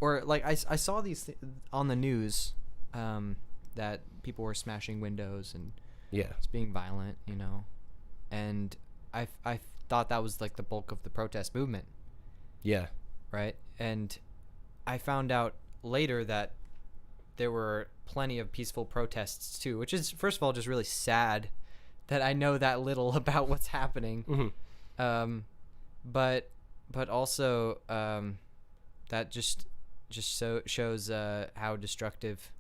or like I saw these on the news, that people were smashing windows and it's being violent, you know, and I thought that was like the bulk of the protest movement. Yeah. Right. And I found out later that there were plenty of peaceful protests too, which is, first of all, just really sad that I know that little about what's happening. But also that just shows how destructive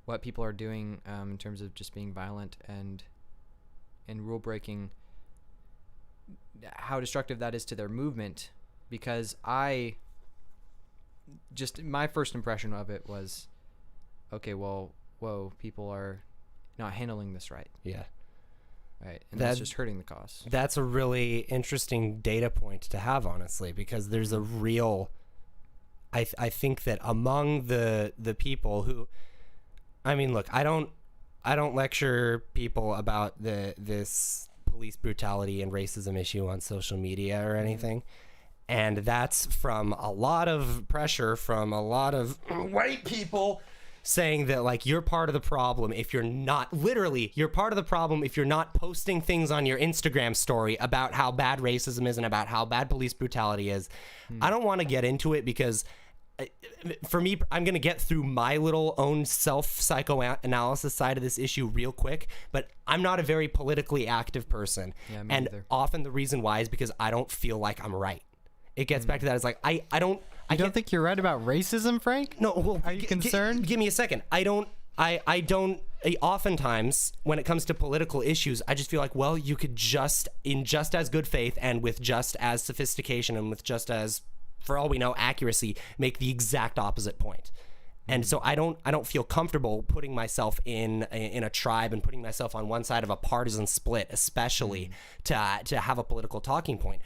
what people are doing in terms of just being violent and rule breaking, how destructive that is to their movement. Because my first impression of it was, okay, well, whoa, people are not handling this right. Yeah. Right. And that's just hurting the cause. That's a really interesting data point to have, honestly, because there's a real, I think that among the people who, I mean, look, I don't lecture people about this police brutality and racism issue on social media or anything. And that's from a lot of pressure from a lot of white people saying that, like, you're part of the problem if you're not, literally, you're part of the problem if you're not posting things on your Instagram story about how bad racism is and about how bad police brutality is. I don't want to get into it because, for me, I'm going to get through my little own self-psychoanalysis side of this issue real quick, but I'm not a very politically active person. Yeah, me and either. Often the reason why is because I don't feel like I'm right. It gets back to that. It's like, I don't think you're right about racism, Frank? No, well, are you concerned? Give me a second. I don't oftentimes when it comes to political issues, I just feel like, well, you could just, in just as good faith and with just as sophistication and with just as, for all we know, accuracy, make the exact opposite point. And so I don't feel comfortable putting myself in a tribe and putting myself on one side of a partisan split, especially to have a political talking point.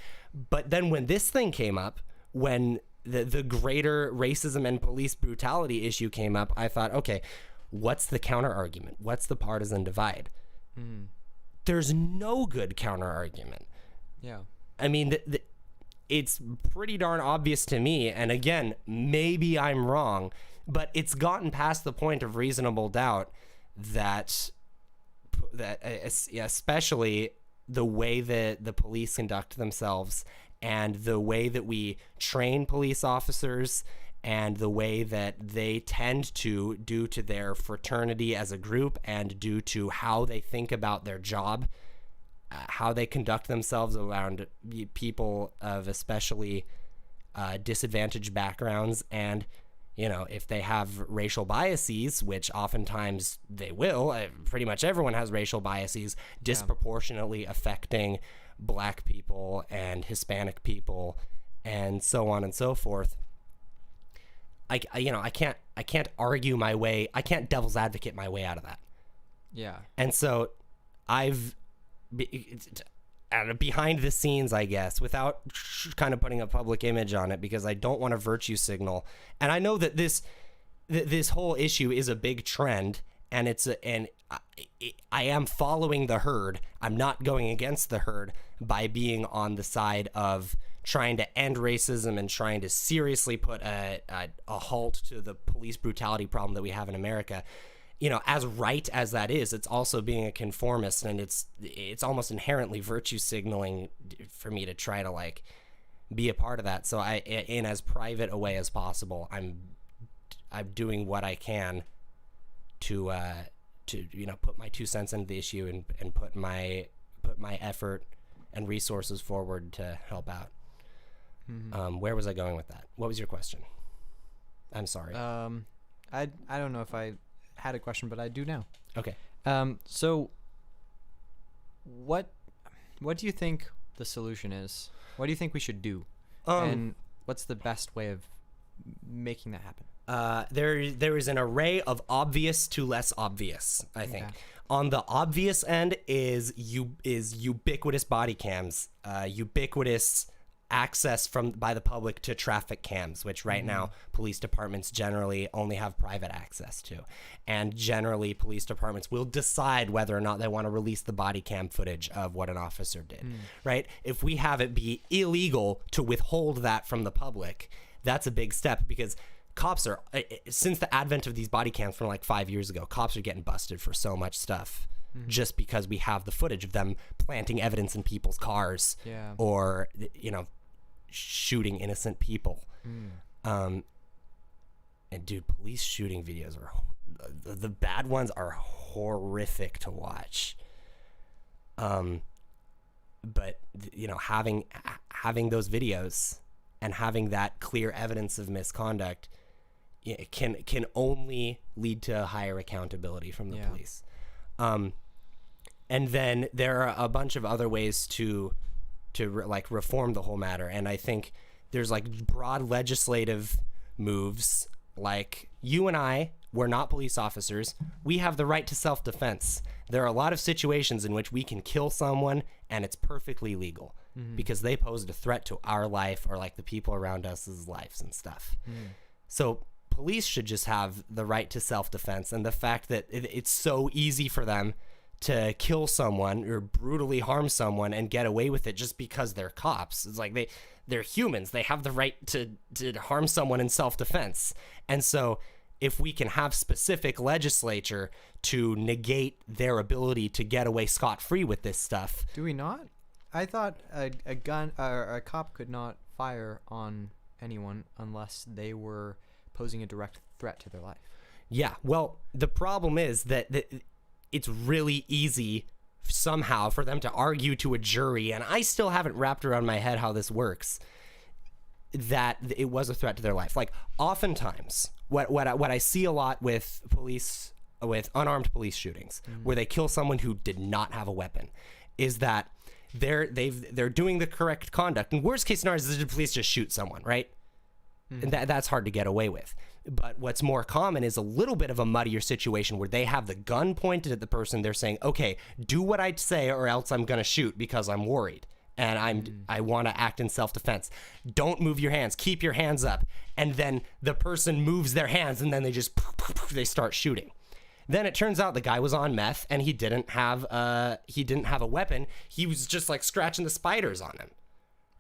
But then when this thing came up, when the greater racism and police brutality issue came up, I thought, okay, what's the counter argument? What's the partisan divide? There's no good counter argument. Yeah. I mean, it's pretty darn obvious to me. And again, maybe I'm wrong, but it's gotten past the point of reasonable doubt that especially the way that the police conduct themselves and the way that we train police officers and the way that they tend to, due to their fraternity as a group and due to how they think about their job, how they conduct themselves around people of especially disadvantaged backgrounds. And, you know, if they have racial biases, which oftentimes they will, pretty much everyone has racial biases, disproportionately affecting Black people and Hispanic people and so on and so forth. I can't argue my way. I can't devil's advocate my way out of that. Yeah. And so behind the scenes, I guess, without kind of putting a public image on it, because I don't want to virtue signal. And I know that this whole issue is a big trend, and I am following the herd. I'm not going against the herd by being on the side of trying to end racism and trying to seriously put a halt to the police brutality problem that we have in America. You know, as right as that is, it's also being a conformist, and it's almost inherently virtue signaling for me to try to like be a part of that. So in as private a way as possible, I'm I'm doing what I can to put my 2 cents into the issue and put my effort and resources forward to help out. Where was I going with that? What was your question? I'm sorry. I don't know if I had a question, but I do now. Okay. So what do you think the solution is? What do you think we should do? And what's the best way of making that happen? There is an array of obvious to less obvious, I think. Okay. On the obvious end is ubiquitous body cams, ubiquitous access by the public to traffic cams, which right now police departments generally only have private access to. And generally police departments will decide whether or not they want to release the body cam footage of what an officer did, right? If we have it be illegal to withhold that from the public, that's a big step, because cops are, since the advent of these body cams from like 5 years ago, cops are getting busted for so much stuff just because we have the footage of them planting evidence in people's cars or, shooting innocent people. And dude, police shooting videos are, the bad ones are horrific to watch. But having those videos and having that clear evidence of misconduct, it can only lead to higher accountability from the police. And then there are a bunch of other ways to reform the whole matter. And I think there's like broad legislative moves, like you and I, we're not police officers. We have the right to self-defense. There are a lot of situations in which we can kill someone and it's perfectly legal because they posed a threat to our life or like the people around us's lives and stuff. So police should just have the right to self-defense, and the fact that it's so easy for them to kill someone or brutally harm someone and get away with it just because they're cops. It's like they're humans. They have the right to harm someone in self-defense. And so if we can have specific legislature to negate their ability to get away scot-free with this stuff. Do we not? I thought a gun or a cop could not fire on anyone unless they were posing a direct threat to their life. Yeah, well, the problem is that it's really easy somehow for them to argue to a jury, and I still haven't wrapped around my head how this works, that it was a threat to their life. Like, oftentimes, what I see a lot with unarmed police shootings, where they kill someone who did not have a weapon, is that they're doing the correct conduct. And worst case scenario is the police just shoot someone, right? And that's hard to get away with. But what's more common is a little bit of a muddier situation where they have the gun pointed at the person. They're saying, okay, do what I say or else I'm going to shoot because I'm worried. And I want to act in self-defense. Don't move your hands. Keep your hands up. And then the person moves their hands and then they start shooting. Then it turns out the guy was on meth and he didn't have a weapon. He was just like scratching the spiders on him.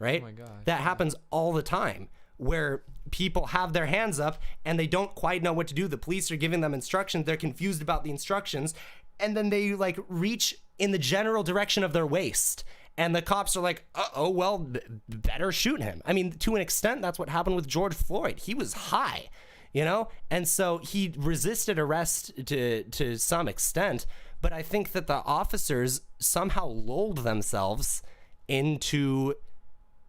Right? Oh my God. That happens all the time, where people have their hands up and they don't quite know what to do. The police are giving them instructions. They're confused about the instructions. And then they like reach in the general direction of their waist. And the cops are like, oh, well, better shoot him. I mean, to an extent, that's what happened with George Floyd. He was high, And so he resisted arrest to some extent. But I think that the officers somehow lulled themselves into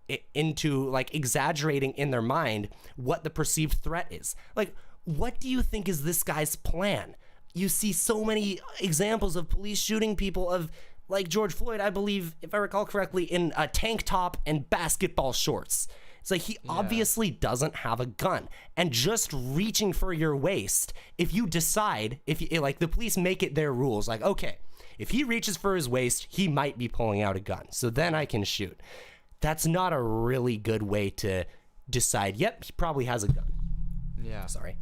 like exaggerating in their mind what the perceived threat is. Like, what do you think is this guy's plan? You see so many examples of police shooting people, of like George Floyd, I believe, if I recall correctly, in a tank top and basketball shorts. It's like he obviously doesn't have a gun, and just reaching for your waist, if you decide, like the police make it their rules, like, okay, if he reaches for his waist, he might be pulling out a gun, so then I can shoot. That's not a really good way to decide, yep, he probably has a gun. Yeah. Sorry.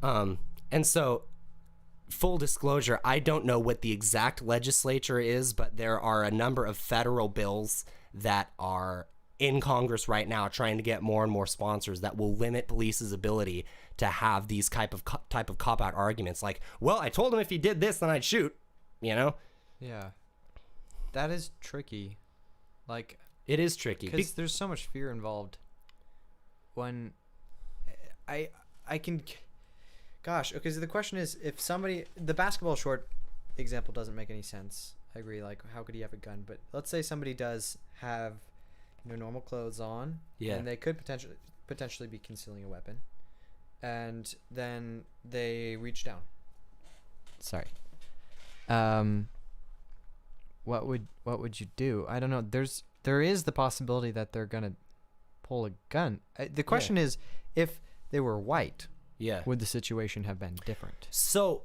And so, full disclosure, I don't know what the exact legislature is, but there are a number of federal bills that are in Congress right now trying to get more and more sponsors that will limit police's ability to have these type of cop-out arguments. Like, well, I told him if he did this, then I'd shoot, Yeah. That is tricky. Like... It is tricky because there's so much fear involved. When I can, Gosh, okay, so the question is, if somebody, the basketball short example doesn't make any sense. I agree. Like, how could he have a gun? But let's say somebody does have, normal clothes on, Yeah. and they could potentially be concealing a weapon, and then they reach down. Sorry. What would you do? I don't know. There is the possibility that they're gonna pull a gun. The question is, if they were white, would the situation have been different? So,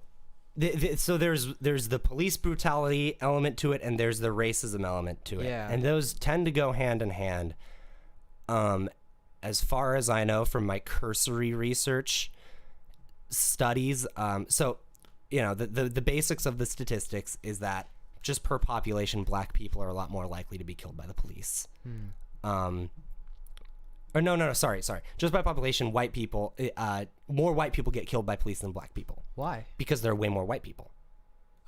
so there's the police brutality element to it, and there's the racism element to it, and those tend to go hand in hand. As far as I know from my cursory research studies, so the basics of the statistics is that just per population, black people are a lot more likely to be killed by the police. Or no, sorry. Just by population, white people, more white people get killed by police than black people. Why? Because there are way more white people.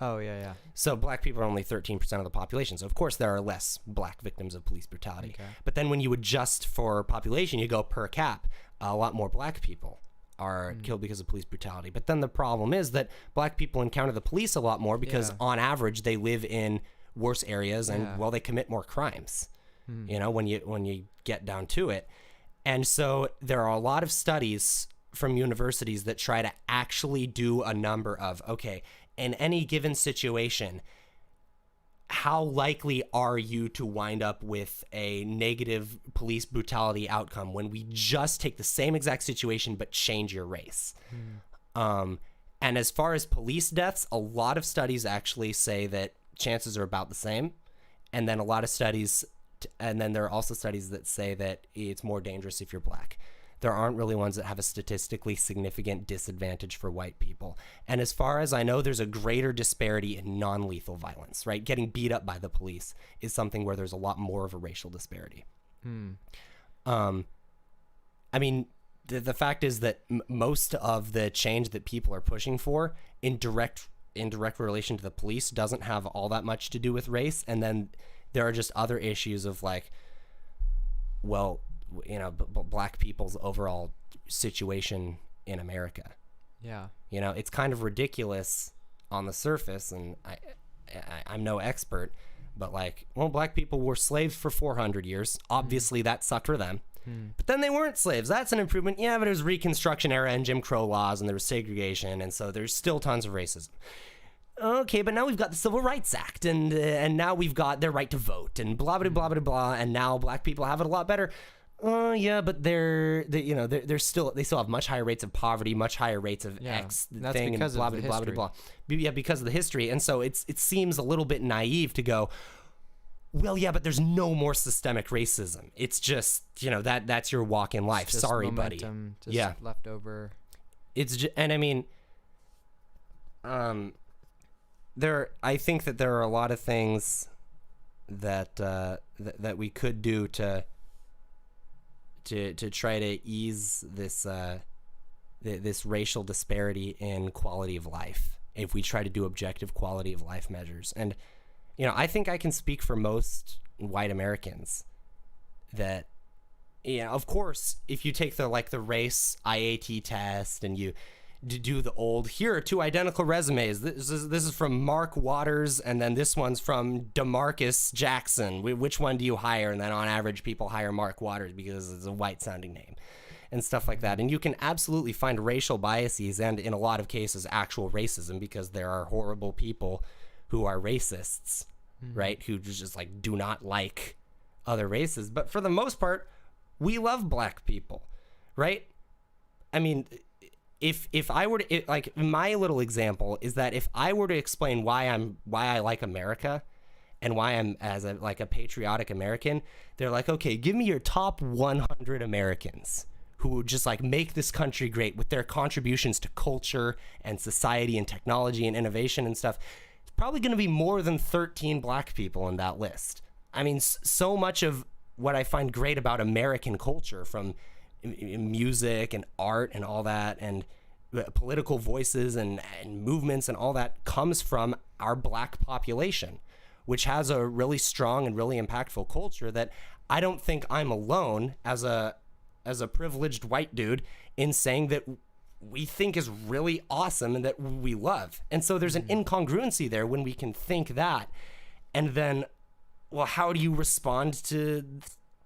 Oh, yeah. So black people are only 13% of the population. So, of course, there are less black victims of police brutality. Okay. But then when you adjust for population, you go per cap, a lot more black people are killed because of police brutality. But then the problem is that black people encounter the police a lot more because, on average, they live in worse areas and, well, they commit more crimes, when you get down to it. And so there are a lot of studies from universities that try to actually do a number of, okay, in any given situation, how likely are you to wind up with a negative police brutality outcome when we just take the same exact situation but change your race? And as far as police deaths, a lot of studies actually say that chances are about the same. And then there are also studies that say that it's more dangerous if you're black. There aren't really ones that have a statistically significant disadvantage for white people. And as far as I know, there's a greater disparity in non-lethal violence, right? Getting beat up by the police is something where there's a lot more of a racial disparity. I mean, the fact is that most of the change that people are pushing for in direct relation to the police doesn't have all that much to do with race. And then there are just other issues of like, well, black people's overall situation in America. Yeah. It's kind of ridiculous on the surface, and I'm no expert, but like, well, black people were slaves for 400 years. Obviously that sucked for them. But then they weren't slaves. That's an improvement. Yeah, but it was Reconstruction era and Jim Crow laws, and there was segregation, and so there's still tons of racism. Okay, but now we've got the Civil Rights Act, and now we've got their right to vote, and blah blah blah blah blah, and now black people have it a lot better. Yeah, but they still have much higher rates of poverty, much higher rates of X thing, and blah blah blah blah blah. Yeah, because of the history, and so it seems a little bit naive to go, well, yeah, but there's no more systemic racism. It's just that's your walk in life. Sorry, buddy. Just left over. And I mean, I think that there are a lot of things that that we could do to try to ease this this racial disparity in quality of life if we try to do objective quality of life measures. And I think I can speak for most white Americans that of course, if you take the race IAT test and you do the old, here are two identical resumes. This is from Mark Waters, and then this one's from DeMarcus Jackson. Which one do you hire? And then on average, people hire Mark Waters because it's a white-sounding name and stuff like that. And you can absolutely find racial biases and, in a lot of cases, actual racism, because there are horrible people who are racists, right, who just do not like other races. But for the most part, we love black people, right? I mean, if I were to, my little example is that if I were to explain why I like America and why I'm as a patriotic American, they're like, okay, give me your top 100 Americans who would just make this country great with their contributions to culture and society and technology and innovation and stuff. It's probably going to be more than 13 black people in that list. I mean, so much of what I find great about American culture, from music and art and all that, and political voices and movements and all that, comes from our black population, which has a really strong and really impactful culture that I don't think I'm alone as a privileged white dude in saying that we think is really awesome and that we love. And so there's an incongruency there when we can think that. And then, well, how do you respond to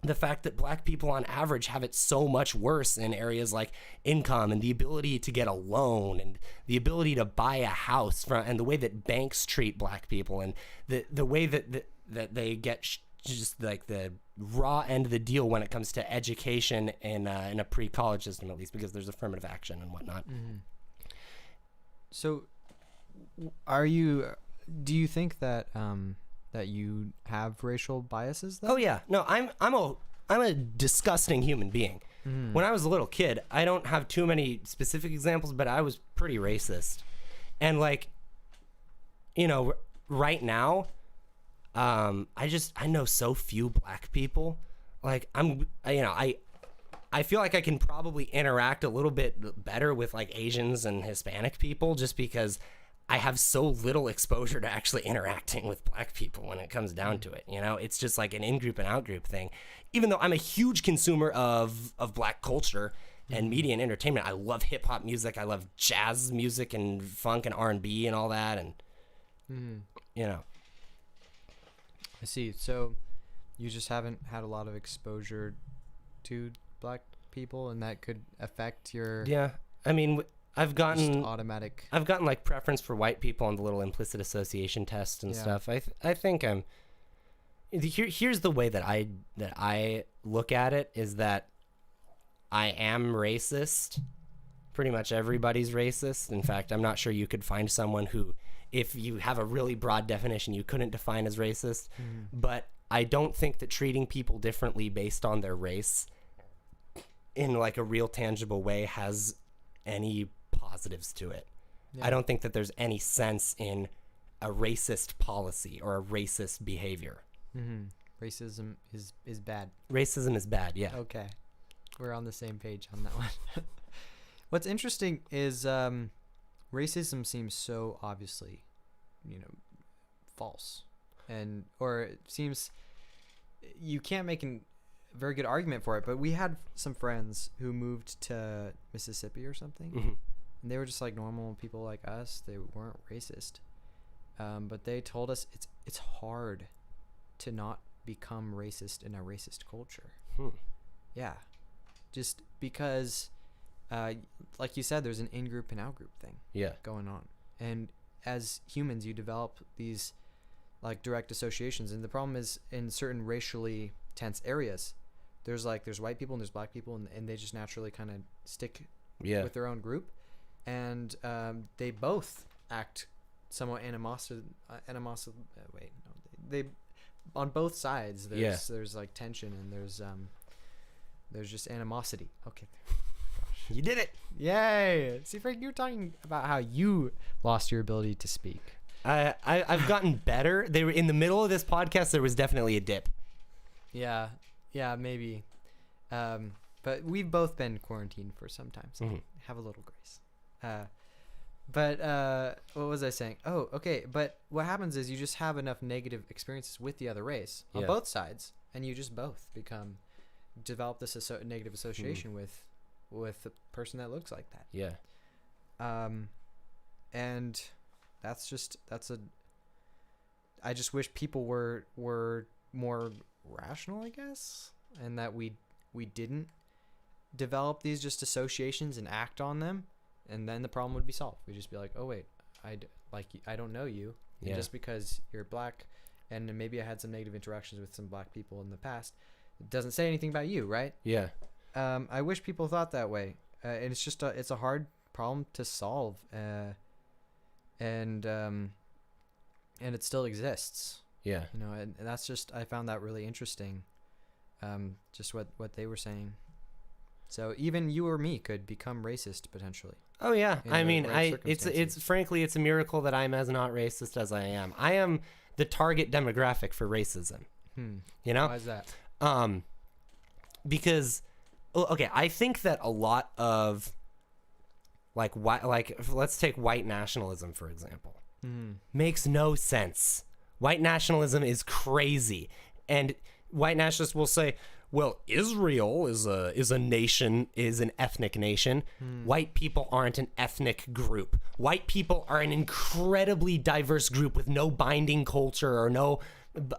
the fact that black people on average have it so much worse in areas like income and the ability to get a loan and the ability to buy a house and the way that banks treat black people and the way that they get just like the raw end of the deal when it comes to education in a pre-college system, at least because there's affirmative action and whatnot. So do you think that that you have racial biases though? Oh yeah. No, I'm a disgusting human being. When I was a little kid, I don't have too many specific examples, but I was pretty racist. And like, you know, right now, I know so few black people. Like I feel like I can probably interact a little bit better with like Asians and Hispanic people just because I have so little exposure to actually interacting with black people when it comes down to it. You know, it's just like an in-group and out-group thing. Even though I'm a huge consumer of black culture and media and entertainment, I love hip hop music. I love jazz music and funk and R&B and all that. And, you know. I see. So you just haven't had a lot of exposure to black people, and that could affect your I mean, I've gotten like preference for white people on the little implicit association test and stuff. I think here's the way that I look at it is that I am racist. Pretty much everybody's racist. In fact, I'm not sure you could find someone who, if you have a really broad definition, you couldn't define as racist. But I don't think that treating people differently based on their race in like a real tangible way has any positives to it. I don't think that there's any sense in a racist policy or a racist behavior. Racism is bad. Racism is bad, yeah. Okay. We're on the same page on that one. What's interesting is racism seems so obviously, false. Or it seems you can't make a very good argument for it, but we had some friends who moved to Mississippi or something, and they were just like normal people like us. They weren't racist, but they told us it's hard to not become racist in a racist culture. Yeah, just because, like you said, there's an in-group and out-group thing going on, and as humans, you develop these like direct associations, and the problem is in certain racially tense areas, there's white people and there's black people, and they just naturally kind of stick with their own group, and they both act somewhat they on both sides there's like tension, and there's just animosity. Okay. You did it. Yay. See, Frank, you were talking about how you lost your ability to speak. I've gotten better. They were in the middle of this podcast. There was definitely a dip. Yeah, maybe. But we've both been quarantined for some time, so have a little grace. But what was I saying? Oh, okay. But what happens is you just have enough negative experiences with the other race on both sides, and you just both develop this negative association with the person that looks like that. Yeah. And I just wish people were more rational, I guess, and that we didn't develop these just associations and act on them, and then the problem would be solved. We'd just be like, oh wait, I don't know you, just because you're black, and maybe I had some negative interactions with some black people in the past, it doesn't say anything about you, right? Yeah. I wish people thought that way, and it's just it's a hard problem to solve, and it still exists. Yeah. And that's just, I found that really interesting, just what they were saying. So even you or me could become racist potentially. Oh yeah. I mean, it's frankly, it's a miracle that I'm as not racist as I am. I am the target demographic for racism. Why is that? Because, okay, I think that a lot of let's take white nationalism for example. Makes no sense. White nationalism is crazy, and white nationalists will say, well, Israel is a nation, is an ethnic nation. White people aren't an ethnic group. White people are an incredibly diverse group with no binding culture or no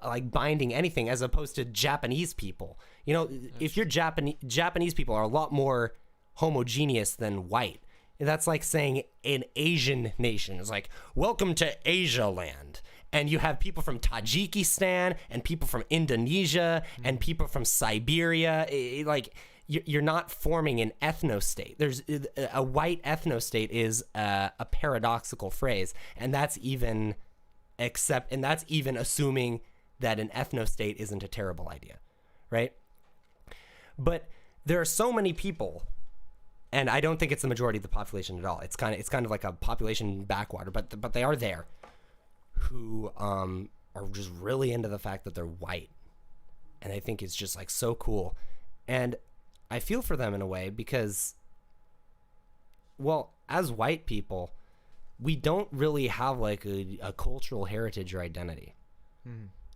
like binding anything, as opposed to Japanese people. You know, if you're Japanese people are a lot more homogeneous than white. That's like saying an Asian nation is like, welcome to Asia land. And you have people from Tajikistan and people from Indonesia and people from Siberia. Like, you're not forming an ethno-state. There's a white ethno-state is a paradoxical phrase, and that's even assuming that an ethno-state isn't a terrible idea, right? But there are so many people, and I don't think it's the majority of the population at all. It's kind of like a population backwater, but they are there, who are just really into the fact that they're white, and I think it's just like so cool. And I feel for them in a way because, well, as white people, we don't really have like a cultural heritage or identity.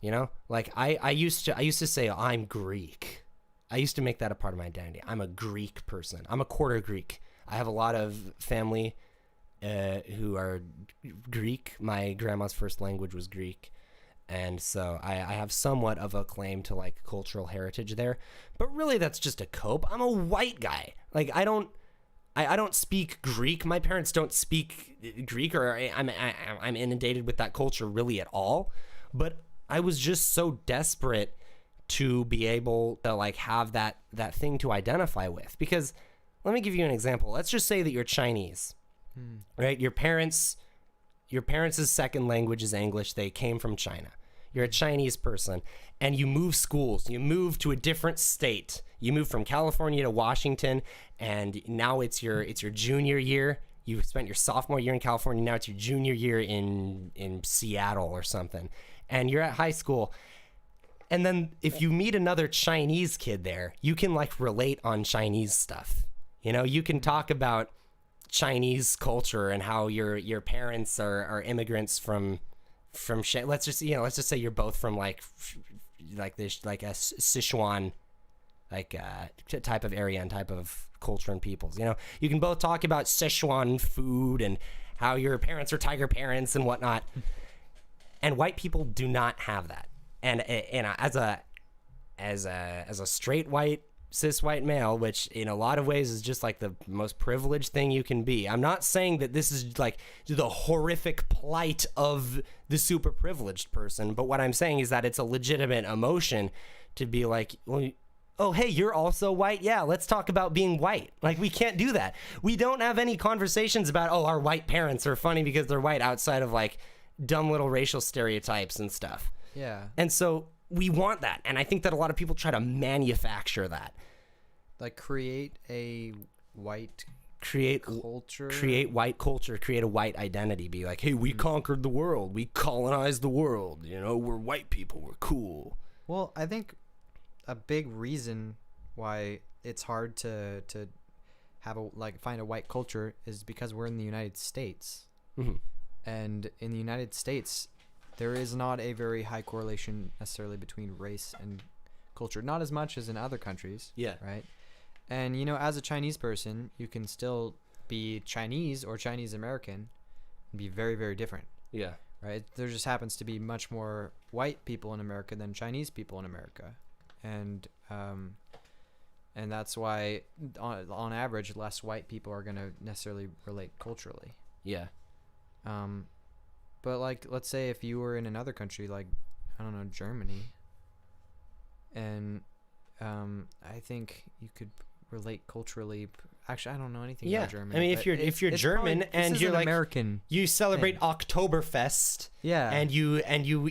You know, like I used to say I'm Greek. I used to make that a part of my identity. I'm a Greek person. I'm a quarter Greek. I have a lot of family who are Greek. My grandma's first language was Greek. And so I have somewhat of a claim to like cultural heritage there. But really that's just a cope. I'm a white guy. Like I don't speak Greek. My parents don't speak Greek, or I'm inundated with that culture really at all. But I was just so desperate to be able to like have that thing to identify with. Because let me give you an example. Let's just say that you're Chinese, right? Your parents' second language is English. They came from China. You're a Chinese person, and you move schools. You move to a different state. You move from California to Washington, and now it's your junior year. You spent your sophomore year in California. Now it's your junior year in Seattle or something, and you're at high school. And then if you meet another Chinese kid there, you can like relate on Chinese stuff. You know, you can talk about Chinese culture and how your parents are immigrants from let's just say you're both from like this like a Sichuan type of area and type of culture and peoples. You know, you can both talk about Sichuan food and how your parents are tiger parents and whatnot. And white people do not have that. And as a straight white cis white male, which in a lot of ways is just like the most privileged thing you can be. I'm not saying that this is like the horrific plight of the super privileged person, but what I'm saying is that it's a legitimate emotion to be like, well, oh, hey, you're also white? Yeah, let's talk about being white. Like, we can't do that. We don't have any conversations about, oh, our white parents are funny because they're white, outside of like dumb little racial stereotypes and stuff. Yeah. And so we want that. And I think that a lot of people try to manufacture that. Like create a white culture. Create white culture, create a white identity. Be like, hey, we conquered the world. We colonized the world. You know, we're white people. We're cool. Well, I think a big reason why it's hard to have find a white culture is because we're in the United States. Mm-hmm. And in the United States, there is not a very high correlation necessarily between race and culture. Not as much as in other countries. Yeah. Right? And, you know, as a Chinese person, you can still be Chinese or Chinese American and be very, very different. Yeah. Right? There just happens to be much more white people in America than Chinese people in America. And that's why, on average, less white people are going to necessarily relate culturally. Yeah. But, like, let's say if you were in another country, like, I don't know, Germany, and I think you could relate culturally. Actually, I don't know anything about Germany. I mean, if you're German and you're like American, you celebrate Oktoberfest, yeah, and you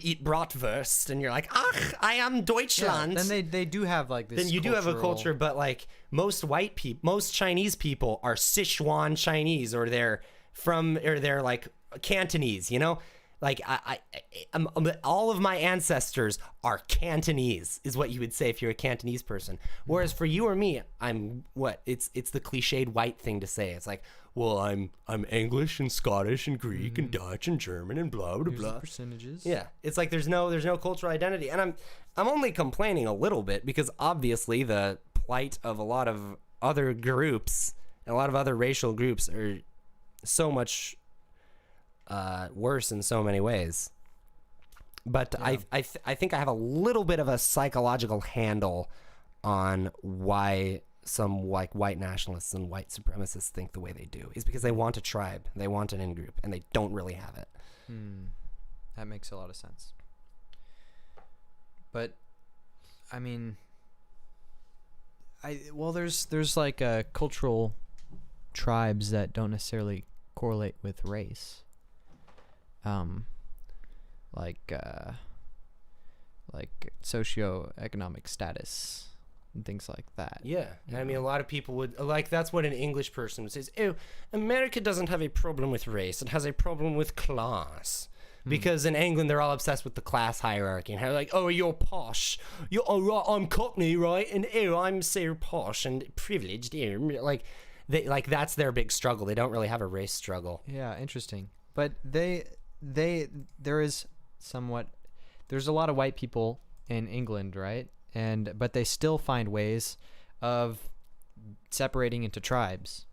eat Bratwurst, and you're like, ach, I am Deutschland. Yeah, then they do have like this. Then you do have a culture, but like most Chinese people are Sichuan Chinese, or they're like Cantonese, you know. Like I'm all of my ancestors are Cantonese, is what you would say if you're a Cantonese person. Whereas for you or me, I'm what? It's the cliched white thing to say. It's like, well, I'm English and Scottish and Greek and Dutch and German and blah blah Here's blah. the percentages. Yeah, it's like there's no cultural identity, and I'm only complaining a little bit because obviously the plight of a lot of other groups, and a lot of other racial groups, are so much worse in so many ways. But Yeah. I think I have a little bit of a psychological handle on why some like white nationalists and white supremacists think the way they do is because they want a tribe, they want an in-group, and they don't really have it. That makes a lot of sense. But I mean, there's like cultural tribes that don't necessarily correlate with race. Like socioeconomic status and things like that. Yeah. I mean, a lot of people would, like, that's what an English person would say is, oh, America doesn't have a problem with race. It has a problem with class. Because in England, they're all obsessed with the class hierarchy and how, like, oh, you're posh. I'm Cockney, right? And, oh, I'm so posh and privileged. Like, that's their big struggle. They don't really have a race struggle. Yeah, interesting. But there's a lot of white people in England, right? But they still find ways of separating into tribes,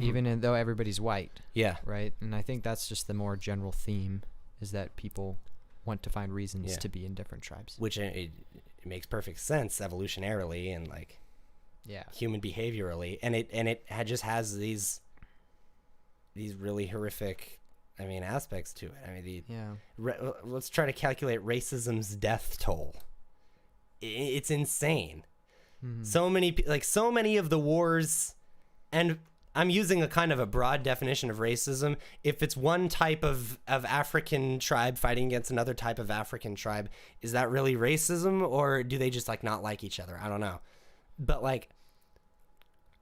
even though everybody's white. Yeah. Right? And I think that's just the more general theme, is that people want to find reasons to be in different tribes. Which it makes perfect sense evolutionarily and, like, human behaviorally. And it just has these really horrific, I mean, aspects to it. I mean, let's try to calculate racism's death toll. It's insane. So many of the wars, and I'm using a kind of a broad definition of racism. If it's one type of African tribe fighting against another type of African tribe, is that really racism, or do they just like not like each other? I don't know. But like,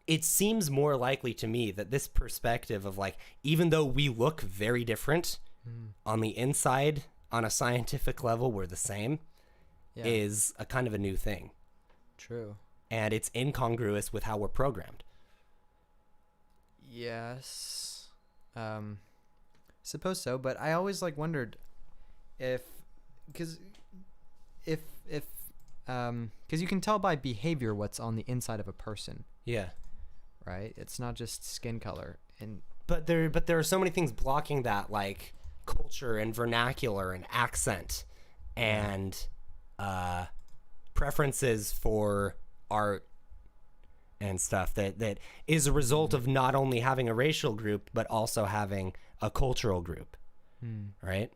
it seems more likely to me that this perspective of like, even though we look very different on the inside, on a scientific level, we're the same, is a kind of a new thing. True. And it's incongruous with how we're programmed. Yes. Suppose so, but I always like wondered because you can tell by behavior what's on the inside of a person. Yeah. Right? It's not just skin color. But there are so many things blocking that, like culture and vernacular and accent and preferences for art and stuff that is a result of not only having a racial group but also having a cultural group. Right?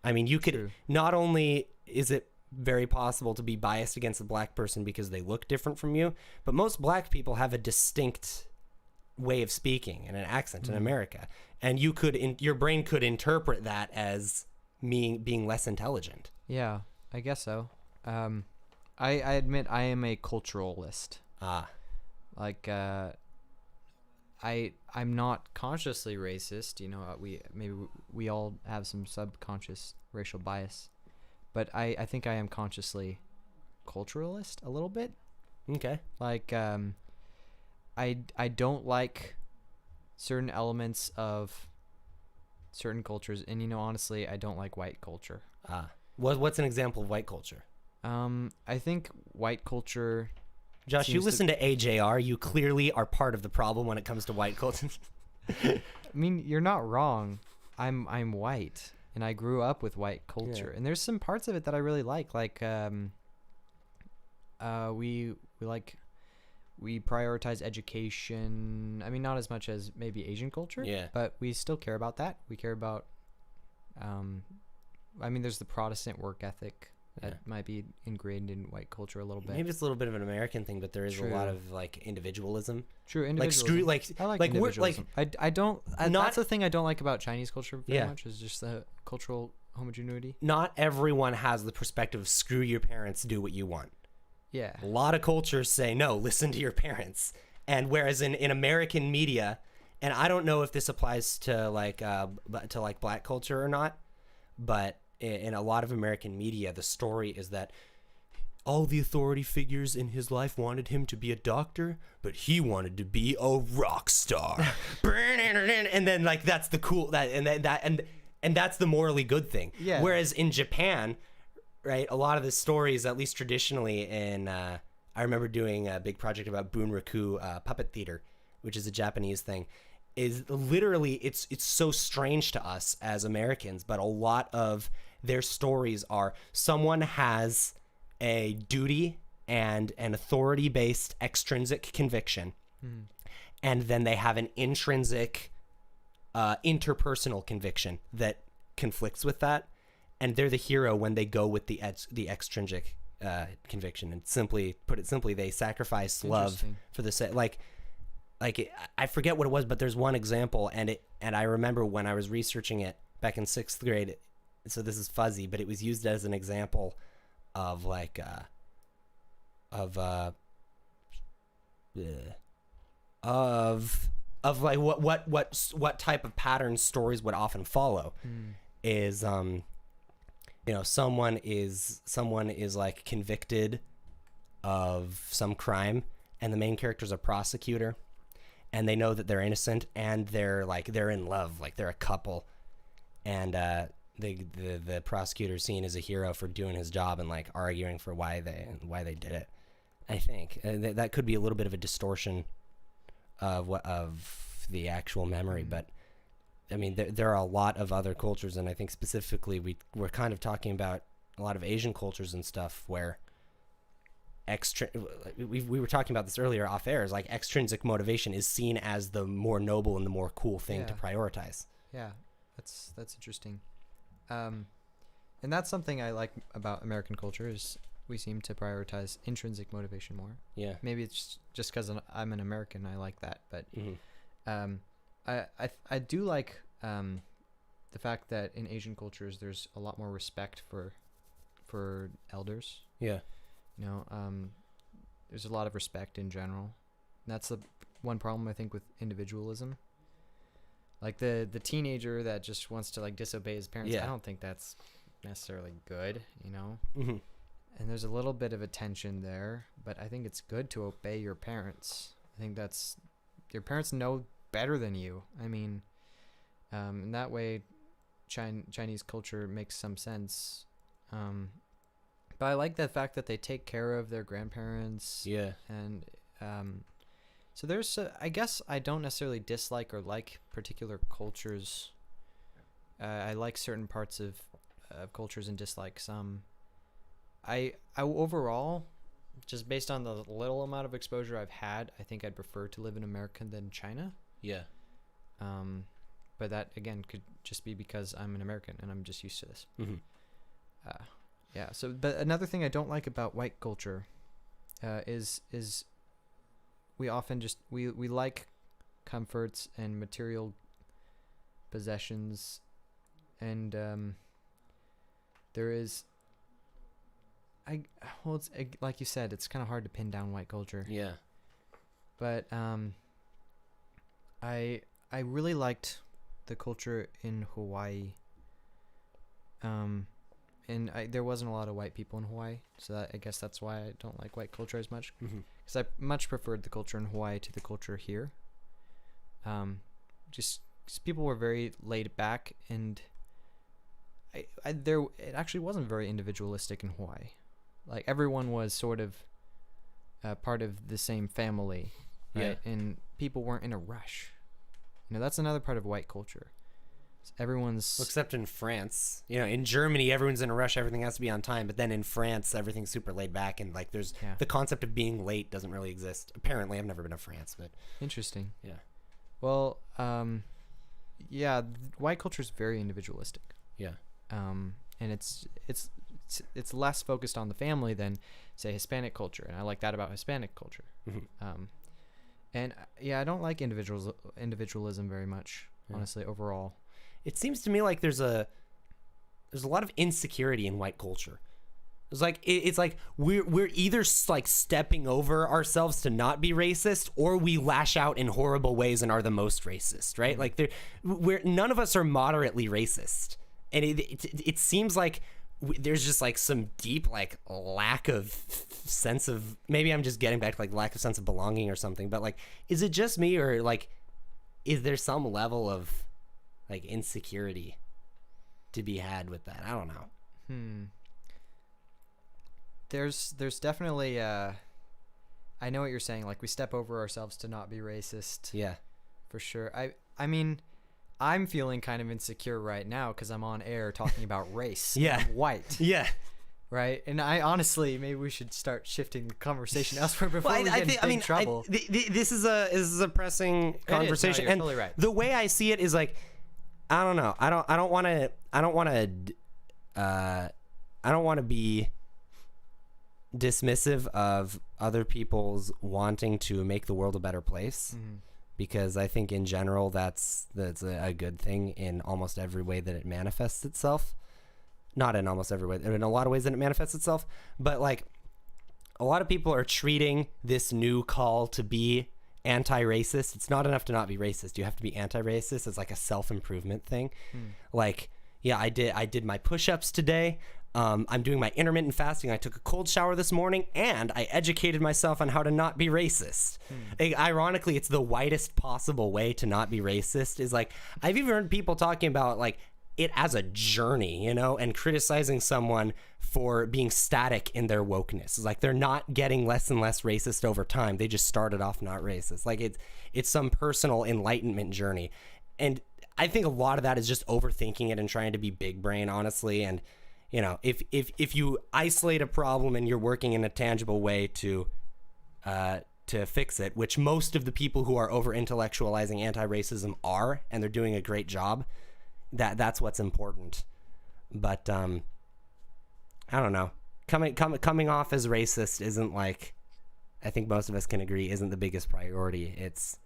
I mean, you could not only is it very possible to be biased against a black person because they look different from you, but most black people have a distinct way of speaking and an accent in America, and your brain could interpret that as being less intelligent. Yeah, I guess so. I admit I am a culturalist. Like I'm not consciously racist, you know. We all have some subconscious racial bias, but I think I am consciously culturalist a little bit. Okay. Like I don't like certain elements of certain cultures, and you know, honestly, I don't like white culture. What's an example of white culture? I think white culture. Josh, you listen to AJR. You clearly are part of the problem when it comes to white culture. I mean, you're not wrong. I'm white, and I grew up with white culture, and there's some parts of it that I really like. Like, we prioritize education. I mean, not as much as maybe Asian culture. Yeah. But we still care about that. We care about. I mean, there's the Protestant work ethic. That might be ingrained in white culture a little bit. Maybe it's a little bit of an American thing, but there is a lot of like individualism. True, individualism. I like individualism. I don't. That's the thing I don't like about Chinese culture very much, is just the cultural homogeneity. Not everyone has the perspective of screw your parents, do what you want. Yeah. A lot of cultures say no, listen to your parents. And whereas in American media, and I don't know if this applies to like black culture or not, but in a lot of American media, the story is that all the authority figures in his life wanted him to be a doctor, but he wanted to be a rock star. And then like that's the cool and that's the morally good thing. Yeah. Whereas in Japan, right, a lot of the stories, at least traditionally, I remember doing a big project about Bunraku puppet theater, which is a Japanese thing, is literally it's so strange to us as Americans, but a lot of their stories are someone has a duty and an authority-based extrinsic conviction, and then they have an intrinsic interpersonal conviction that conflicts with that, and they're the hero when they go with the extrinsic conviction. And put it simply, they sacrifice love for the sake. Like I forget what it was, but there's one example, and I remember when I was researching it back in 6th grade. So this is fuzzy, but it was used as an example of like like what type of patterns stories would often follow is someone is like convicted of some crime, and the main character's a prosecutor, and they know that they're innocent, and they're in love, like they're a couple, and the prosecutor's seen as a hero for doing his job and like arguing for why they did it. I think that could be a little bit of a distortion of the actual memory, but I mean there are a lot of other cultures, and I think specifically we're kind of talking about a lot of Asian cultures and stuff where we were talking about this earlier off air, is like extrinsic motivation is seen as the more noble and the more cool thing to prioritize. Yeah, that's interesting. And that's something I like about American culture is we seem to prioritize intrinsic motivation more. Yeah. Maybe it's just because I'm an American, I like that. But I do like the fact that in Asian cultures there's a lot more respect for elders. Yeah. There's a lot of respect in general. And that's the one problem I think with individualism. Like the teenager that just wants to like disobey his parents. I don't think that's necessarily good, Mm-hmm. And there's a little bit of a tension there, but I think it's good to obey your parents. I think that's your parents know better than you. I mean, in that way, Chinese culture makes some sense. But I like the fact that they take care of their grandparents. Yeah. And so there's, I guess I don't necessarily dislike or like particular cultures. I like certain parts of cultures and dislike some. I overall, just based on the little amount of exposure I've had, I think I'd prefer to live in America than China. Yeah. But that again could just be because I'm an American and I'm just used to this. Mm-hmm. Yeah. So, but another thing I don't like about white culture, is we often just we like comforts and material possessions, and there is. It's like you said, it's kind of hard to pin down white culture. Yeah. But I really liked the culture in Hawaii. And there wasn't a lot of white people in Hawaii, so I guess that's why I don't like white culture as much. Because I much preferred the culture in Hawaii to the culture here. Just 'cause people were very laid back, and it actually wasn't very individualistic in Hawaii. Like everyone was sort of part of the same family, right? Yeah. And people weren't in a rush. That's another part of white culture. Everyone's except in France. In Germany, everyone's in a rush. Everything has to be on time. But then in France, everything's super laid back, and like there's the concept of being late doesn't really exist. Apparently, I've never been to France, but interesting. Yeah. Well, white culture is very individualistic. Yeah. And it's less focused on the family than say Hispanic culture, and I like that about Hispanic culture. Mm-hmm. And I don't like individualism very much, honestly, overall. It seems to me like there's a lot of insecurity in white culture. It's like we're either like stepping over ourselves to not be racist, or we lash out in horrible ways and are the most racist, right? Like none of us are moderately racist, and it seems like there's just like some deep like lack of sense of, maybe I'm just getting back to like lack of sense of belonging or something, but like, is it just me, or like, is there some level of like insecurity to be had with that? I don't know. There's definitely I know what you're saying, like we step over ourselves to not be racist. Yeah. For sure. I mean, I'm feeling kind of insecure right now because I'm on air talking about race. Yeah. I'm white. Yeah. Right. And I honestly, maybe we should start shifting the conversation elsewhere before we get in big trouble. This is a pressing conversation. No, you're and totally right. The way I see it is like, I don't know. I don't want to be dismissive of other people's wanting to make the world a better place. Because I think in general that's a good thing in almost every way that it manifests itself. Not in almost every way, in a lot of ways that it manifests itself. But like, a lot of people are treating this new call to be anti-racist. It's not enough to not be racist. You have to be anti-racist. It's like a self-improvement thing. Like, yeah, I did my push-ups today. I'm doing my intermittent fasting. I took a cold shower this morning, and I educated myself on how to not be racist. Ironically, it's the widest possible way to not be racist. Is like, I've even heard people talking about like it as a journey, you know, and criticizing someone for being static in their wokeness. It's like they're not getting less and less racist over time. They just started off not racist. Like it's some personal enlightenment journey. And I think a lot of that is just overthinking it and trying to be big brain, honestly. And you know, if you isolate a problem and you're working in a tangible way to fix it, which most of the people who are over intellectualizing anti-racism are, and they're doing a great job, that's what's important. But I don't know. Coming off as racist isn't, like, I think most of us can agree, isn't the biggest priority. It's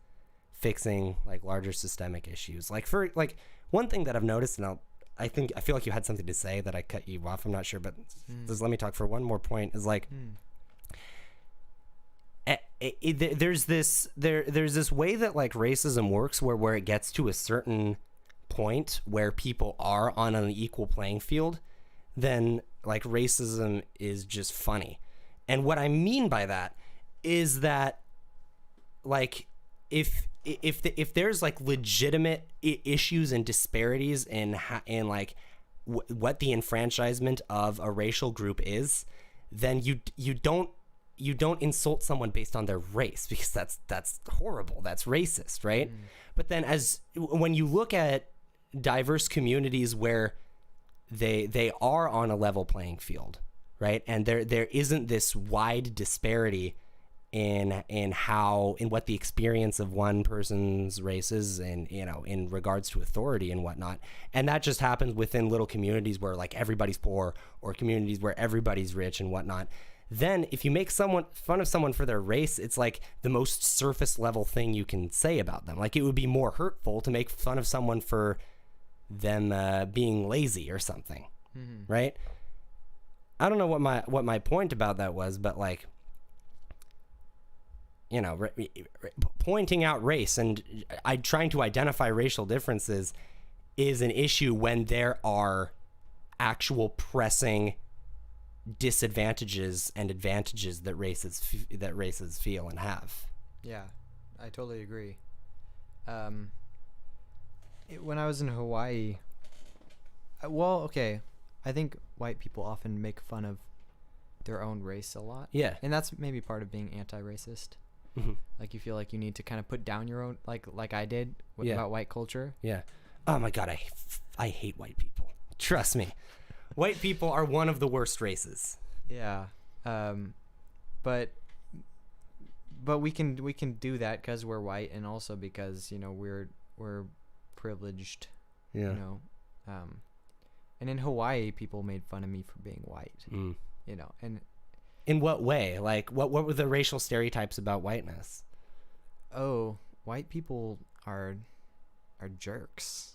fixing like larger systemic issues. Like for like one thing that I've noticed, and I feel like you had something to say that I cut you off. I'm not sure, but just let me talk for one more point. Is like, there's this way that like racism works where it gets to a certain point where people are on an equal playing field, then like racism is just funny. And what I mean by that is that like if there's like legitimate issues and disparities in like what the enfranchisement of a racial group is, then you don't insult someone based on their race, because that's horrible. That's racist, right? But then when you look at diverse communities where they are on a level playing field, right? And there isn't this wide disparity in what the experience of one person's race is, and you know, in regards to authority and whatnot. And that just happens within little communities where like everybody's poor, or communities where everybody's rich and whatnot. Then if you make fun of someone for their race, it's like the most surface level thing you can say about them. Like it would be more hurtful to make fun of someone for them being lazy or something, right? I don't know what my point about that was, but like, you know, pointing out race and trying to identify racial differences is an issue when there are actual pressing disadvantages and advantages that races feel and have. Yeah, I totally agree. When I was in Hawaii, I think white people often make fun of their own race a lot. Yeah. And that's maybe part of being anti-racist. Like you feel like you need to kind of put down your own, like I did about white culture. Yeah. Oh my God, I hate white people. Trust me. White people are one of the worst races. Yeah. But we can do that because we're white, and also because, you know, we're privileged. Yeah. You know. And in Hawaii, people made fun of me for being white. You know, and in what way? Like, what were the racial stereotypes about whiteness? Oh, white people are jerks.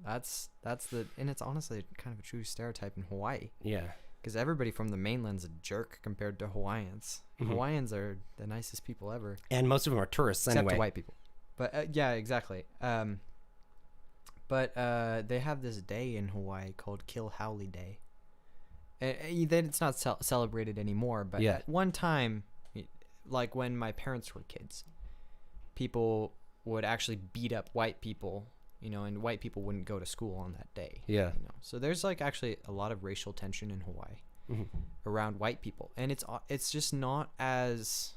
That's and it's honestly kind of a true stereotype in Hawaii. Yeah. Because everybody from the mainland's a jerk compared to Hawaiians. Hawaiians are the nicest people ever. And most of them are tourists except anyway. to white people. But yeah, exactly. But they have this day in Hawaii called Kill Howley Day. then it's not celebrated anymore. But Yeah. at one time, like when my parents were kids, people would actually beat up white people, and white people wouldn't go to school on that day. Yeah. So there's like actually a lot of racial tension in Hawaii around white people, and it's just not as.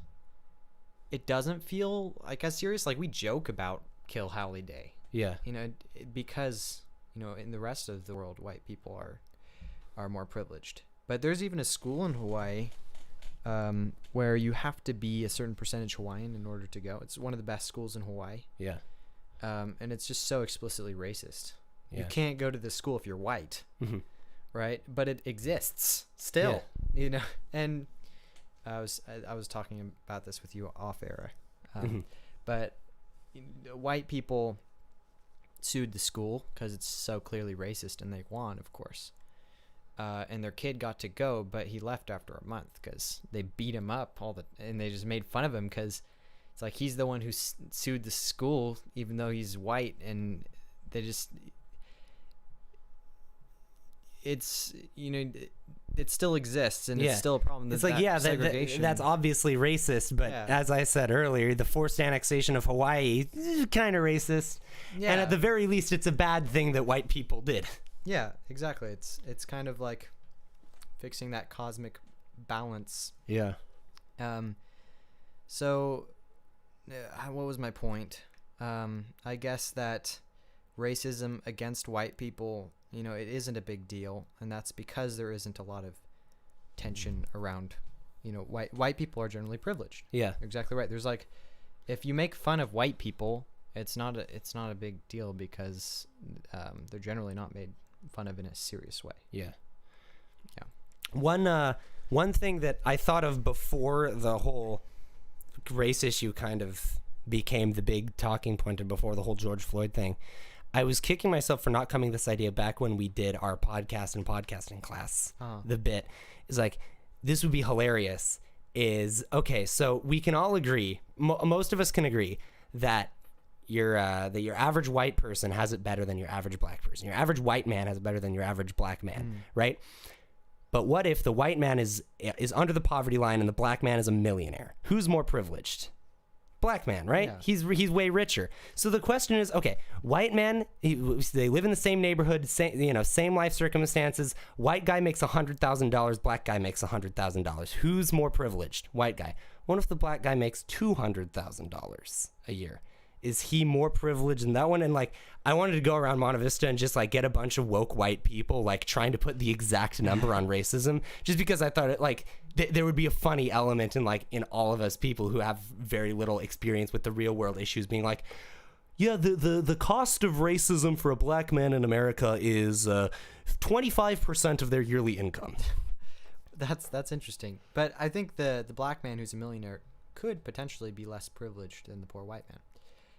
It doesn't feel like as serious. Like we joke about Kill Howley Day. Yeah. Because in the rest of the world, white people are more privileged. But there's even a school in Hawaii where you have to be a certain percentage Hawaiian in order to go. It's one of the best schools in Hawaii. Yeah. And it's just so explicitly racist. Yeah. You can't go to this school if you're white, right? But it exists still, And I was talking about this with you off air, but white people sued the school because it's so clearly racist, and they won, of course. And their kid got to go, but he left after a month because they beat him up and they just made fun of him because it's like he's the one who sued the school, even though he's white, and they just it still exists, and it's still a problem. It's like, segregation. That's obviously racist, but as I said earlier, the forced annexation of Hawaii is kind of racist. Yeah. And at the very least, it's a bad thing that white people did. Yeah, exactly. It's kind of like fixing that cosmic balance. Yeah. So, what was my point? I guess that racism against white people, it isn't a big deal, and that's because there isn't a lot of tension around, white people are generally privileged. Yeah. Exactly right. There's like, if you make fun of white people, it's not a big deal because they're generally not made fun of in a serious way. Yeah. Yeah. One thing that I thought of before the whole race issue kind of became the big talking point, and before the whole George Floyd thing, I was kicking myself for not coming this idea back when we did our podcast and podcasting class. The bit is like, this would be hilarious. Okay, so we can all agree, most of us can agree that your average white person has it better than your average black person. Your average white man has it better than your average black man, right? But what if the white man is under the poverty line and the black man is a millionaire? Who's more privileged? Black man, right? Yeah. He's way richer. So the question is, okay, white man, they live in the same neighborhood, same life circumstances. White guy makes $100,000. Black guy makes $100,000. Who's more privileged? White guy. What if the black guy makes $200,000 a year? Is he more privileged than that one? And like, I wanted to go around Monte Vista and just like get a bunch of woke white people like trying to put the exact number on racism, just because I thought it like there would be a funny element in all of us people who have very little experience with the real world issues being like, yeah, the cost of racism for a black man in America is 25% of their yearly income. That's interesting. But I think the black man who's a millionaire could potentially be less privileged than the poor white man.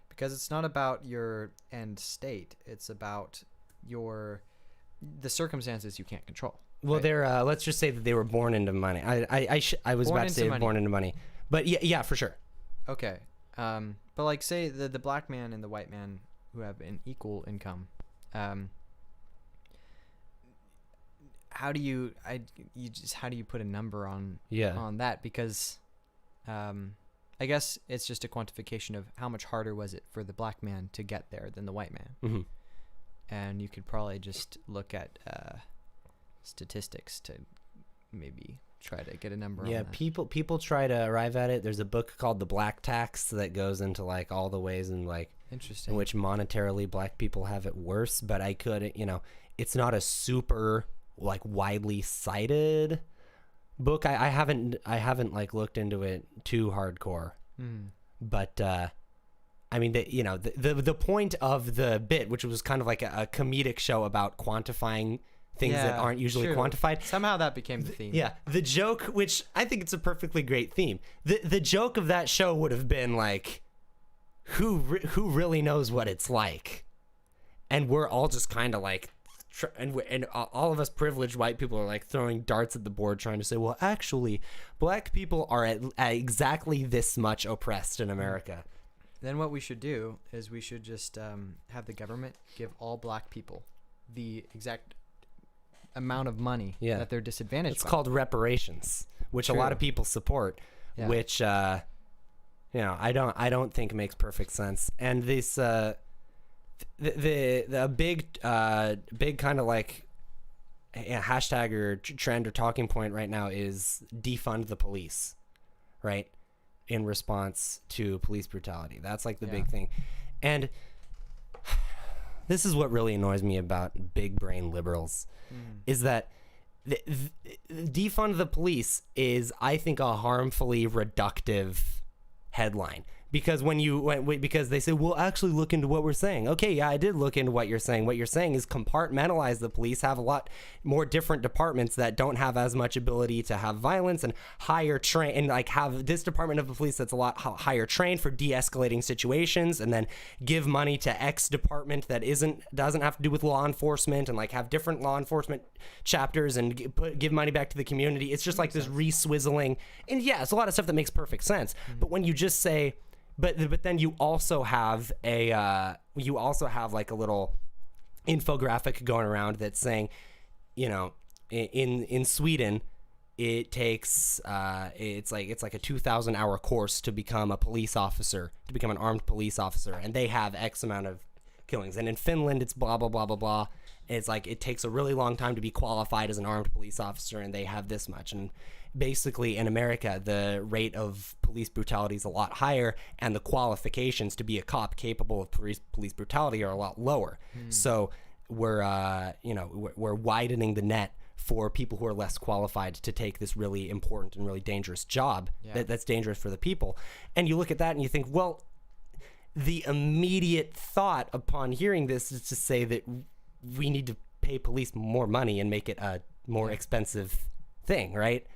Because it's not about your end state; it's about the circumstances you can't control. Well, right? they're let's just say that they were born into money. I was about to say born into money, but yeah, for sure. Okay, but like say the black man and the white man who have an equal income, how do you put a number on that? Because I guess it's just a quantification of how much harder was it for the black man to get there than the white man. And you could probably just look at statistics to maybe try to get a number on that. People try to arrive at it. There's a book called The Black Tax that goes into like all the ways in like interesting in which monetarily black people have it worse, but I could, it's not a super like widely cited book. I haven't like looked into it too hardcore, but I mean the point of the bit, which was kind of like a comedic show about quantifying things that aren't usually quantified, somehow that became the theme. The joke, which I think it's a perfectly great theme, the joke of that show would have been like, who really knows what it's like, and we're all just kind of like and all of us privileged white people are like throwing darts at the board trying to say, well, actually, black people are at exactly this much oppressed in America. Then what we should do is we should just have the government give all black people the exact amount of money that they're disadvantaged It's by. called reparations, which a lot of people support, which I don't think makes perfect sense. And this the big kind of like hashtag or trend or talking point right now is defund the police, right? In response to police brutality. That's like the big thing. And this is what really annoys me about big brain liberals is that defund the police is, I think, a harmfully reductive headline. Because because they say, well, actually look into what we're saying. Okay, yeah, I did look into what you're saying. What you're saying is compartmentalize the police, have a lot more different departments that don't have as much ability to have violence, and higher train, and like have this department of the police that's a lot higher trained for de-escalating situations, and then give money to X department that doesn't have to do with law enforcement, and like have different law enforcement chapters and give money back to the community. It's just like this re-swizzling, and yeah, it's a lot of stuff that makes perfect sense. But when you just say, But then you also have like a little infographic going around that's saying, in Sweden, it takes it's like a 2,000-hour course to become a police officer, to become an armed police officer, and they have X amount of killings. And in Finland, it's blah blah blah blah blah. It's like it takes a really long time to be qualified as an armed police officer, and they have this much. And basically, in America, the rate of police brutality is a lot higher, and the qualifications to be a cop capable of police brutality are a lot lower. So we're widening the net for people who are less qualified to take this really important and really dangerous job that's dangerous for the people. And you look at that and you think, well, the immediate thought upon hearing this is to say that we need to pay police more money and make it a more expensive thing, right?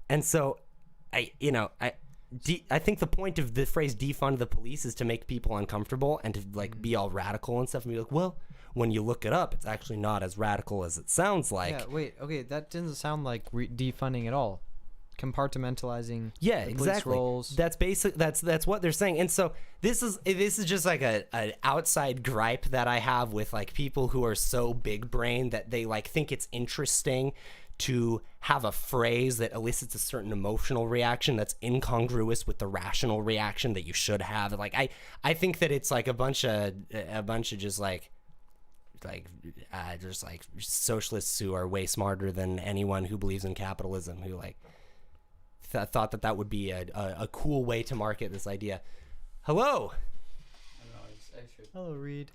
And so, I think the point of the phrase defund the police is to make people uncomfortable and to like be all radical and stuff, and be like, well, when you look it up, it's actually not as radical as it sounds like. Yeah, wait, okay, that doesn't sound like defunding at all. Compartmentalizing the police roles. That's basic. That's what they're saying. And so this is just like an outside gripe that I have with like people who are so big brain that they like think it's interesting to have a phrase that elicits a certain emotional reaction that's incongruous with the rational reaction that you should have. Like I think that it's like a bunch of just like socialists who are way smarter than anyone who believes in capitalism, who like thought that would be a cool way to market this idea. Hello. Hello, Reed.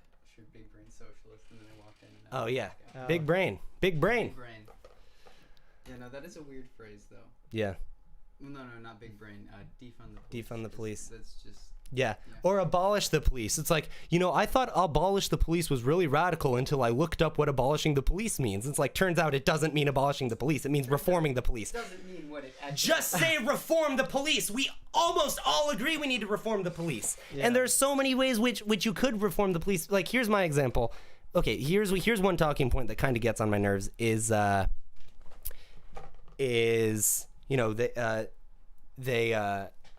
Big brain socialist, and then I walked in. And Oh yeah, big brain. Big brain. Yeah, no, that is a weird phrase, though. Yeah. No, not big brain. Defund the police. Defund the police. That's just. Yeah. Or abolish the police. It's like, I thought abolish the police was really radical until I looked up what abolishing the police means. It's like, turns out it doesn't mean abolishing the police. It means reforming the police. It doesn't mean what it actually. Just say reform the police. We almost all agree we need to reform the police. Yeah. And there's so many ways which you could reform the police. Like, here's my example. Okay, here's one talking point that kind of gets on my nerves is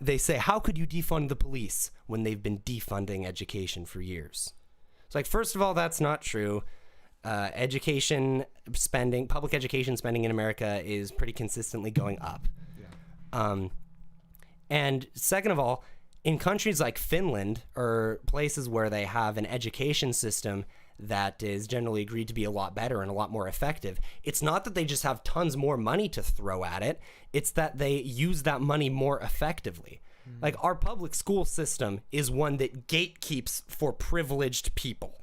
they say, how could you defund the police when they've been defunding education for years? It's like, first of all, that's not true. Public education spending in America is pretty consistently going up. Yeah. And second of all, in countries like Finland or places where they have an education system that is generally agreed to be a lot better and a lot more effective, it's not that they just have tons more money to throw at it. It's that they use that money more effectively. Like, our public school system is one that gatekeeps for privileged people.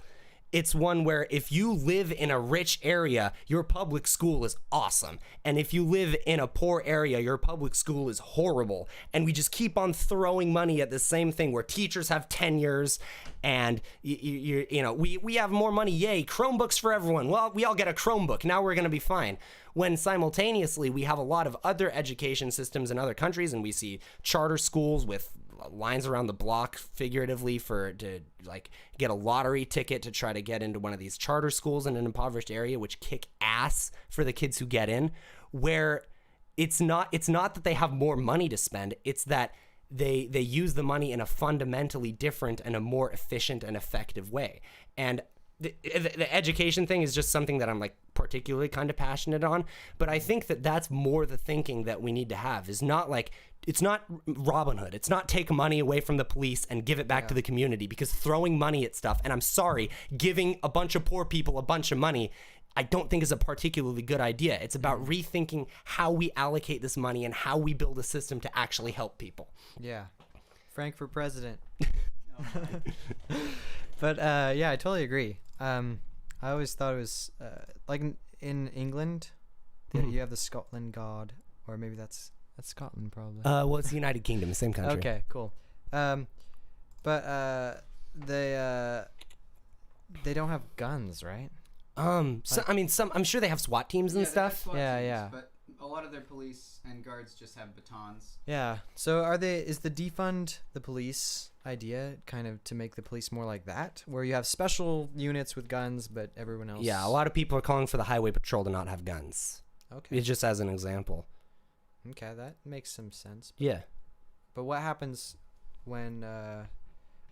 It's one where if you live in a rich area, your public school is awesome. And if you live in a poor area, your public school is horrible. And we just keep on throwing money at the same thing where teachers have tenures and, we have more money. Yay, Chromebooks for everyone. Well, we all get a Chromebook. Now we're going to be fine. When simultaneously we have a lot of other education systems in other countries, and we see charter schools with lines around the block, figuratively, to like get a lottery ticket to try to get into one of these charter schools in an impoverished area, which kick ass for the kids who get in, where it's not that they have more money to spend, it's that they use the money in a fundamentally different and a more efficient and effective way. And the education thing is just something that I'm like particularly kind of passionate on. But I think that that's more the thinking that we need to have is not like, it's not Robin Hood. It's not take money away from the police and give it back to the community, because throwing money at stuff, and I'm sorry, giving a bunch of poor people a bunch of money, I don't think is a particularly good idea. It's about rethinking how we allocate this money and how we build a system to actually help people. Yeah. Frank for president. But yeah, I totally agree. I always thought it was like in England, you have the Scotland God, or maybe that's Scotland probably. Well, it's the United Kingdom, same country. Okay, cool. But they don't have guns, right? So, I mean, I'm sure they have SWAT teams and stuff. Yeah. But a lot of their police and guards just have batons. Yeah. So is the defund the police idea kind of to make the police more like that, where you have special units with guns, but everyone else? Yeah, a lot of people are calling for the highway patrol to not have guns. Okay. It's just as an example. Okay, that makes some sense. Yeah. But what happens when I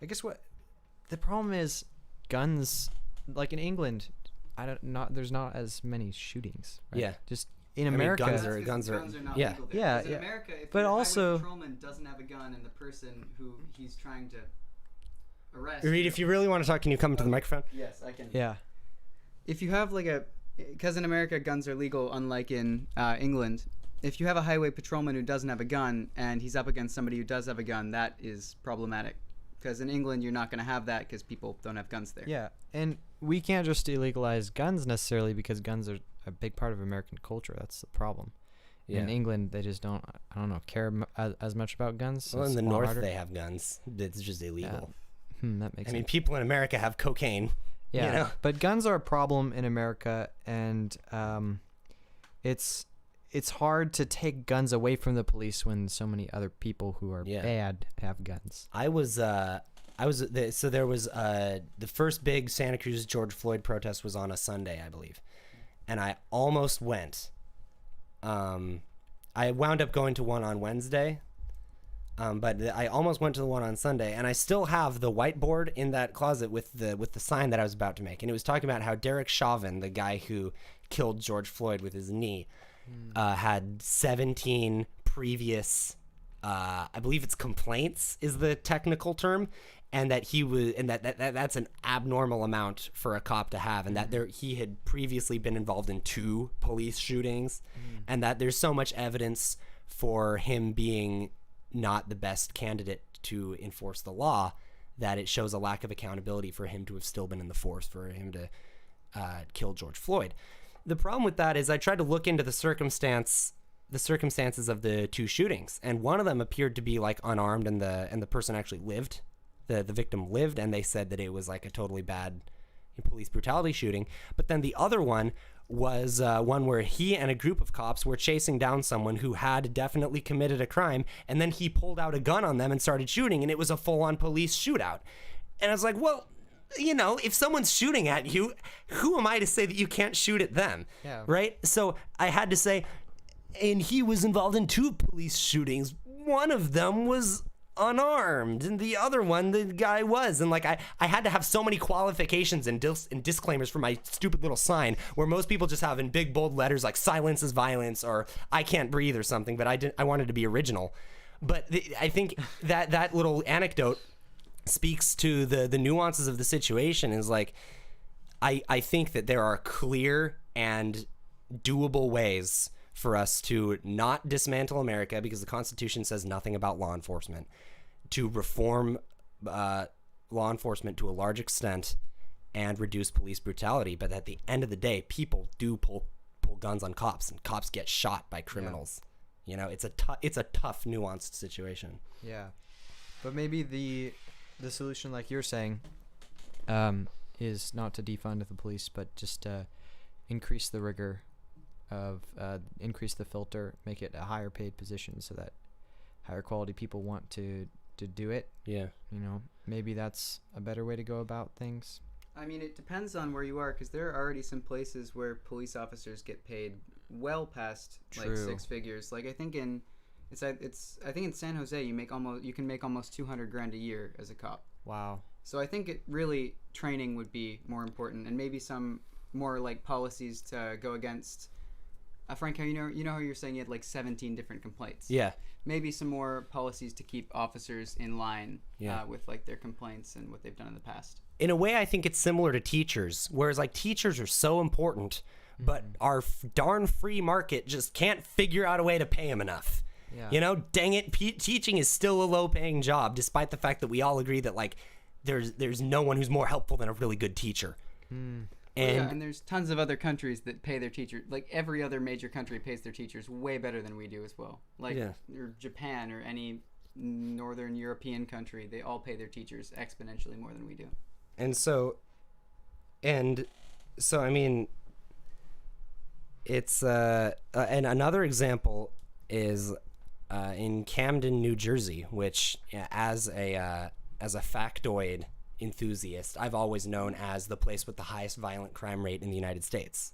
guess what the problem is, guns, like in England, there's not as many shootings, right? Yeah. Just in mean, America, guns That's 'cause guns the are- guns are not yeah. legal there. Yeah, 'Cause in yeah. America, if But your also- highway patrolman doesn't have a gun and the person who he's trying to arrest. Reed, if you really want to talk, can you come to the microphone? Yes, I can. yeah. If you have because in America guns are legal, unlike in England. If you have a highway patrolman who doesn't have a gun and he's up against somebody who does have a gun, that is problematic. Because in England, you're not going to have that because people don't have guns there. Yeah, and we can't just illegalize guns necessarily, because guns are a big part of American culture. That's the problem. Yeah. In England, they just don't, I don't know, care as much about guns. So Well, in it's the a lot north, harder. they have guns. It's just illegal. That makes I mean, sense. people in America have cocaine. Yeah, you know? but guns are a problem in America, and it's hard to take guns away from the police when so many other people who are bad have guns. So there was the first big Santa Cruz George Floyd protest was on a Sunday, I believe, and I almost went. I wound up going to one on Wednesday, but I almost went to the one on Sunday, and I still have the whiteboard in that closet with the sign that I was about to make, and it was talking about how Derek Chauvin, the guy who killed George Floyd with his knee, had 17 previous, I believe it's complaints is the technical term, and that that's an abnormal amount for a cop to have, and that he had previously been involved in 2 police shootings, and that there's so much evidence for him being not the best candidate to enforce the law that it shows a lack of accountability for him to have still been in the force, for him to kill George Floyd. The problem with that is I tried to look into the circumstances of the 2 shootings, and one of them appeared to be like unarmed, and the person actually lived. The victim lived, and they said that it was like a totally bad police brutality shooting. But then the other one was one where he and a group of cops were chasing down someone who had definitely committed a crime, and then he pulled out a gun on them and started shooting, and it was a full-on police shootout. And I was like, well, you know, if someone's shooting at you, who am I to say that you can't shoot at them? Yeah. Right? So I had to say, and he was involved in 2 police shootings. One of them was unarmed, and the other one, the guy was. And like, I had to have so many qualifications and disclaimers for my stupid little sign, where most people just have in big bold letters like "silence is violence" or "I can't breathe" or something. But I wanted to be original. But I think that little anecdote speaks to the nuances of the situation. Is like, I think that there are clear and doable ways for us to not dismantle America, because the Constitution says nothing about law enforcement, to reform law enforcement to a large extent and reduce police brutality. But at the end of the day, people do pull guns on cops, and cops get shot by criminals. You know, it's a tough, nuanced situation. Yeah, but maybe the solution, like you're saying, is not to defund the police, but just increase the rigor of increase the filter, make it a higher paid position, so that higher quality people want to do it. Yeah. You know, maybe that's a better way to go about things. I mean, it depends on where you are, because there are already some places where police officers get paid well past like True. 6 figures. Like I think in San Jose, you can make almost $200,000 a year as a cop. Wow. So I think training would be more important, and maybe some more like policies to go against. Frank, you know how you're saying you had like 17 different complaints. Yeah. Maybe some more policies to keep officers in line Yeah. with like their complaints and what they've done in the past. In a way, I think it's similar to teachers, whereas like teachers are so important, but our darn free market just can't figure out a way to pay them enough. Yeah. You know, dang it, teaching is still a low-paying job, despite the fact that we all agree that like there's no one who's more helpful than a really good teacher. And there's tons of other countries that pay their teachers. Like every other major country pays their teachers way better than we do as well. Like or Japan or any Northern European country, they all pay their teachers exponentially more than we do. And so I mean, it's and another example is in Camden, New Jersey, which as a factoid enthusiast, I've always known as the place with the highest violent crime rate in the United States.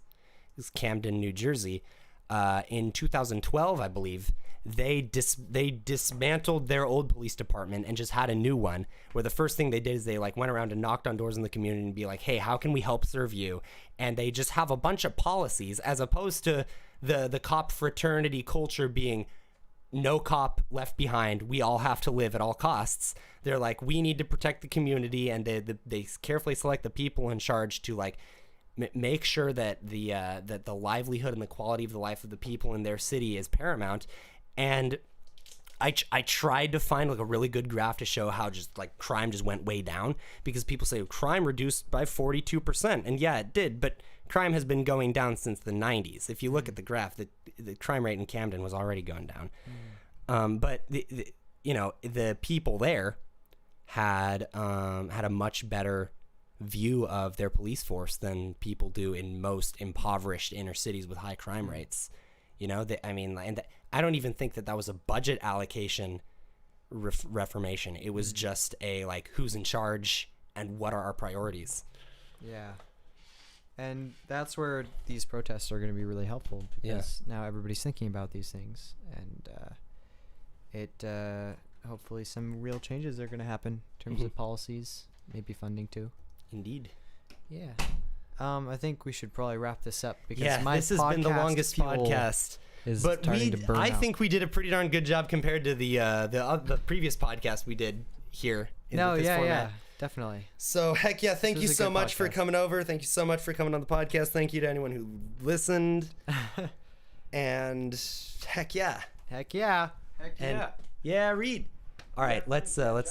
It's Camden, New Jersey. In 2012, I believe, they dismantled their old police department and just had a new one, where the first thing they did is they like went around and knocked on doors in the community and be like, hey, how can we help serve you? And they just have a bunch of policies, as opposed to the cop fraternity culture being no cop left behind, we all have to live at all costs. They're like, we need to protect the community, and they carefully select the people in charge to like make sure that the livelihood and the quality of the life of the people in their city is paramount. And I tried to find like a really good graph to show how just like crime just went way down, because people say crime reduced by 42%, and yeah, it did, but crime has been going down since the 90s. If you look at the graph, the crime rate in Camden was already going down. But the people there had a much better view of their police force than people do in most impoverished inner cities with high crime rates. You know, I don't even think that was a budget allocation reformation. It was just a like, who's in charge and what are our priorities. Yeah. And that's where these protests are going to be really helpful, because now everybody's thinking about these things, and hopefully some real changes are going to happen in terms of policies, maybe funding too. Indeed. Yeah. I think we should probably wrap this up, because this has been the longest podcast. But I think we did a pretty darn good job compared to the previous podcast we did here in this format. Yeah. Definitely. So heck yeah, thank you so much for coming over. Thank you so much for coming on the podcast. Thank you to anyone who listened. And heck yeah. Heck yeah. Heck yeah. And yeah, Reed. All right, let's stop.